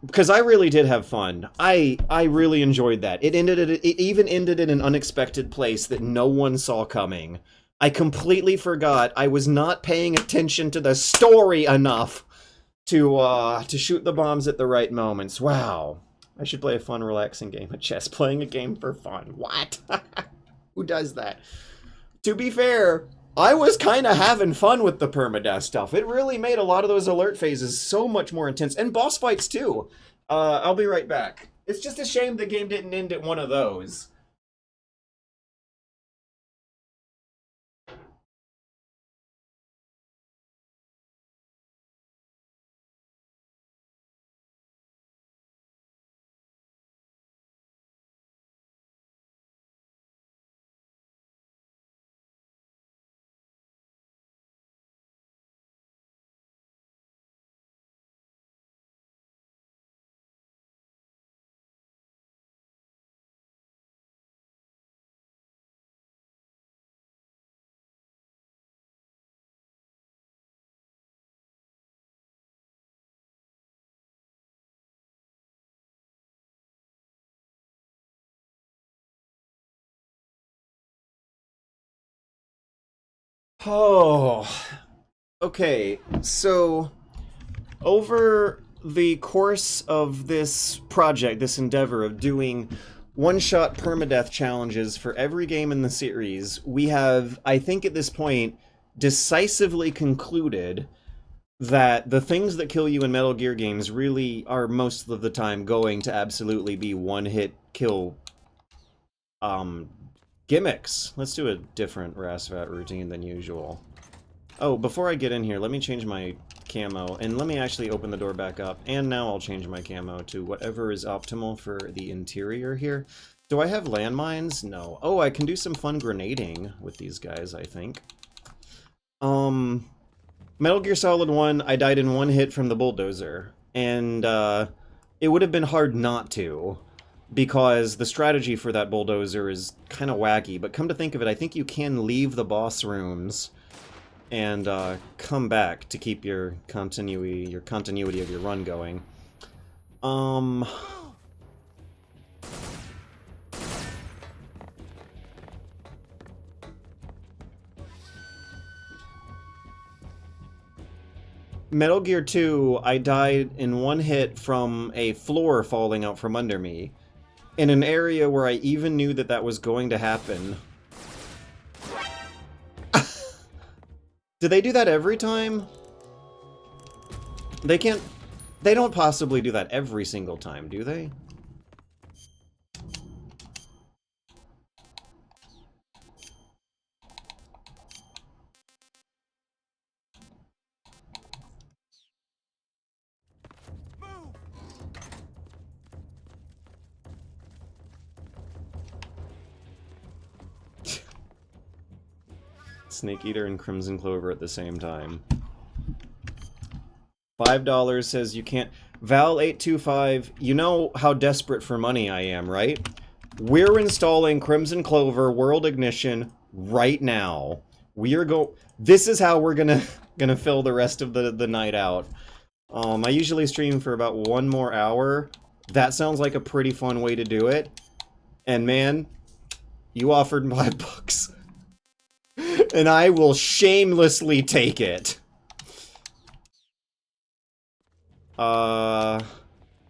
Because I really did have fun. I really enjoyed that. It even ended in an unexpected place that no one saw coming. I completely forgot. I was not paying attention to the story enough to shoot the bombs at the right moments. Wow. I should play a fun, relaxing game of chess. Playing a game for fun. What? Who does that? To be fair, I was kind of having fun with the permadeath stuff. It really made a lot of those alert phases so much more intense. And boss fights, too. I'll be right back. It's just a shame the game didn't end at one of those. Oh, okay, so over the course of this project, this endeavor of doing one-shot permadeath challenges for every game in the series, we have, I think at this point, decisively concluded that the things that kill you in Metal Gear games really are most of the time going to absolutely be one-hit kill gimmicks. Let's do a different Rasvat routine than usual. Oh, before I get in here, let me change my camo, and let me actually open the door back up, and now I'll change my camo to whatever is optimal for the interior here. Do I have landmines? No. Oh, I can do some fun grenading with these guys, I think. Metal Gear Solid 1, I died in one hit from the bulldozer, and it would have been hard not to, because the strategy for that bulldozer is kind of wacky, but come to think of it, I think you can leave the boss rooms and come back to keep your continuity of your run going. Metal Gear 2, I died in one hit from a floor falling out from under me, in an area where I even knew that that was going to happen. Do they do that every time? They can't... They don't possibly do that every single time, do they? Snake Eater and Crimson Clover at the same time. $5 says you can't... Val825, you know how desperate for money I am, right? We're installing Crimson Clover World Ignition right now. This is how we're gonna fill the rest of the night out. I usually stream for about 1 more hour. That sounds like a pretty fun way to do it. And man, you offered $5. And I will shamelessly take it.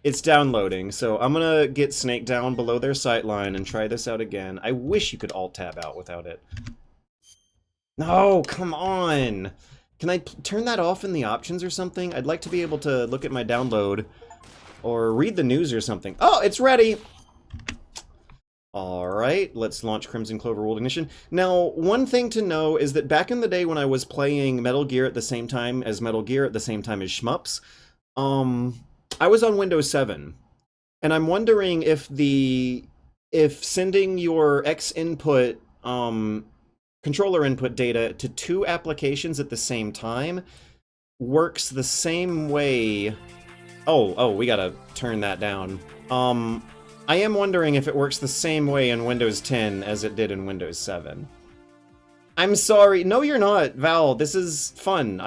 It's downloading, so I'm gonna get Snake down below their sightline and try this out again. I wish you could alt-tab out without it. No, come on! Can I turn that off in the options or something? I'd like to be able to look at my download or read the news or something. Oh, it's ready! Alright, let's launch Crimson Clover World Ignition. Now, one thing to know is that back in the day when I was playing Metal Gear at the same time as Metal Gear at the same time as Shmups, I was on Windows 7. And I'm wondering if sending your X input controller input data to two applications at the same time works the same way. Oh, we gotta turn that down. I am wondering if it works the same way in Windows 10 as it did in Windows 7. I'm sorry. No, you're not, Val. This is fun.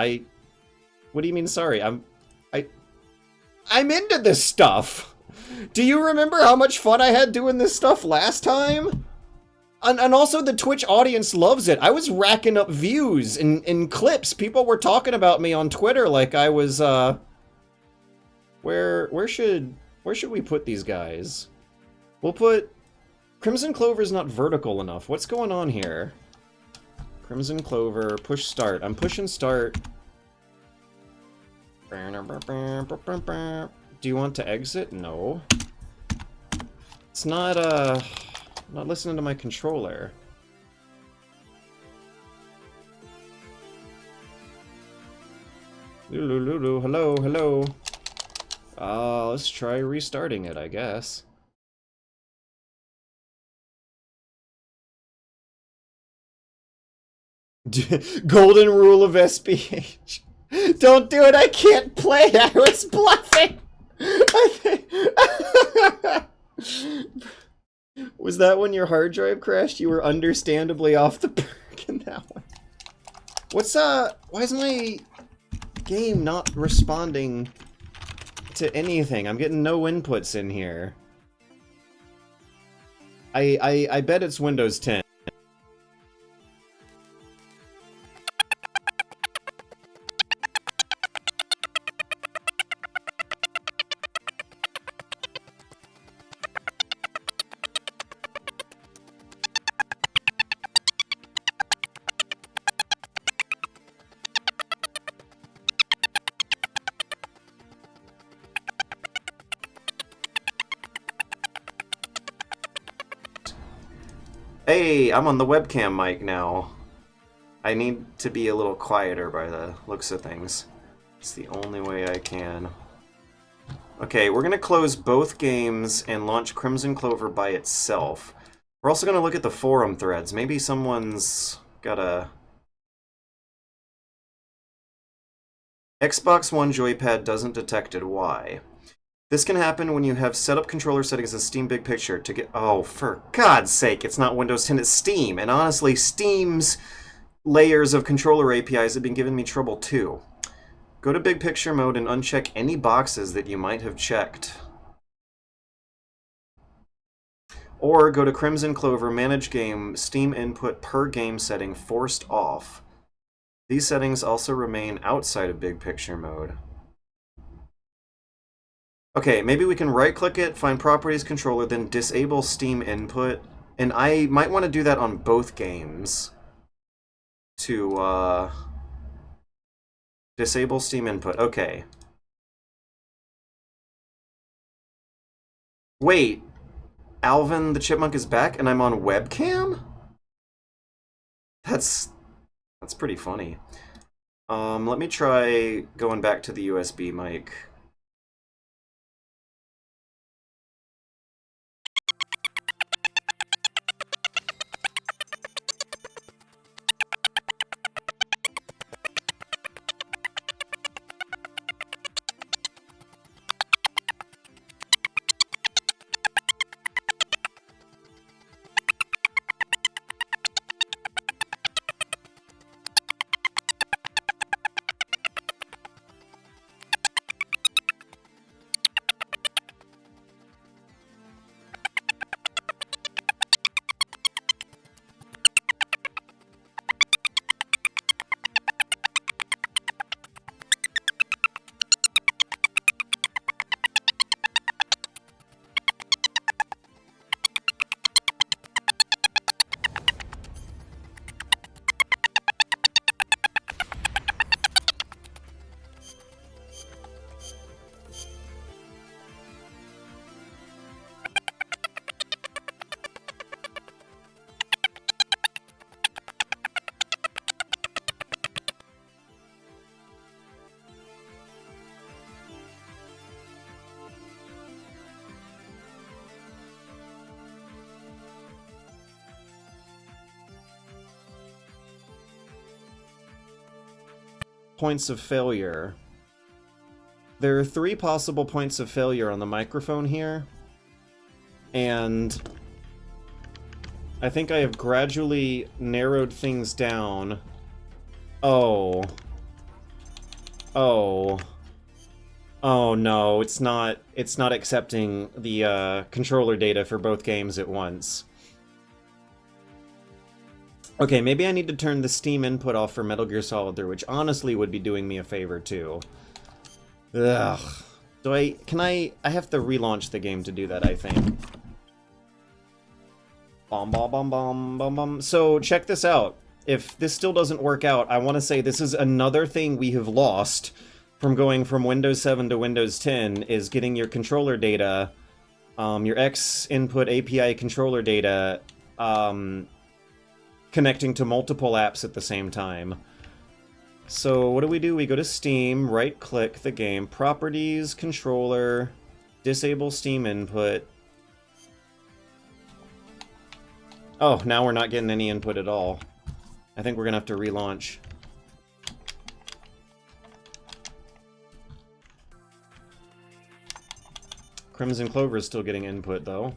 What do you mean sorry? I'm into this stuff. Do you remember how much fun I had doing this stuff last time? And also the Twitch audience loves it. I was racking up views in clips. People were talking about me on Twitter like I was, where should we put these guys? We'll put... Crimson Clover's not vertical enough. What's going on here? Crimson Clover, push start. I'm pushing start. Do you want to exit? No. It's not listening to my controller. Lulu, hello. Let's try restarting it, I guess. Golden rule of SPH. Don't do it, I can't play, I was bluffing! Was that when your hard drive crashed? You were understandably off the perk in that one. Why is my game not responding to anything? I'm getting no inputs in here. I bet it's Windows 10. Hey, I'm on the webcam mic now. I need to be a little quieter by the looks of things. It's the only way I can. Okay, we're gonna close both games and launch Crimson Clover by itself. We're also gonna look at the forum threads. Maybe someone's got a... Xbox One joypad doesn't detect it. Why? This can happen when you have set up controller settings as Steam Big Picture to get... Oh, for God's sake, it's not Windows 10, it's Steam. And honestly, Steam's layers of controller APIs have been giving me trouble too. Go to Big Picture mode and uncheck any boxes that you might have checked. Or go to Crimson Clover, Manage Game, Steam Input Per Game Setting Forced Off. These settings also remain outside of Big Picture mode. Okay, maybe we can right-click it, find Properties Controller, then disable Steam Input. And I might want to do that on both games. To, disable Steam Input. Okay. Wait. Alvin the Chipmunk is back and I'm on webcam? That's pretty funny. Let me try going back to the USB mic. points of failure. There are 3 possible points of failure on the microphone here, and I think I have gradually narrowed things down. Oh. Oh. Oh no, it's not accepting the controller data for both games at once. Okay, maybe I need to turn the Steam input off for Metal Gear Solid 3, which honestly would be doing me a favor too. Ugh. So I have to relaunch the game to do that, I think. Bom bom bom bom bom bom. So check this out. If this still doesn't work out, I want to say this is another thing we have lost from going from Windows 7 to Windows 10, is getting your controller data, your X input API controller data, connecting to multiple apps at the same time. So what do? We go to Steam, right-click the game, Properties, Controller, Disable Steam Input. Oh, now we're not getting any input at all. I think we're gonna have to relaunch. Crimson Clover is still getting input, though.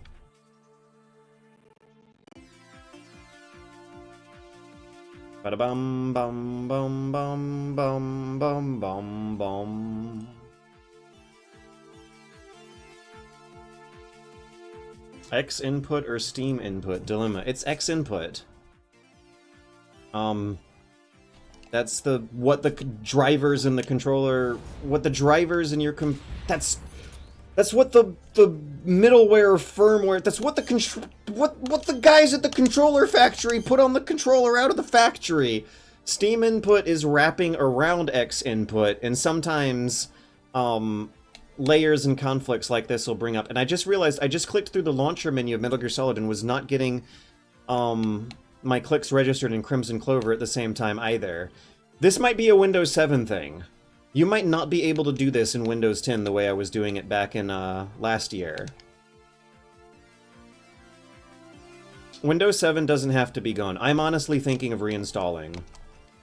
Ba-da-bum, bum, bum, bum, bum, bum, bum, bum. X input or Steam input? Dilemma. It's X input. That's what the drivers in the controller, what the drivers in your that's what the middleware firmware, that's what what the guys at the controller factory put on the controller out of the factory. Steam input is wrapping around X input, and sometimes layers and conflicts like this will bring up. And I just realized I just clicked through the launcher menu of Metal Gear Solid and was not getting my clicks registered in Crimson Clover at the same time either. This might be a Windows 7 thing. You might not be able to do this in Windows 10 the way I was doing it back in last year. Windows 7 doesn't have to be gone. I'm honestly thinking of reinstalling.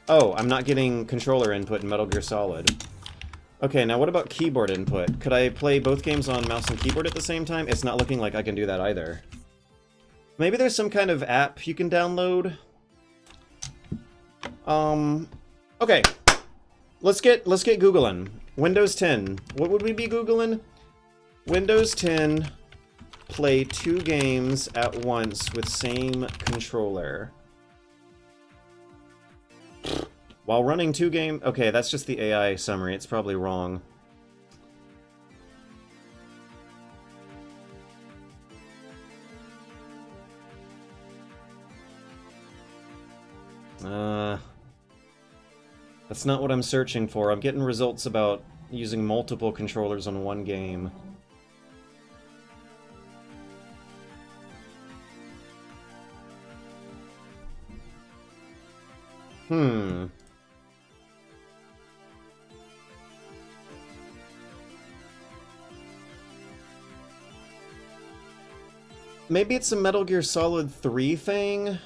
Oh, I'm not getting controller input in Metal Gear Solid. Okay, now what about keyboard input? Could I play both games on mouse and keyboard at the same time? It's not looking like I can do that either. Maybe there's some kind of app you can download. Okay. Let's get Googling. Windows 10. What would we be Googling? Windows 10, play 2 games at once with same controller. While running 2 games... Okay, that's just the AI summary. It's probably wrong. That's not what I'm searching for. I'm getting results about using multiple controllers on one game. Maybe it's a Metal Gear Solid 3 thing?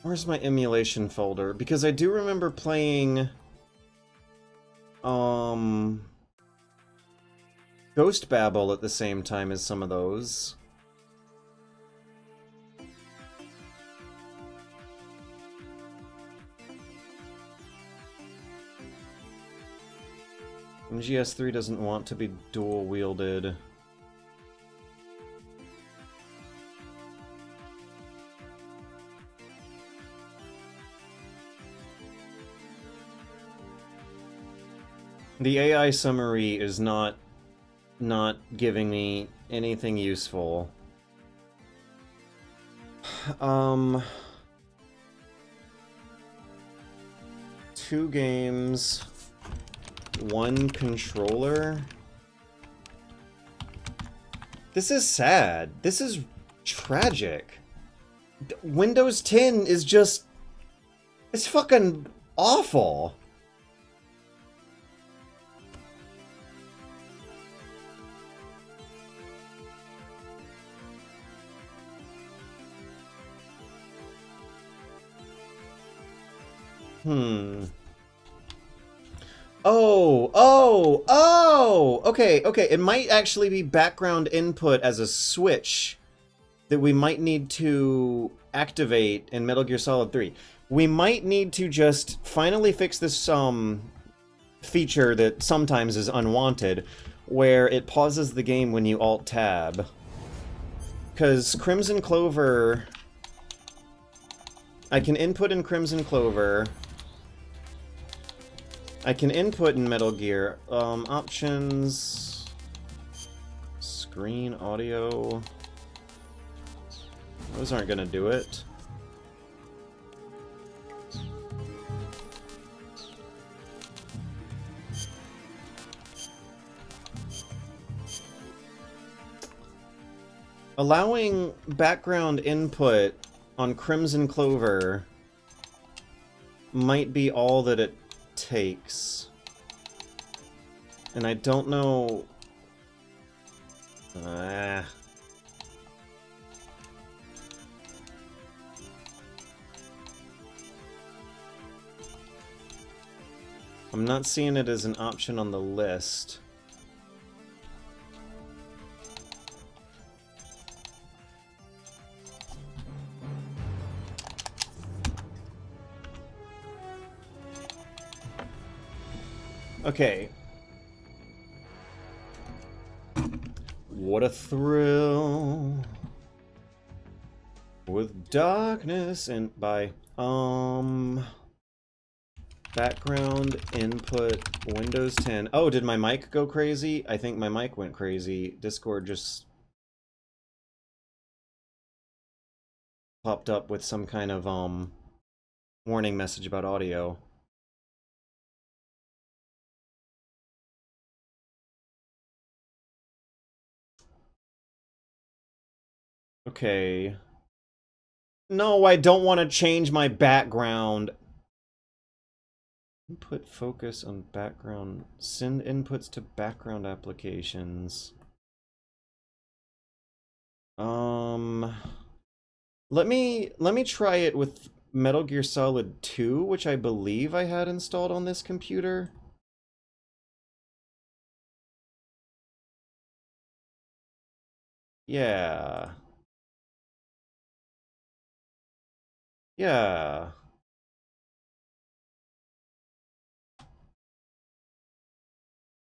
Where's my emulation folder? Because I do remember playing... Ghost Babel at the same time as some of those. MGS3 doesn't want to be dual-wielded. The AI summary is not giving me anything useful. 2 games, 1 controller. This is sad. This is tragic. Windows 10 is just... It's fucking awful. Okay, it might actually be background input as a switch that we might need to activate in Metal Gear Solid 3. We might need to just finally fix this feature that sometimes is unwanted, where it pauses the game when you Alt-Tab. Because Crimson Clover... I can input in Crimson Clover... I can input in Metal Gear. Options... Screen, audio... Those aren't gonna do it. Allowing background input on Crimson Clover might be all that it takes. And I don't know... I'm not seeing it as an option on the list. Okay. What a thrill with darkness and background input Windows 10. Oh, did my mic go crazy? I think my mic went crazy. Discord just popped up with some kind of warning message about audio. Okay. No, I don't want to change my background. Input focus on background. Send inputs to background applications. Let me try it with Metal Gear Solid 2, which I believe I had installed on this computer. Yeah. Yeah.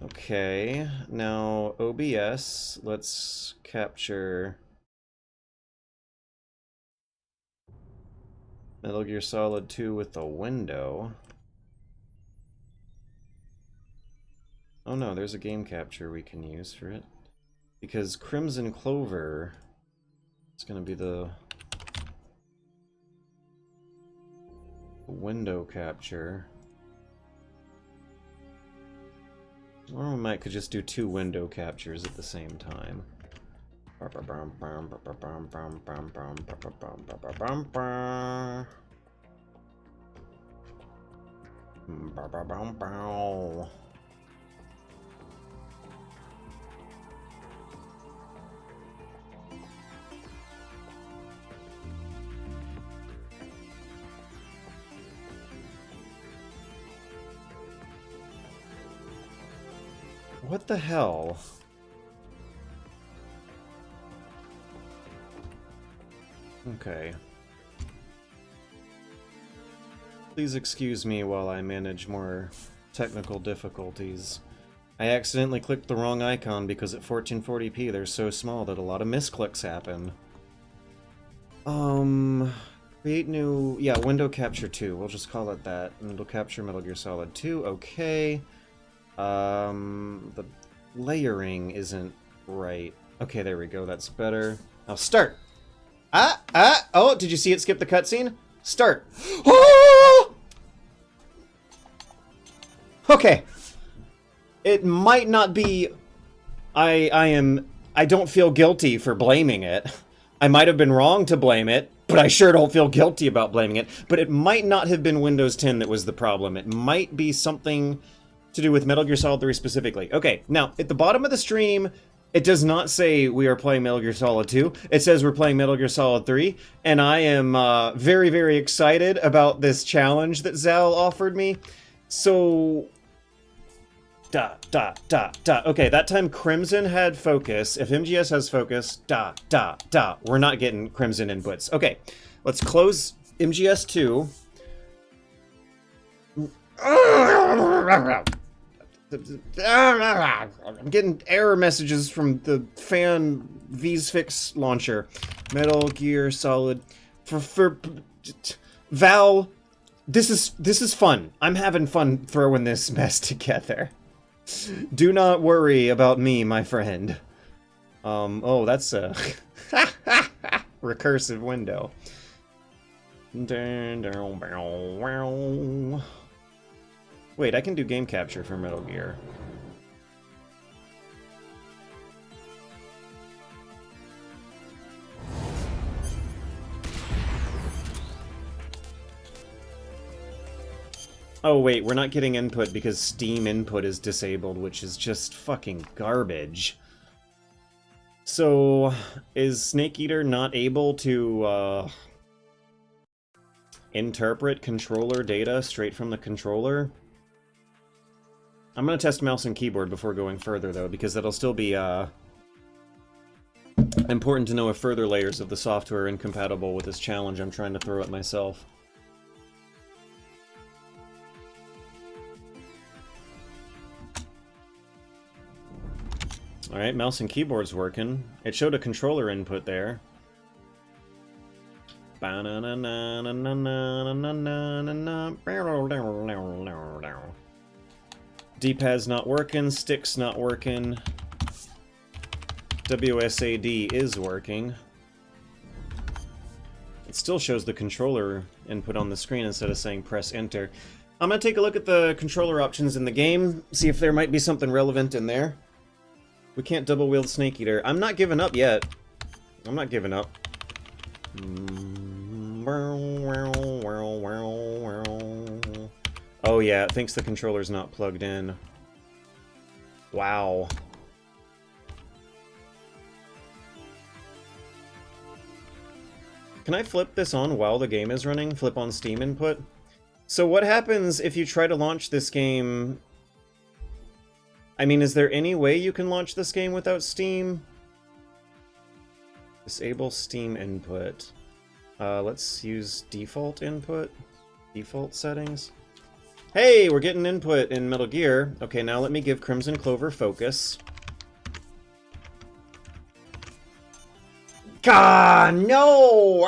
Okay, now OBS, let's capture Metal Gear Solid 2 with the window. Oh no, there's a game capture we can use for it. Because Crimson Clover is going to be the window capture. Or we might could just do 2 window captures at the same time. What the hell? Okay. Please excuse me while I manage more technical difficulties. I accidentally clicked the wrong icon because at 1440p they're so small that a lot of misclicks happen. Create new... yeah, window capture 2. We'll just call it that. And it'll capture Metal Gear Solid 2. Okay. The layering isn't right. Okay, there we go. That's better. Now start! Oh, did you see it skip the cutscene? Start! Oh! Okay. It might not be... I don't feel guilty for blaming it. I might have been wrong to blame it, but I sure don't feel guilty about blaming it. But it might not have been Windows 10 that was the problem. It might be something to do with Metal Gear Solid 3 specifically. Okay, now, at the bottom of the stream, It does not say we are playing Metal Gear Solid 2. It says we're playing Metal Gear Solid 3, and I am very, very excited about this challenge that Zal offered me. So... Okay, that time Crimson had focus. If MGS has focus, we're not getting Crimson inputs. Okay, let's close MGS2. I'm getting error messages from the fan Vsfix launcher. Metal Gear Solid for Val. This is fun. I'm having fun throwing this mess together. Do not worry about me, my friend. Oh, that's a recursive window. Wait, I can do game capture for Metal Gear. Oh wait, we're not getting input because Steam input is disabled, which is just fucking garbage. So, is Snake Eater not able to, interpret controller data straight from the controller? I'm gonna test mouse and keyboard before going further, though, because that'll still be, important to know if further layers of the software are incompatible with this challenge I'm trying to throw at myself. Alright, mouse and keyboard's working. It showed a controller input there. D-pad's not working, stick's not working. WSAD is working. It still shows the controller input on the screen instead of saying press enter. I'm gonna take a look at the controller options in the game, see if there might be something relevant in there. We can't double wield Snake Eater. I'm not giving up yet. I'm not giving up. Oh yeah, it thinks the controller's not plugged in. Wow. Can I flip this on while the game is running? Flip on Steam input? So what happens if you try to launch this game... I mean, is there any way you can launch this game without Steam? Disable Steam input. Let's use default input. Default settings. Hey, we're getting input in Metal Gear. Okay, now let me give Crimson Clover focus. God, no!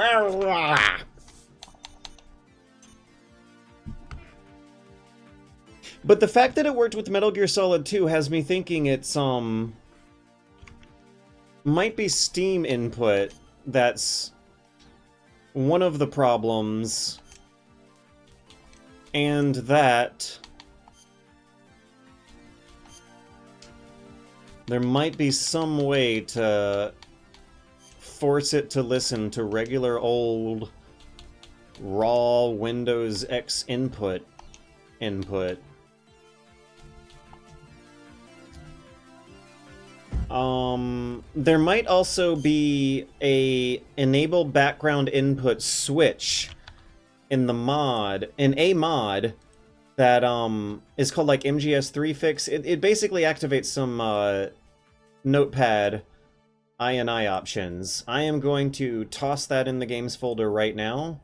But the fact that it worked with Metal Gear Solid 2 has me thinking it's, might be Steam input that's one of the problems, and that there might be some way to force it to listen to regular old raw Windows X input. There might also be a enable background input switch in the mod, in a mod that is called like MGS3 fix. It basically activates some notepad INI options. I am going to toss that in the games folder right now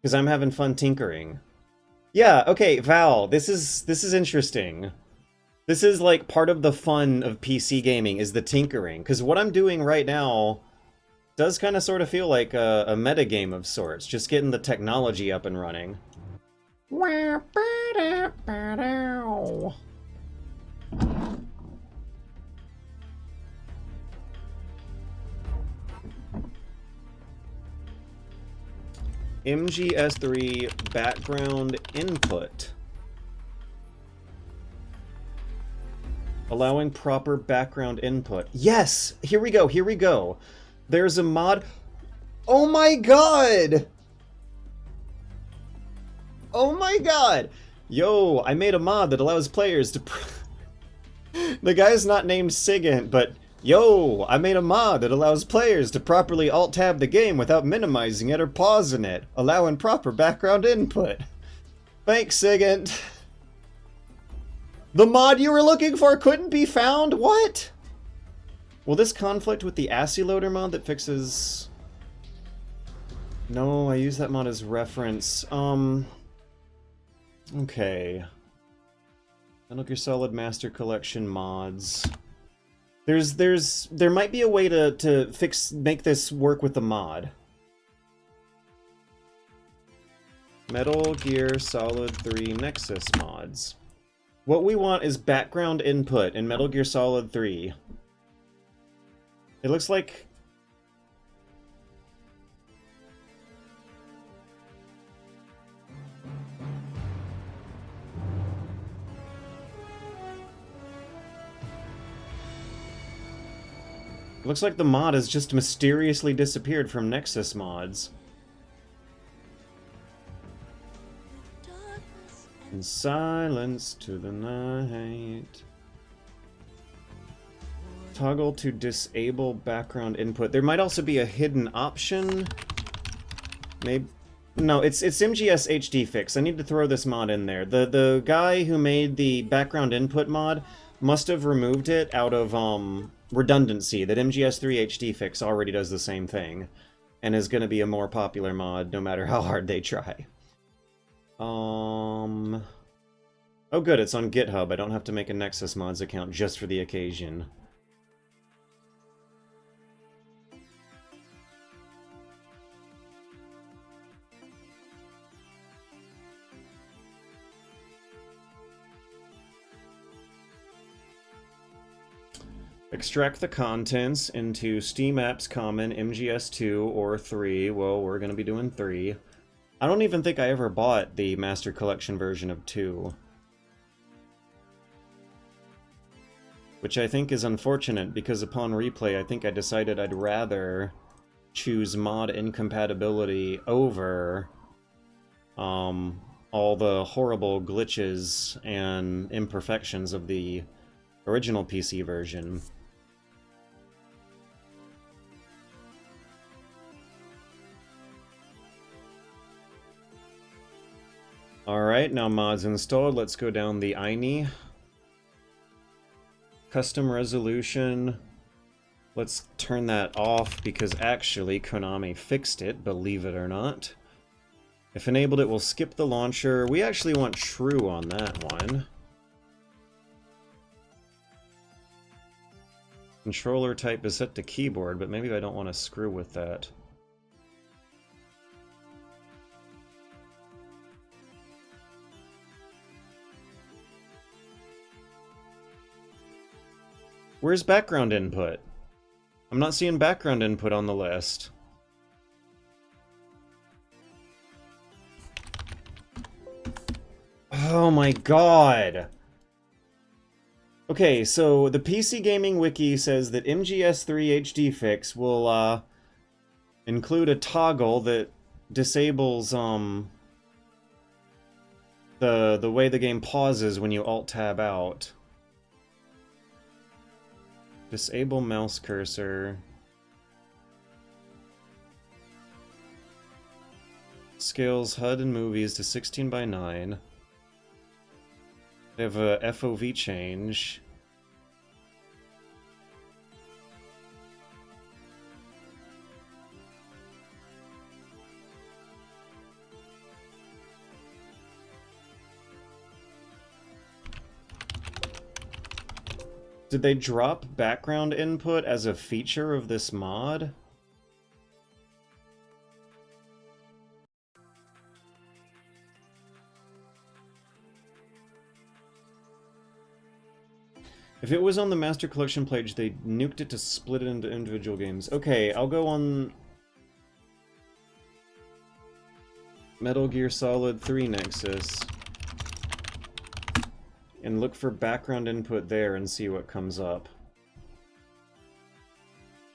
because I'm having fun tinkering. Yeah, okay, Val, this is interesting. This is like part of the fun of PC gaming, is the tinkering. Because what I'm doing right now does kind of sort of feel like a metagame of sorts, just getting the technology up and running. MGS3 background input. Allowing proper background input. Yes! Here we go, here we go. There's a mod... Oh my god! Oh my god! Yo, I made a mod that allows players to... The guy's not named Sigint, but yo, I made a mod that allows players to properly alt-tab the game without minimizing it or pausing it, allowing proper background input. Thanks, Sigint. The mod you were looking for couldn't be found? What? Will this conflict with the ASCII loader mod that fixes... No, I use that mod as reference. Okay. Metal Gear Solid Master Collection mods. There might be a way to make this work with the mod. Metal Gear Solid 3 Nexus mods. What we want is background input in Metal Gear Solid 3. It looks like... It looks like the mod has just mysteriously disappeared from Nexus mods. In silence to the night. Toggle to disable background input. There might also be a hidden option. Maybe... No, it's MGS HD fix. I need to throw this mod in there. The guy who made the background input mod must have removed it out of redundancy, that MGS3 HD fix already does the same thing, and is going to be a more popular mod no matter how hard they try. Oh good, it's on GitHub. I don't have to make a Nexus Mods account just for the occasion. Extract the contents into Steam Apps Common, MGS2, or 3. Well, we're going to be doing 3. I don't even think I ever bought the Master Collection version of 2. Which I think is unfortunate, because upon replay I think I decided I'd rather choose mod incompatibility over all the horrible glitches and imperfections of the original PC version. Alright, now mod's installed. Let's go down the INI. Custom resolution. Let's turn that off because actually Konami fixed it, believe it or not. If enabled, it will skip the launcher. We actually want true on that one. Controller type is set to keyboard, but maybe I don't want to screw with that. Where's background input? I'm not seeing background input on the list. Oh my god! Okay, so the PC Gaming Wiki says that MGS3 HD Fix will include a toggle that disables the way the game pauses when you Alt-Tab out. Disable mouse cursor. Scales HUD and movies to 16:9. They have a FOV change. Did they drop background input as a feature of this mod? If it was on the Master Collection page, they nuked it to split it into individual games. Okay, I'll go on Metal Gear Solid 3 Nexus and look for background input there and see what comes up.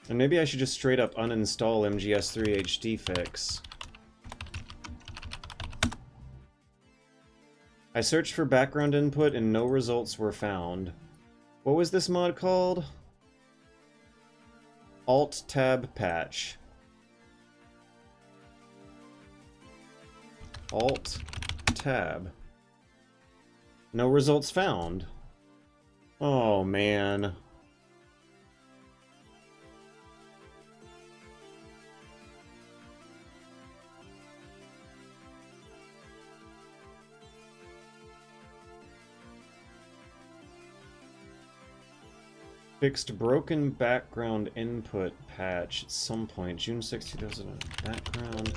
And maybe I should just straight up uninstall MGS3 HD Fix. I searched for background input and no results were found. What was this mod called? Alt-tab patch. Alt-tab. No results found. Oh, man. Fixed broken background input patch at some point. June 6, 2000. Background.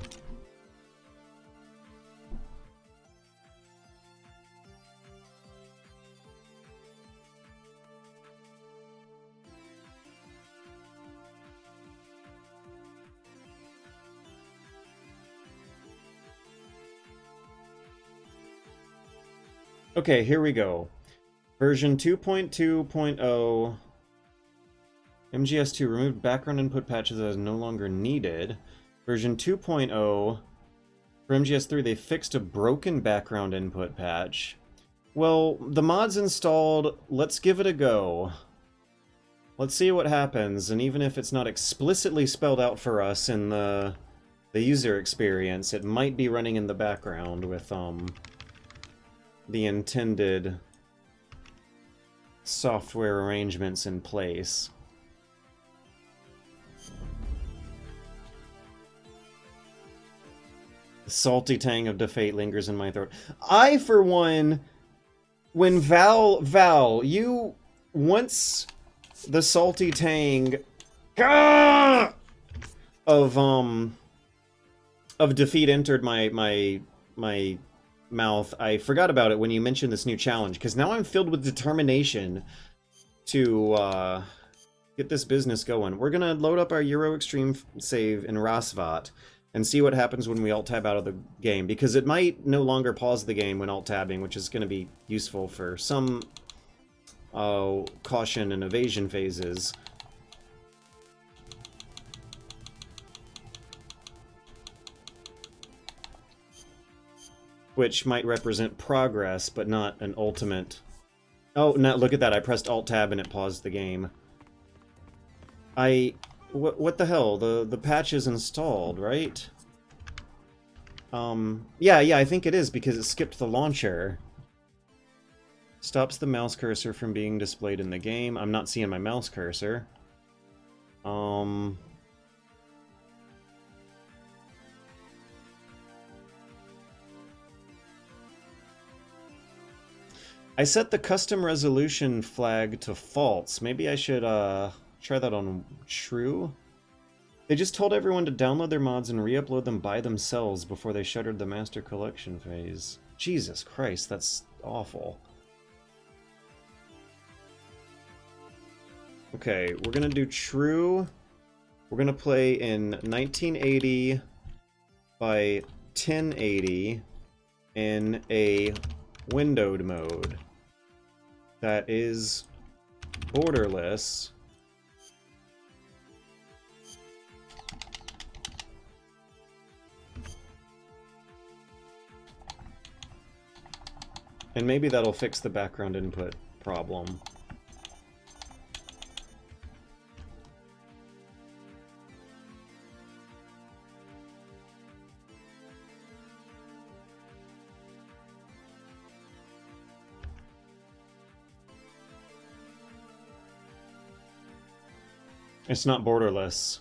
Okay, here we go. Version 2.2.0. MGS2 removed background input patches as no longer needed. Version 2.0. For MGS3, they fixed a broken background input patch. Well, the mod's installed. Let's give it a go. Let's see what happens, and even if it's not explicitly spelled out for us in the user experience, it might be running in the background with the intended software arrangements in place. The salty tang of defeat lingers in my throat. I, for one, when Val, you, once the salty tang of defeat entered my mouth, I forgot about it when you mentioned this new challenge, because now I'm filled with determination to get this business going. We're gonna load up our Euro Extreme save in Rasvat and see what happens when we alt-tab out of the game, because it might no longer pause the game when alt-tabbing, which is going to be useful for some caution and evasion phases. Which might represent progress, but not an ultimate... Oh, no, look at that, I pressed alt-tab and it paused the game. What the hell? The patch is installed, right? Yeah, I think it is, because it skipped the launcher. Stops the mouse cursor from being displayed in the game. I'm not seeing my mouse cursor. I set the custom resolution flag to false. Maybe I should, try that on true. They just told everyone to download their mods and re-upload them by themselves before they shuttered the master collection phase. Jesus Christ, that's awful. Okay, we're gonna do true. We're gonna play in 1980 by 1080 in a windowed mode. That is borderless. And maybe that'll fix the background input problem. It's not borderless.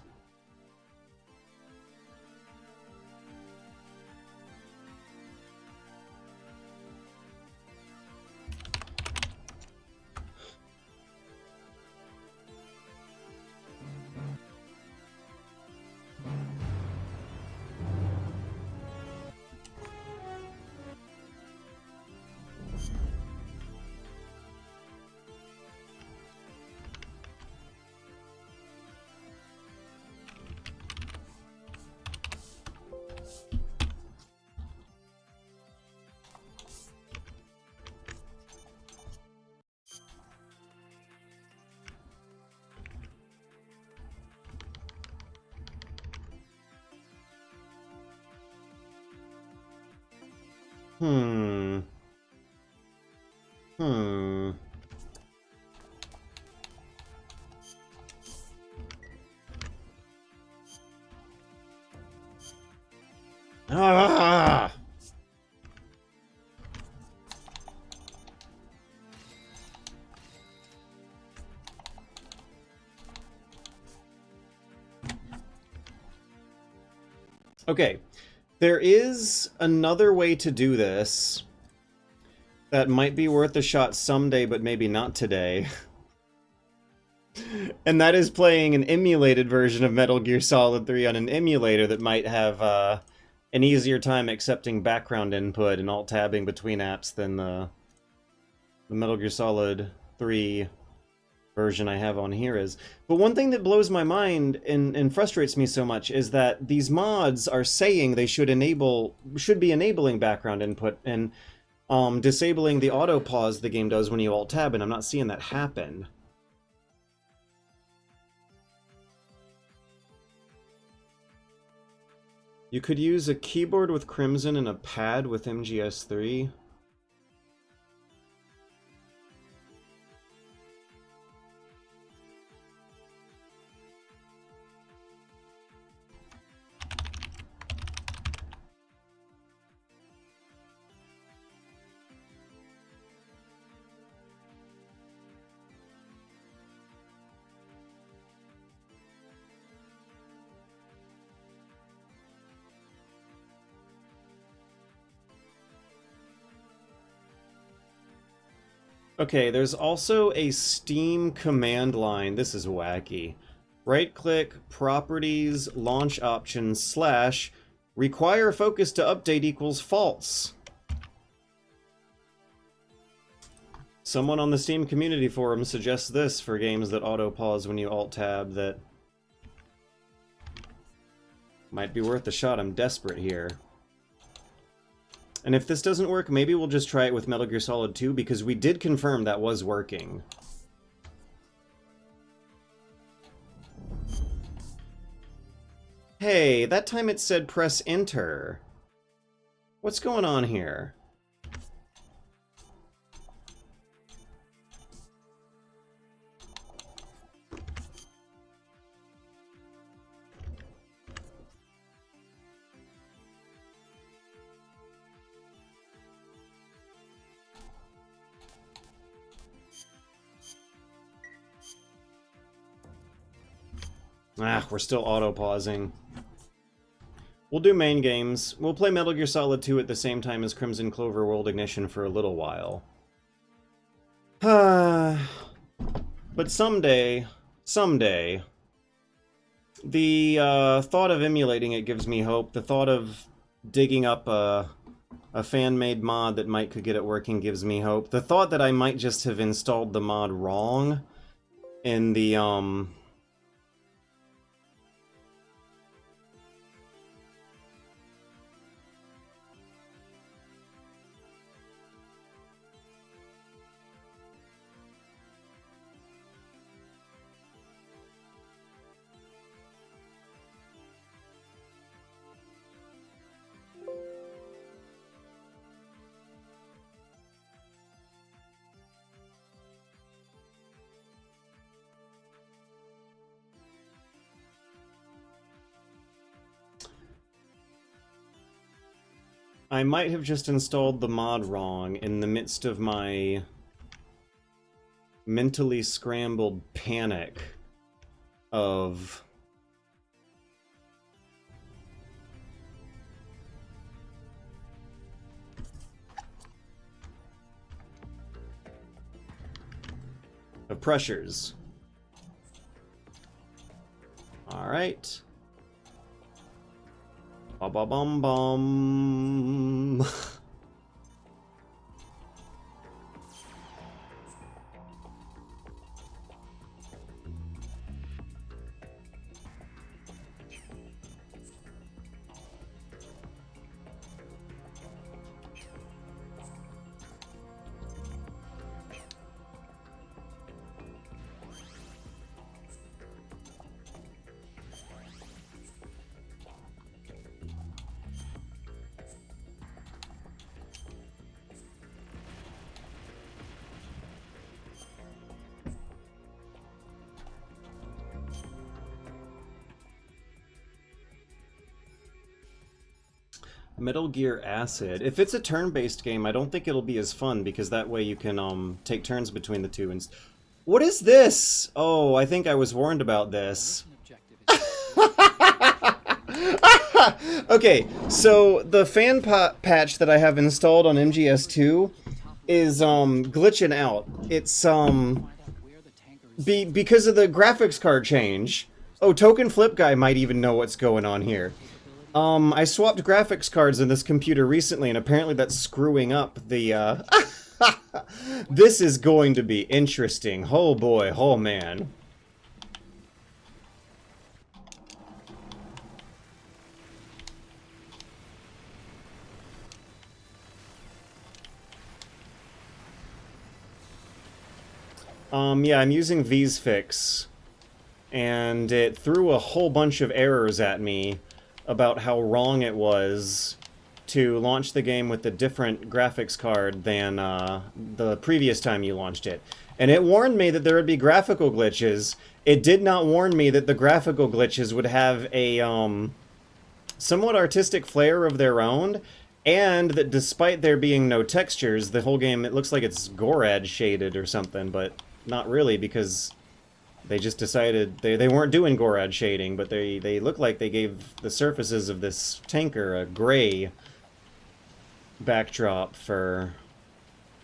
Ah! Okay, there is another way to do this that might be worth a shot someday, but maybe not today. And that is playing an emulated version of Metal Gear Solid 3 on an emulator that might have an easier time accepting background input and alt-tabbing between apps than the Metal Gear Solid 3 version I have on here is. But one thing that blows my mind and frustrates me so much is that these mods are saying they should be enabling background input and disabling the auto pause the game does when you alt tab, and I'm not seeing that happen. You could use a keyboard with Crimson and a pad with MGS3. Okay, there's also a Steam command line. This is wacky. Right-click, Properties, Launch Options, / Require Focus to Update equals false. Someone on the Steam community forum suggests this for games that auto-pause when you alt-tab that might be worth a shot. I'm desperate here. And if this doesn't work, maybe we'll just try it with Metal Gear Solid 2, because we did confirm that was working. Hey, that time it said press enter. What's going on here? Ah, we're still auto-pausing. We'll do main games. We'll play Metal Gear Solid 2 at the same time as Crimson Clover World Ignition for a little while. But someday, the thought of emulating it gives me hope. The thought of digging up a fan-made mod that could get it working gives me hope. The thought that I might just have installed the mod wrong in the, I might have just installed the mod wrong in the midst of my mentally scrambled panic of pressures. All right. Ba-ba-bum-bum. Metal Gear Acid. If it's a turn-based game, I don't think it'll be as fun because that way you can take turns between the two. And what is this? Oh, I think I was warned about this. Okay, so the fan patch that I have installed on MGS2 is glitching out. It's because of the graphics card change. Oh, Token Flip Guy might even know what's going on here. I swapped graphics cards in this computer recently, and apparently that's screwing up the, This is going to be interesting. Oh boy, oh man. Yeah, I'm using VSFix, and it threw a whole bunch of errors at me about how wrong it was to launch the game with a different graphics card than the previous time you launched it. And it warned me that there would be graphical glitches. It did not warn me that the graphical glitches would have a somewhat artistic flair of their own, and that despite there being no textures, the whole game, it looks like it's Gorad shaded or something, but not really, because they just decided they weren't doing Gorad shading, but they look like they gave the surfaces of this tanker a gray backdrop for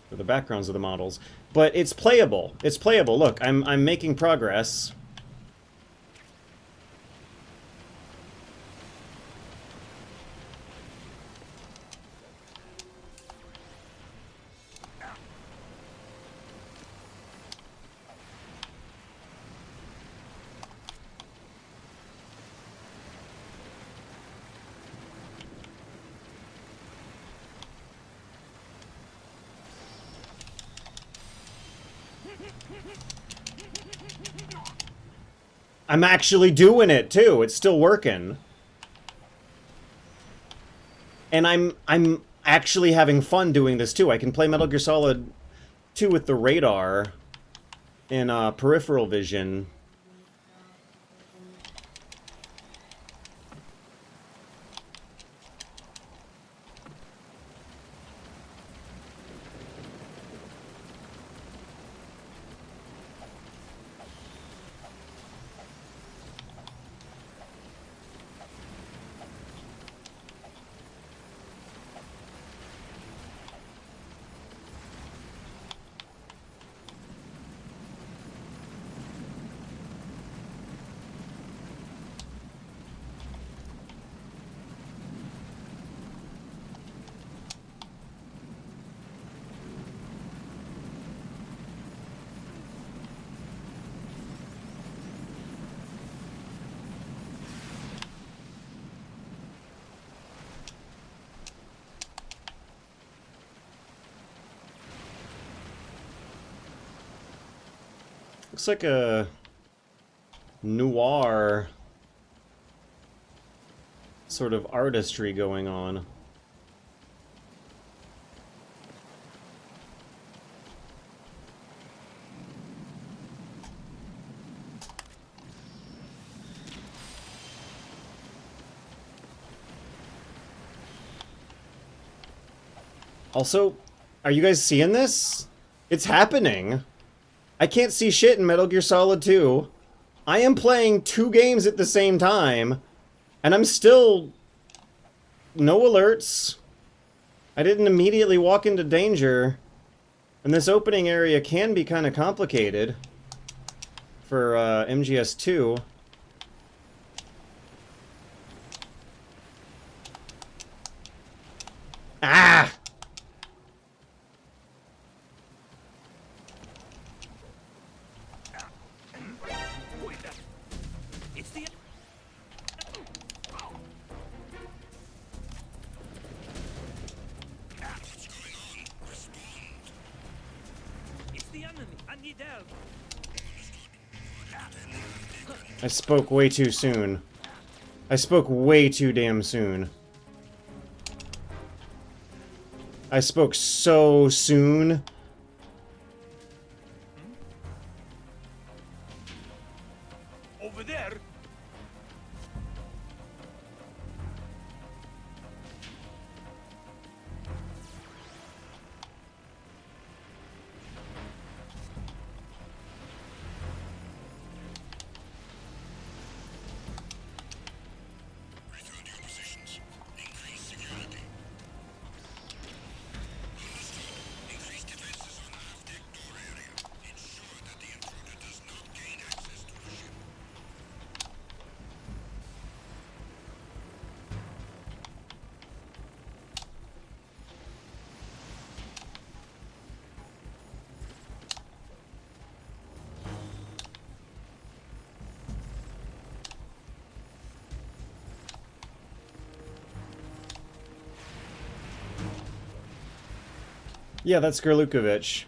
the backgrounds of the models. But it's playable. It's playable. Look, I'm making progress. I'm actually doing it too. It's still working. And I'm actually having fun doing this too. I can play Metal Gear Solid 2 with the radar in peripheral vision. Looks like a noir sort of artistry going on. Also, are you guys seeing this? It's happening! I can't see shit in Metal Gear Solid 2. I am playing 2 games at the same time, and I'm still... no alerts. I didn't immediately walk into danger. And this opening area can be kind of complicated for MGS2. Ah! I spoke way too soon. I spoke way too damn soon. I spoke so soon. Over there. Yeah, that's Gerlukovich.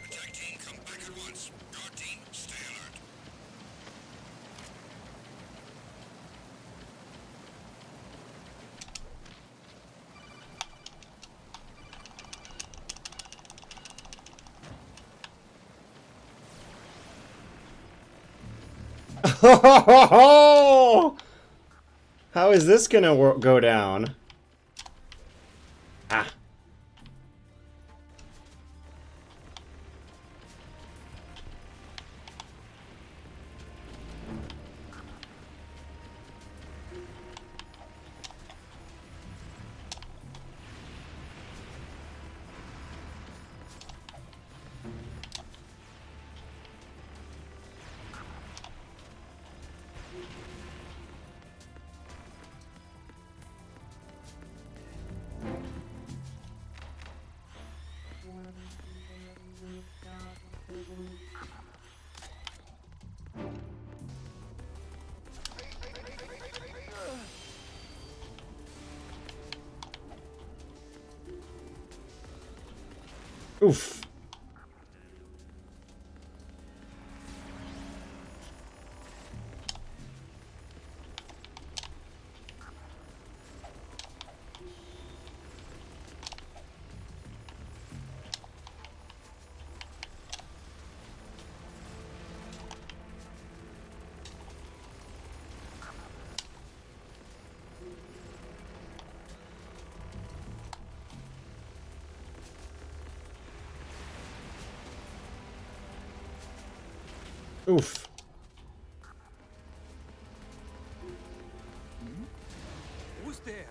Attack team, come back at once. Guard team, stay alert. How is this gonna go down? Ah. Oof. Oof. Who's there?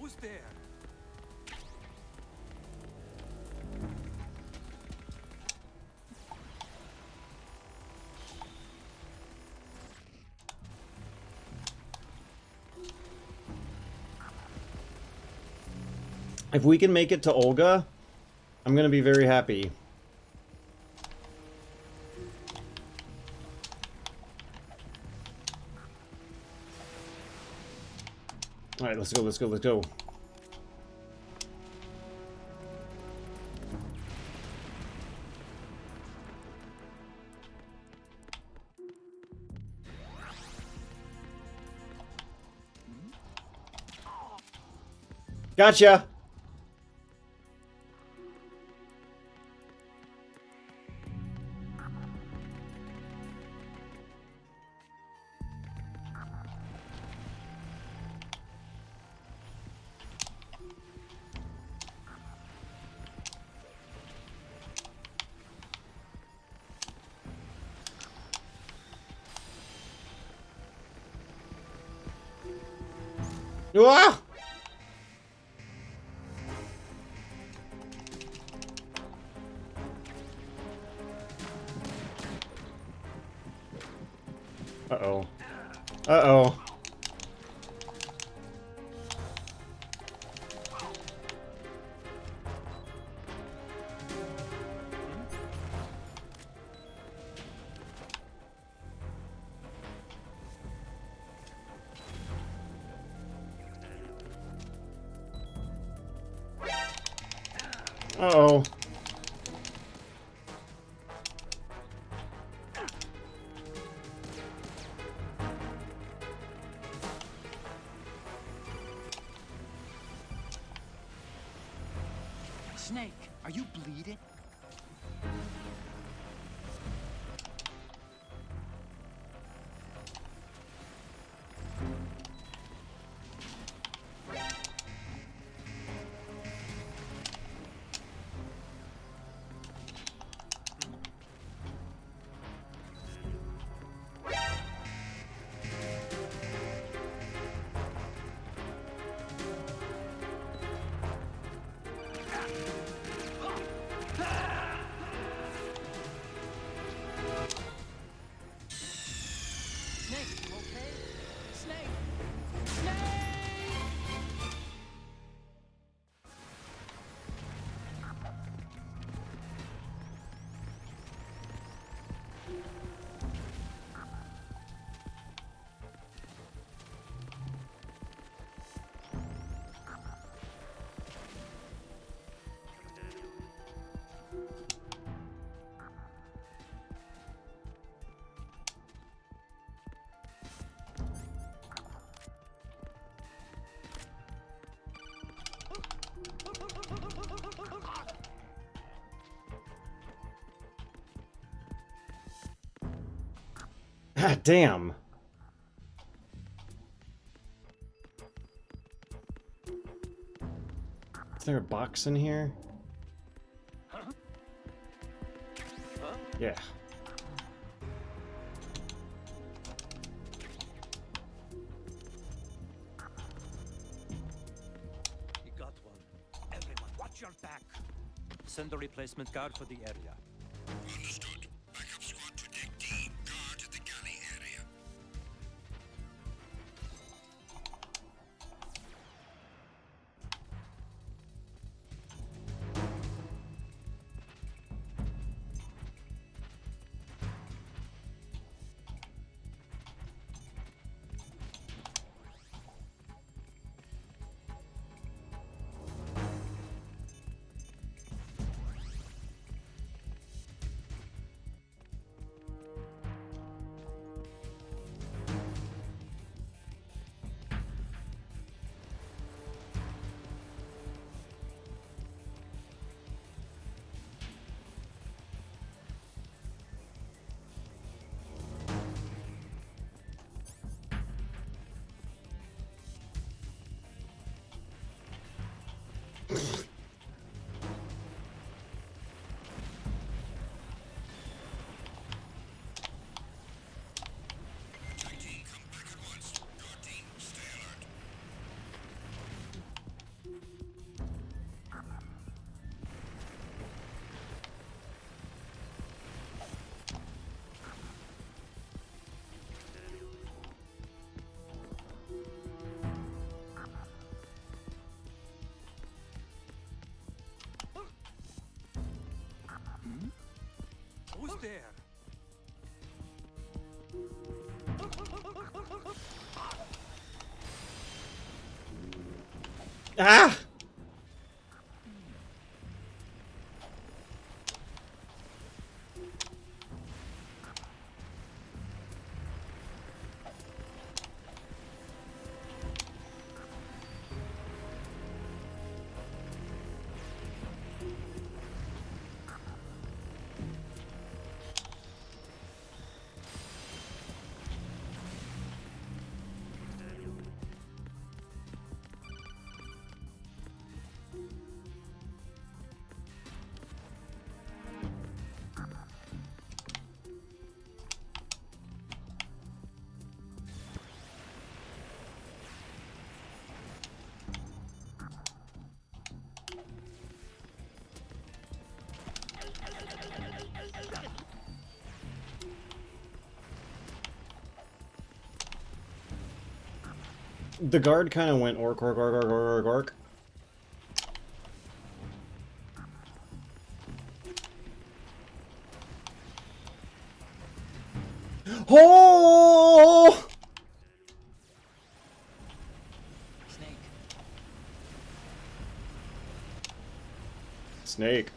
Who's there? If we can make it to Olga, I'm gonna be very happy. Alright, let's go, let's go, let's go. Gotcha! Ah! Uh-oh. Uh-oh. Uh-oh. Snake, are you bleeding? Snake, you okay? Snake! Snake! Ah, damn. Is there a box in here? Yeah. You got one. Everyone, watch your back. Send a replacement guard for the area. Understood. Backup squad to deck D. Guard the galley area. Who's there? Ah! The guard kind of went orc, orc, orc, orc, orc, orc, orc. Oh! Snake. Snake.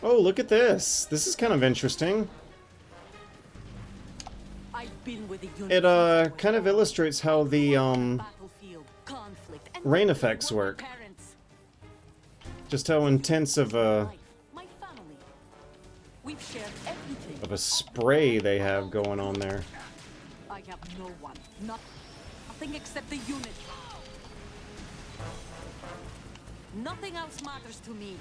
Oh, look at this. This is kind of interesting. It kind of illustrates how the rain effects work. Just how intense of a spray they have going on there. I have no one, nothing except the unit. Nothing else matters to me.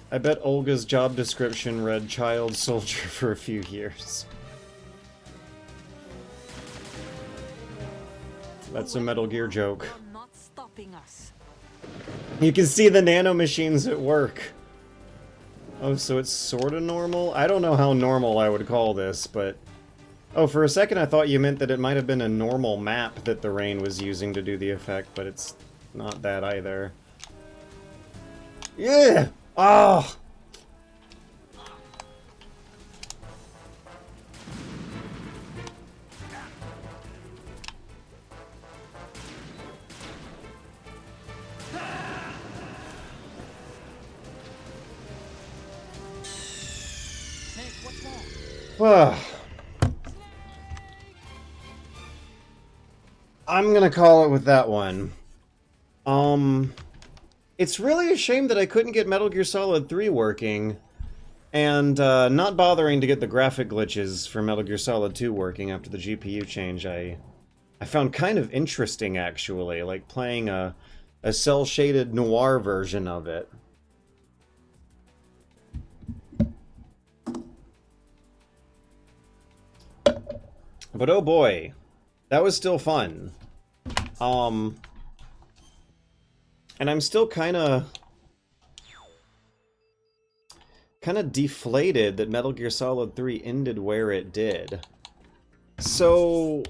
I bet Olga's job description read child soldier for a few years. That's a Metal Gear joke. Not stopping us. You can see the nanomachines at work. Oh, so it's sort of normal? I don't know how normal I would call this, but... Oh, for a second I thought you meant that it might have been a normal map that the rain was using to do the effect, but it's not that either. Yeah! Oh! I'm gonna call it with that one. It's really a shame that I couldn't get Metal Gear Solid 3 working, and not bothering to get the graphic glitches for Metal Gear Solid 2 working after the GPU change. I found kind of interesting, actually, like playing a cel-shaded noir version of it. But oh boy, that was still fun. And I'm still kind of deflated that Metal Gear Solid 3 ended where it did. So,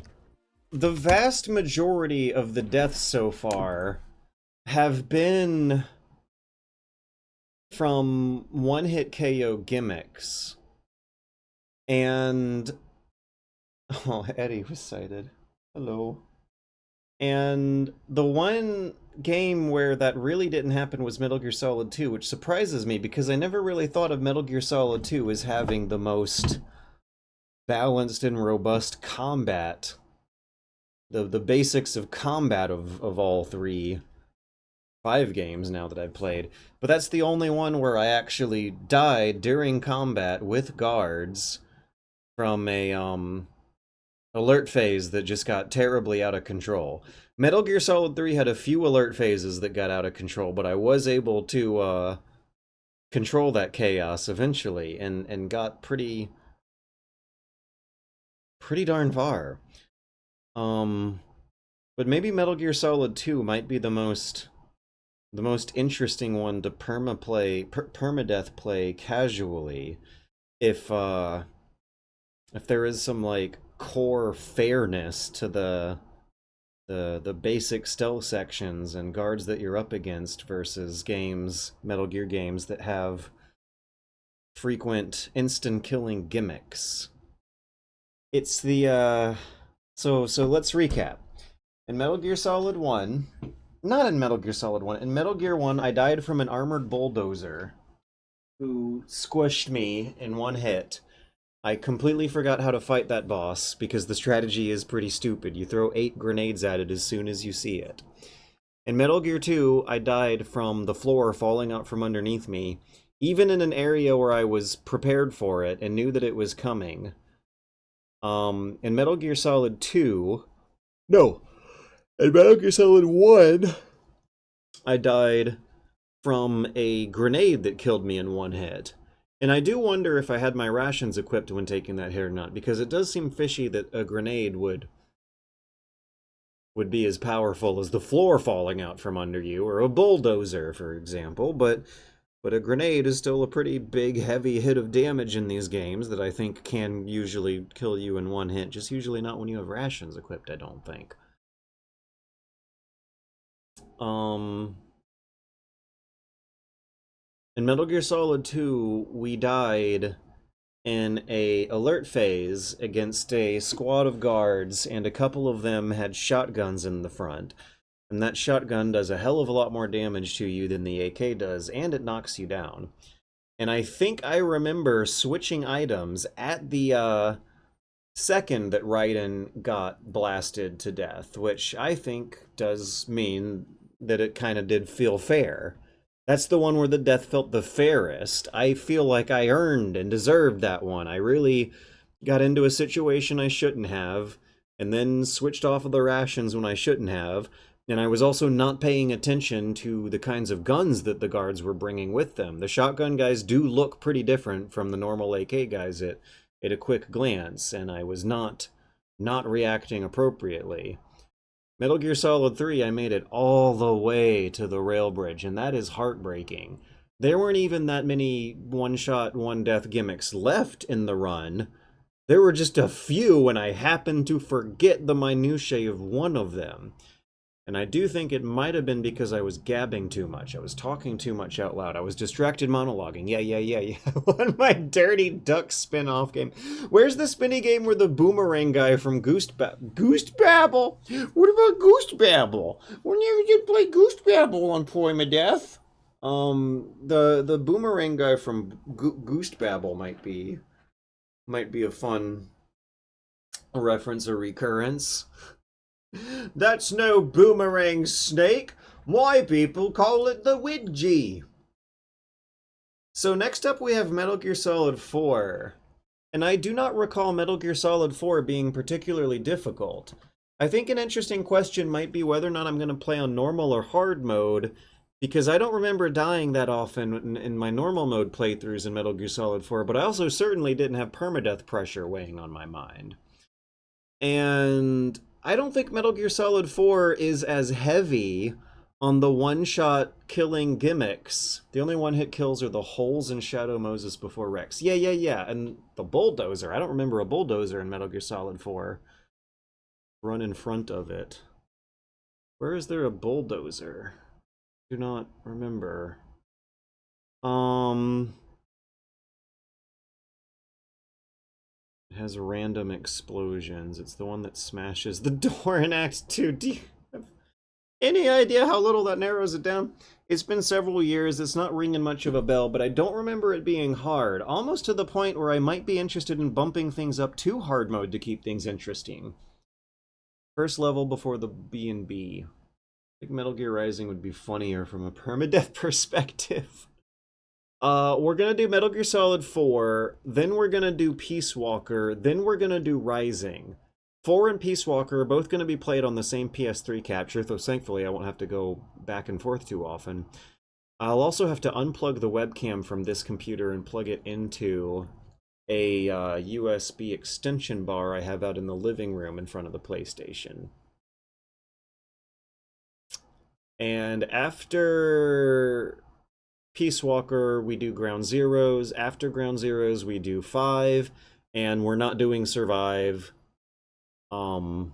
the vast majority of the deaths so far have been from one-hit KO gimmicks. And... Oh, Eddie was sighted. Hello. And the one game where that really didn't happen was Metal Gear Solid 2, which surprises me because I never really thought of Metal Gear Solid 2 as having the most balanced and robust combat. The basics of combat of all 5 games now that I've played. But that's the only one where I actually died during combat with guards from a alert phase that just got terribly out of control. Metal Gear Solid 3 had a few alert phases that got out of control, but I was able to control that chaos eventually and got pretty darn far. But maybe Metal Gear Solid 2 might be the most interesting one to permadeath play casually if there is some like core fairness to the basic stealth sections and guards that you're up against versus games, Metal Gear games, that have frequent instant killing gimmicks. It's the so let's recap. In Metal Gear Solid 1, not in Metal Gear Solid 1, in Metal Gear 1 I died from an armored bulldozer who squished me in one hit. I completely forgot how to fight that boss, because the strategy is pretty stupid. You throw 8 grenades at it as soon as you see it. In Metal Gear 2, I died from the floor falling out from underneath me, even in an area where I was prepared for it and knew that it was coming. In Metal Gear Solid 2... No! In Metal Gear Solid 1, I died from a grenade that killed me in one hit. And I do wonder if I had my rations equipped when taking that hit or not, because it does seem fishy that a grenade would be as powerful as the floor falling out from under you, or a bulldozer, for example, but But a grenade is still a pretty big, heavy hit of damage in these games that I think can usually kill you in one hit. Just usually not when you have rations equipped, I don't think. In Metal Gear Solid 2, we died in a alert phase against a squad of guards, and a couple of them had shotguns in the front. And that shotgun does a hell of a lot more damage to you than the AK does, and it knocks you down. And I think I remember switching items at the second that Raiden got blasted to death, which I think does mean that it kind of did feel fair. That's the one where the death felt the fairest. I feel like I earned and deserved that one. I really got into a situation I shouldn't have, and then switched off of the rations when I shouldn't have. And I was also not paying attention to the kinds of guns that the guards were bringing with them. The shotgun guys do look pretty different from the normal AK guys at a quick glance, and I was not reacting appropriately. Metal Gear Solid 3, I made it all the way to the rail bridge, and that is heartbreaking. There weren't even that many one-shot, one-death gimmicks left in the run. There were just a few, and I happened to forget the minutiae of one of them. And I do think it might have been because I was gabbing too much. I was talking too much out loud. I was distracted monologuing. Yeah. On my Dirty Duck spin-off game. Where's the spinny game where the boomerang guy from Goose Babble? What about Goose Babble? When you did play Goose Babble on Permadeath? The boomerang guy from Goose Babble might be a fun reference or recurrence. That's no boomerang snake. My people call it the Widgie. So next up we have Metal Gear Solid 4. And I do not recall Metal Gear Solid 4 being particularly difficult. I think an interesting question might be whether or not I'm going to play on normal or hard mode, because I don't remember dying that often in my normal mode playthroughs in Metal Gear Solid 4, but I also certainly didn't have permadeath pressure weighing on my mind. And I don't think Metal Gear Solid 4 is as heavy on the one-shot killing gimmicks. The only one-hit kills are the holes in Shadow Moses before Rex. Yeah. And the bulldozer. I don't remember a bulldozer in Metal Gear Solid 4. Run in front of it. Where is there a bulldozer? Do not remember. It has random explosions. It's the one that smashes the door in Act 2. Do you have any idea how little that narrows it down? It's been several years. It's not ringing much of a bell, but I don't remember it being hard. Almost to the point where I might be interested in bumping things up to hard mode to keep things interesting. First level before the B&B. I think Metal Gear Rising would be funnier from a permadeath perspective. We're gonna do Metal Gear Solid 4, then we're gonna do Peace Walker, then we're gonna do Rising. 4 and Peace Walker are both gonna be played on the same PS3 capture, though thankfully I won't have to go back and forth too often. I'll also have to unplug the webcam from this computer and plug it into a USB extension bar I have out in the living room in front of the PlayStation. And after Peace Walker, we do Ground Zeroes. After Ground Zeroes, we do 5. And we're not doing Survive. I'm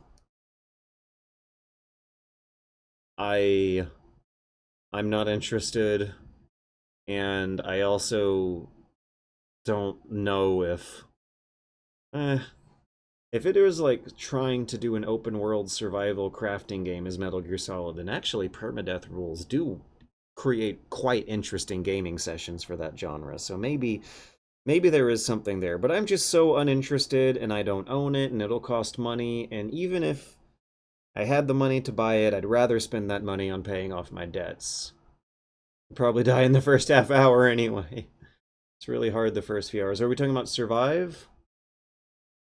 not interested. And I also don't know if it was like trying to do an open world survival crafting game as Metal Gear Solid, then actually permadeath rules do create quite interesting gaming sessions for that genre. So maybe there is something there, but I'm just so uninterested and I don't own it and it'll cost money, and even if I had the money to buy it, I'd rather spend that money on paying off my debts. I'd probably die in the first half hour anyway. It's really hard the first few hours. Are we talking about Survive?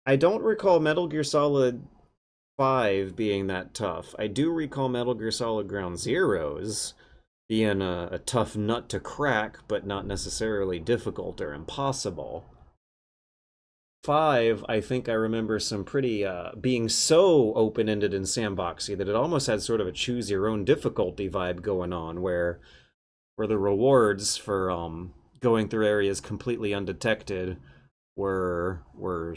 I don't recall Metal Gear Solid 5 being that tough. I do recall Metal Gear Solid Ground Zeroes being a tough nut to crack, but not necessarily difficult or impossible. 5, I think I remember some pretty, being so open-ended and sandboxy that it almost had sort of a choose-your-own-difficulty vibe going on, where where the rewards for going through areas completely undetected were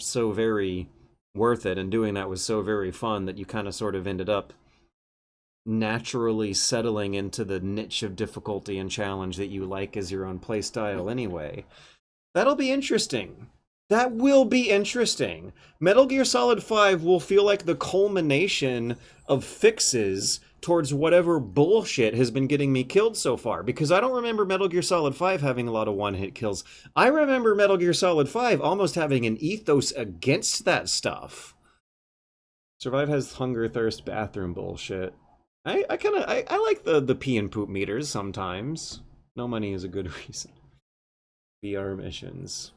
so very worth it, and doing that was so very fun that you kind of sort of ended up naturally settling into the niche of difficulty and challenge that you like as your own playstyle anyway. That'll be interesting. That will be interesting. Metal Gear Solid 5 will feel like the culmination of fixes towards whatever bullshit has been getting me killed so far, because I don't remember Metal Gear Solid 5 having a lot of one-hit kills. I remember Metal Gear Solid 5 almost having an ethos against that stuff. Survive has hunger, thirst, bathroom bullshit. I like the pee and poop meters sometimes. No money is a good reason. VR missions.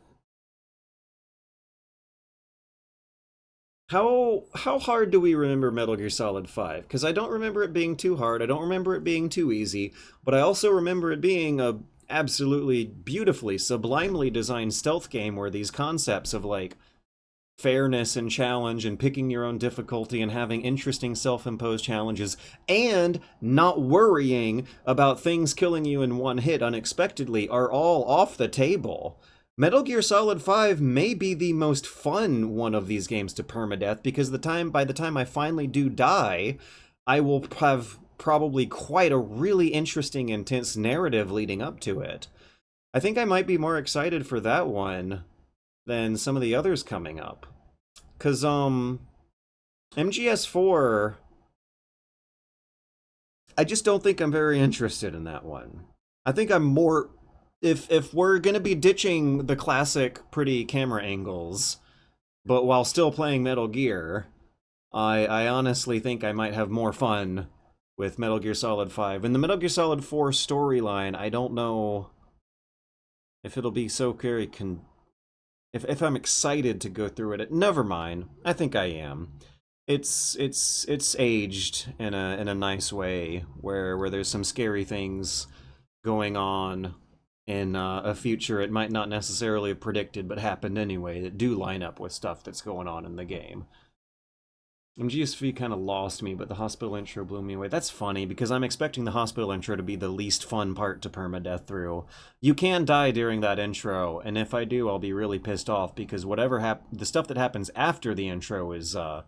How hard do we remember Metal Gear Solid 5? Because I don't remember it being too hard, I don't remember it being too easy, but I also remember it being a absolutely beautifully, sublimely designed stealth game where these concepts of, like, fairness and challenge and picking your own difficulty and having interesting self-imposed challenges and not worrying about things killing you in one hit unexpectedly are all off the table. Metal Gear Solid 5 may be the most fun one of these games to permadeath, because by the time I finally do die, I will have probably quite a really interesting, intense narrative leading up to it. I think I might be more excited for that one than some of the others coming up. Cause MGS4, I just don't think I'm very interested in that one. I think I'm more, if we're gonna be ditching the classic pretty camera angles, but while still playing Metal Gear, I honestly think I might have more fun with Metal Gear Solid 5. And the Metal Gear Solid 4 storyline, I don't know if it'll be so very if I'm excited to go through it. Never mind. I think I am. It's aged in a nice way where there's some scary things going on in a future it might not necessarily have predicted but happened anyway that do line up with stuff that's going on in the game. MGSV kind of lost me, but the hospital intro blew me away. That's funny, because I'm expecting the hospital intro to be the least fun part to permadeath through. You can die during that intro, and if I do, I'll be really pissed off, because the stuff that happens after the intro is going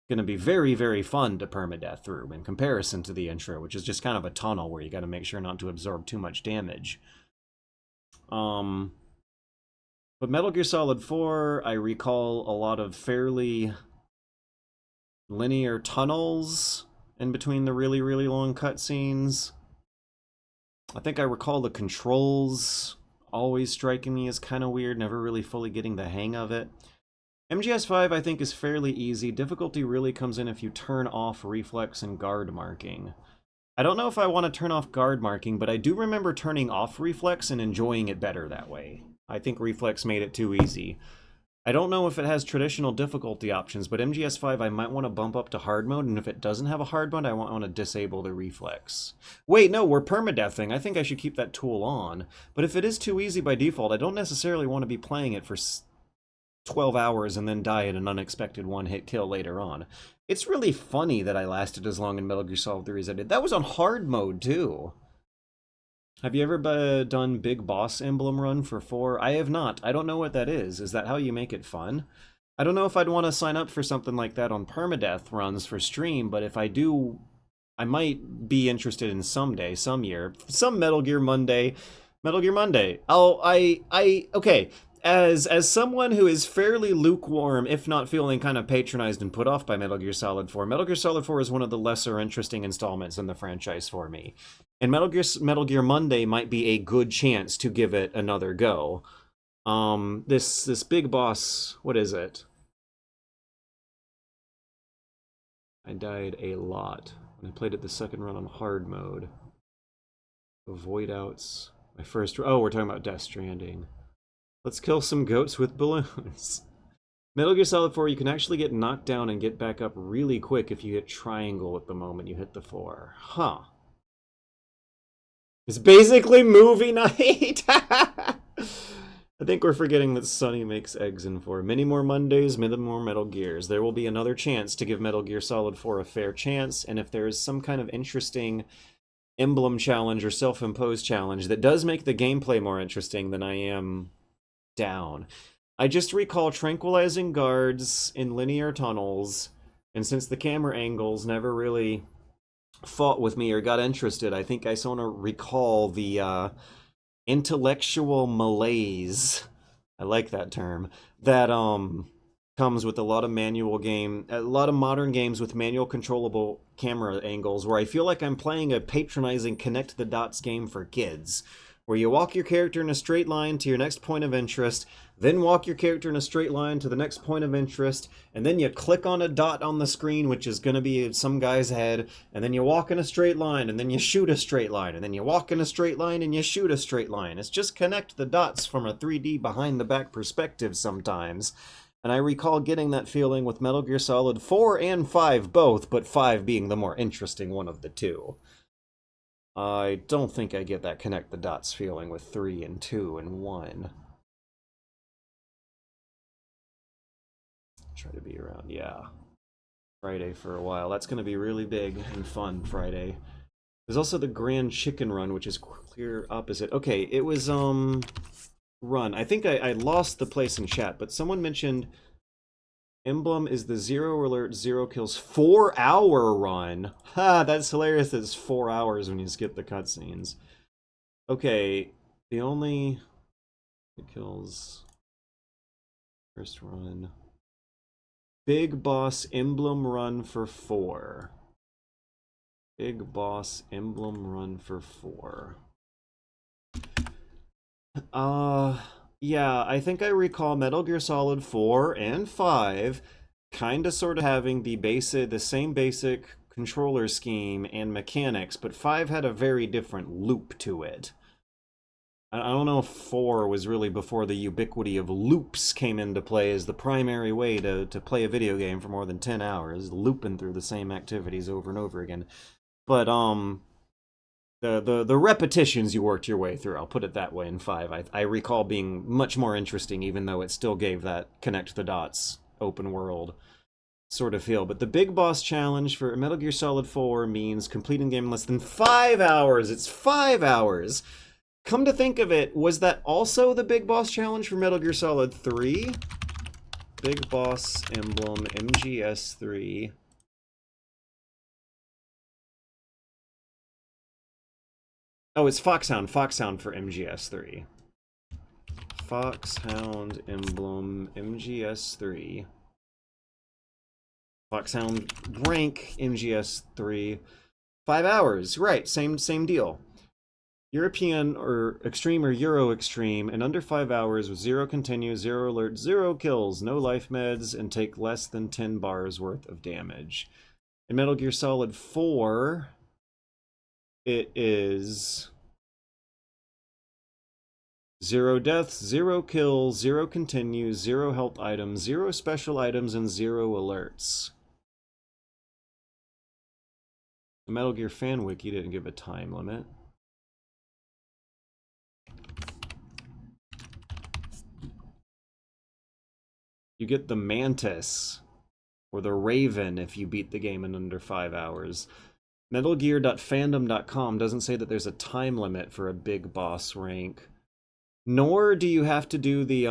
to be very, very fun to permadeath through in comparison to the intro, which is just kind of a tunnel where you got to make sure not to absorb too much damage. But Metal Gear Solid 4, I recall a lot of fairly linear tunnels in between the really, really long cutscenes. I think I recall the controls always striking me as kind of weird, never really fully getting the hang of it. MGS5 I think is fairly easy. Difficulty really comes in if you turn off reflex and guard marking. I don't know if I want to turn off guard marking, but I do remember turning off reflex and enjoying it better that way. I think reflex made it too easy. I don't know if it has traditional difficulty options, but MGS5 I might want to bump up to hard mode, and if it doesn't have a hard mode, I want to disable the reflex. Wait, no, we're permadeathing. I think I should keep that tool on. But if it is too easy by default, I don't necessarily want to be playing it for 12 hours and then die at an unexpected one-hit kill later on. It's really funny that I lasted as long in Metal Gear Solid 3 as I did. That was on hard mode, too. Have you ever done Big Boss Emblem Run for 4? I have not. I don't know what that is. Is that how you make it fun? I don't know if I'd want to sign up for something like that on permadeath runs for stream, but if I do, I might be interested in someday, some year. Some Metal Gear Monday. Metal Gear Monday. Okay. As someone who is fairly lukewarm, if not feeling kind of patronized and put off by Metal Gear Solid 4, Metal Gear Solid 4 is one of the lesser interesting installments in the franchise for me. And Metal Gear Monday might be a good chance to give it another go. This big boss, what is it? I died a lot when I played it the second run on hard mode. Avoid outs. My first... Oh, we're talking about Death Stranding. Let's kill some goats with balloons. Metal Gear Solid 4, you can actually get knocked down and get back up really quick if you hit triangle at the moment you hit the floor. Huh. It's basically movie night! I think we're forgetting that Sonny makes eggs in 4. Many more Mondays, many more Metal Gears. There will be another chance to give Metal Gear Solid 4 a fair chance, and if there is some kind of interesting emblem challenge or self-imposed challenge that does make the gameplay more interesting than I am down. I just recall tranquilizing guards in linear tunnels, and since the camera angles never really fought with me or got interested, I think I sort of recall the intellectual malaise, I like that term, that comes with a lot of modern games with manual controllable camera angles, where I feel like I'm playing a patronizing connect the dots game for kids, where you walk your character in a straight line to your next point of interest, then walk your character in a straight line to the next point of interest, and then you click on a dot on the screen, which is going to be some guy's head, and then you walk in a straight line, and then you shoot a straight line, and then you walk in a straight line, and you shoot a straight line. It's just connect the dots from a 3D behind-the-back perspective sometimes. And I recall getting that feeling with Metal Gear Solid 4 and 5 both, but 5 being the more interesting one of the two. I don't think I get that connect the dots feeling with 3 and 2 and 1. Try to be around, yeah. Friday for a while. That's going to be really big and fun Friday. There's also the Grand Chicken Run, which is clear opposite. Okay, it was, Run. I think I lost the place in chat, but someone mentioned emblem is the 0 alert, 0 kills 4-hour run. Ha, that's hilarious. It's 4 hours when you skip the cutscenes. Okay, the only kills first run. Big Boss Emblem Run for 4. Big Boss Emblem Run for 4. Yeah, I think I recall Metal Gear Solid 4 and 5 kinda sorta having the same basic controller scheme and mechanics, but 5 had a very different loop to it. I don't know if 4 was really before the ubiquity of loops came into play as the primary way to play a video game for more than 10 hours, looping through the same activities over and over again. But, the repetitions you worked your way through, I'll put it that way, in 5, I recall being much more interesting, even though it still gave that connect the dots, open world sort of feel. But the Big Boss Challenge for Metal Gear Solid 4 means completing the game in less than 5 hours! It's 5 hours! Come to think of it, was that also the Big Boss Challenge for Metal Gear Solid 3? Big Boss Emblem, MGS3. Oh, it's Foxhound for MGS3. Foxhound Emblem, MGS3. Foxhound rank, MGS3. 5 hours, right, same deal. European or Extreme or Euro Extreme, in under 5 hours with 0 continue, 0 alert, 0 kills, no life meds, and take less than 10 bars worth of damage. In Metal Gear Solid 4, it is 0 deaths, 0 kills, 0 continues, 0 health items, 0 special items, and 0 alerts. The Metal Gear fan wiki didn't give a time limit. You get the Mantis, or the Raven if you beat the game in under 5 hours. MetalGear.fandom.com doesn't say that there's a time limit for a big boss rank. Nor do you have to do the,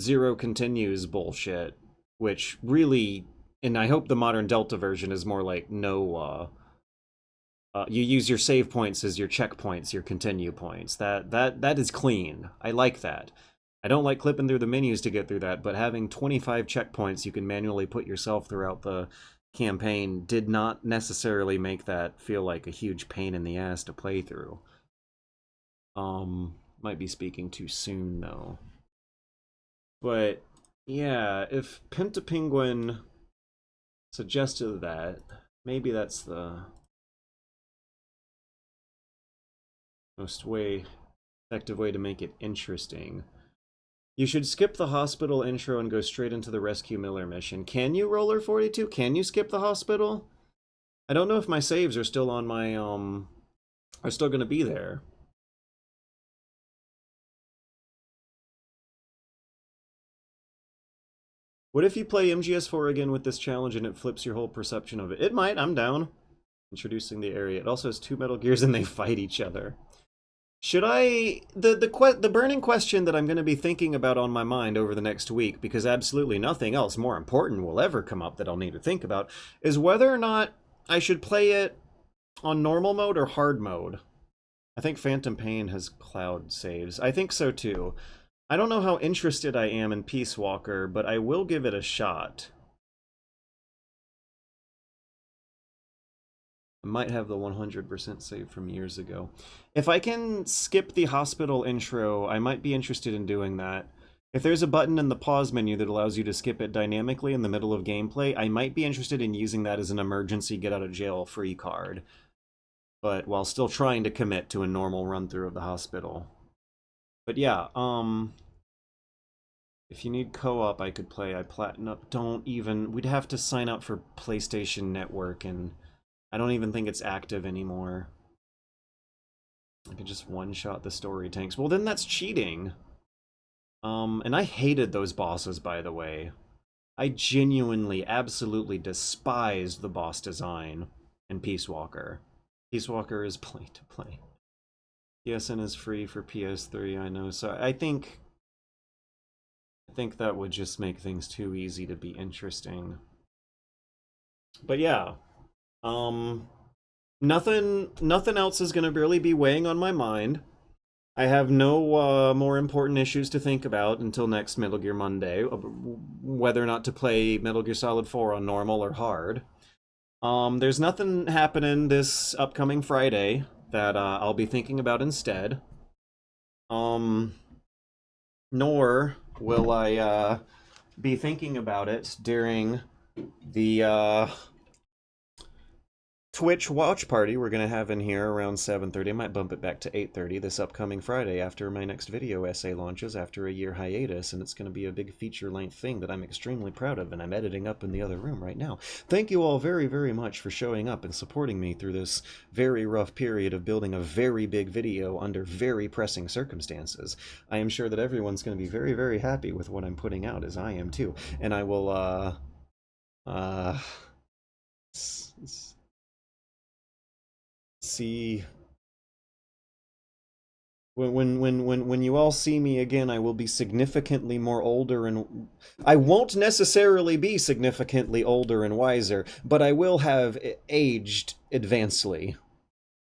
0 continues bullshit, which really, and I hope the modern Delta version is more like no, you use your save points as your checkpoints, your continue points. That is clean. I like that. I don't like clipping through the menus to get through that, but having 25 checkpoints you can manually put yourself throughout the campaign did not necessarily make that feel like a huge pain in the ass to play through. Might be speaking too soon, though. But, yeah, if Pentapenguin suggested that, maybe that's the most effective way to make it interesting. You should skip the hospital intro and go straight into the Rescue Miller mission. Can you, Roller42? Can you skip the hospital? I don't know if my saves are still on my, are still gonna be there. What if you play MGS4 again with this challenge and it flips your whole perception of it? It might, I'm down. Introducing the area. It also has 2 Metal Gears and they fight each other. Should I... The burning question that I'm going to be thinking about on my mind over the next week, because absolutely nothing else more important will ever come up that I'll need to think about, is whether or not I should play it on normal mode or hard mode. I think Phantom Pain has cloud saves. I think so too. I don't know how interested I am in Peace Walker, but I will give it a shot. I might have the 100% save from years ago. If I can skip the hospital intro, I might be interested in doing that. If there's a button in the pause menu that allows you to skip it dynamically in the middle of gameplay, I might be interested in using that as an emergency get-out-of-jail-free card. But while still trying to commit to a normal run-through of the hospital. But yeah, if you need co-op, I could play. I platinum. Don't even... We'd have to sign up for PlayStation Network, and I don't even think it's active anymore. I could just one-shot the story tanks. Well, then that's cheating. And I hated those bosses, by the way. I genuinely, absolutely despised the boss design in Peace Walker. Peace Walker is play-to-play. PSN is free for PS3, I know. So I think that would just make things too easy to be interesting. But yeah. Nothing else is going to really be weighing on my mind. I have no more important issues to think about until next Metal Gear Monday, whether or not to play Metal Gear Solid 4 on normal or hard. There's nothing happening this upcoming Friday that I'll be thinking about instead. Nor will I be thinking about it during the Twitch watch party we're going to have in here around 7:30. I might bump it back to 8:30 this upcoming Friday after my next video essay launches after a year hiatus, and it's going to be a big feature-length thing that I'm extremely proud of, and I'm editing up in the other room right now. Thank you all very, very much for showing up and supporting me through this very rough period of building a very big video under very pressing circumstances. I am sure that everyone's going to be very, very happy with what I'm putting out, as I am too, and I will, see when you all see me again, I will be significantly more older, and I won't necessarily be significantly older and wiser, but I will have aged advancedly.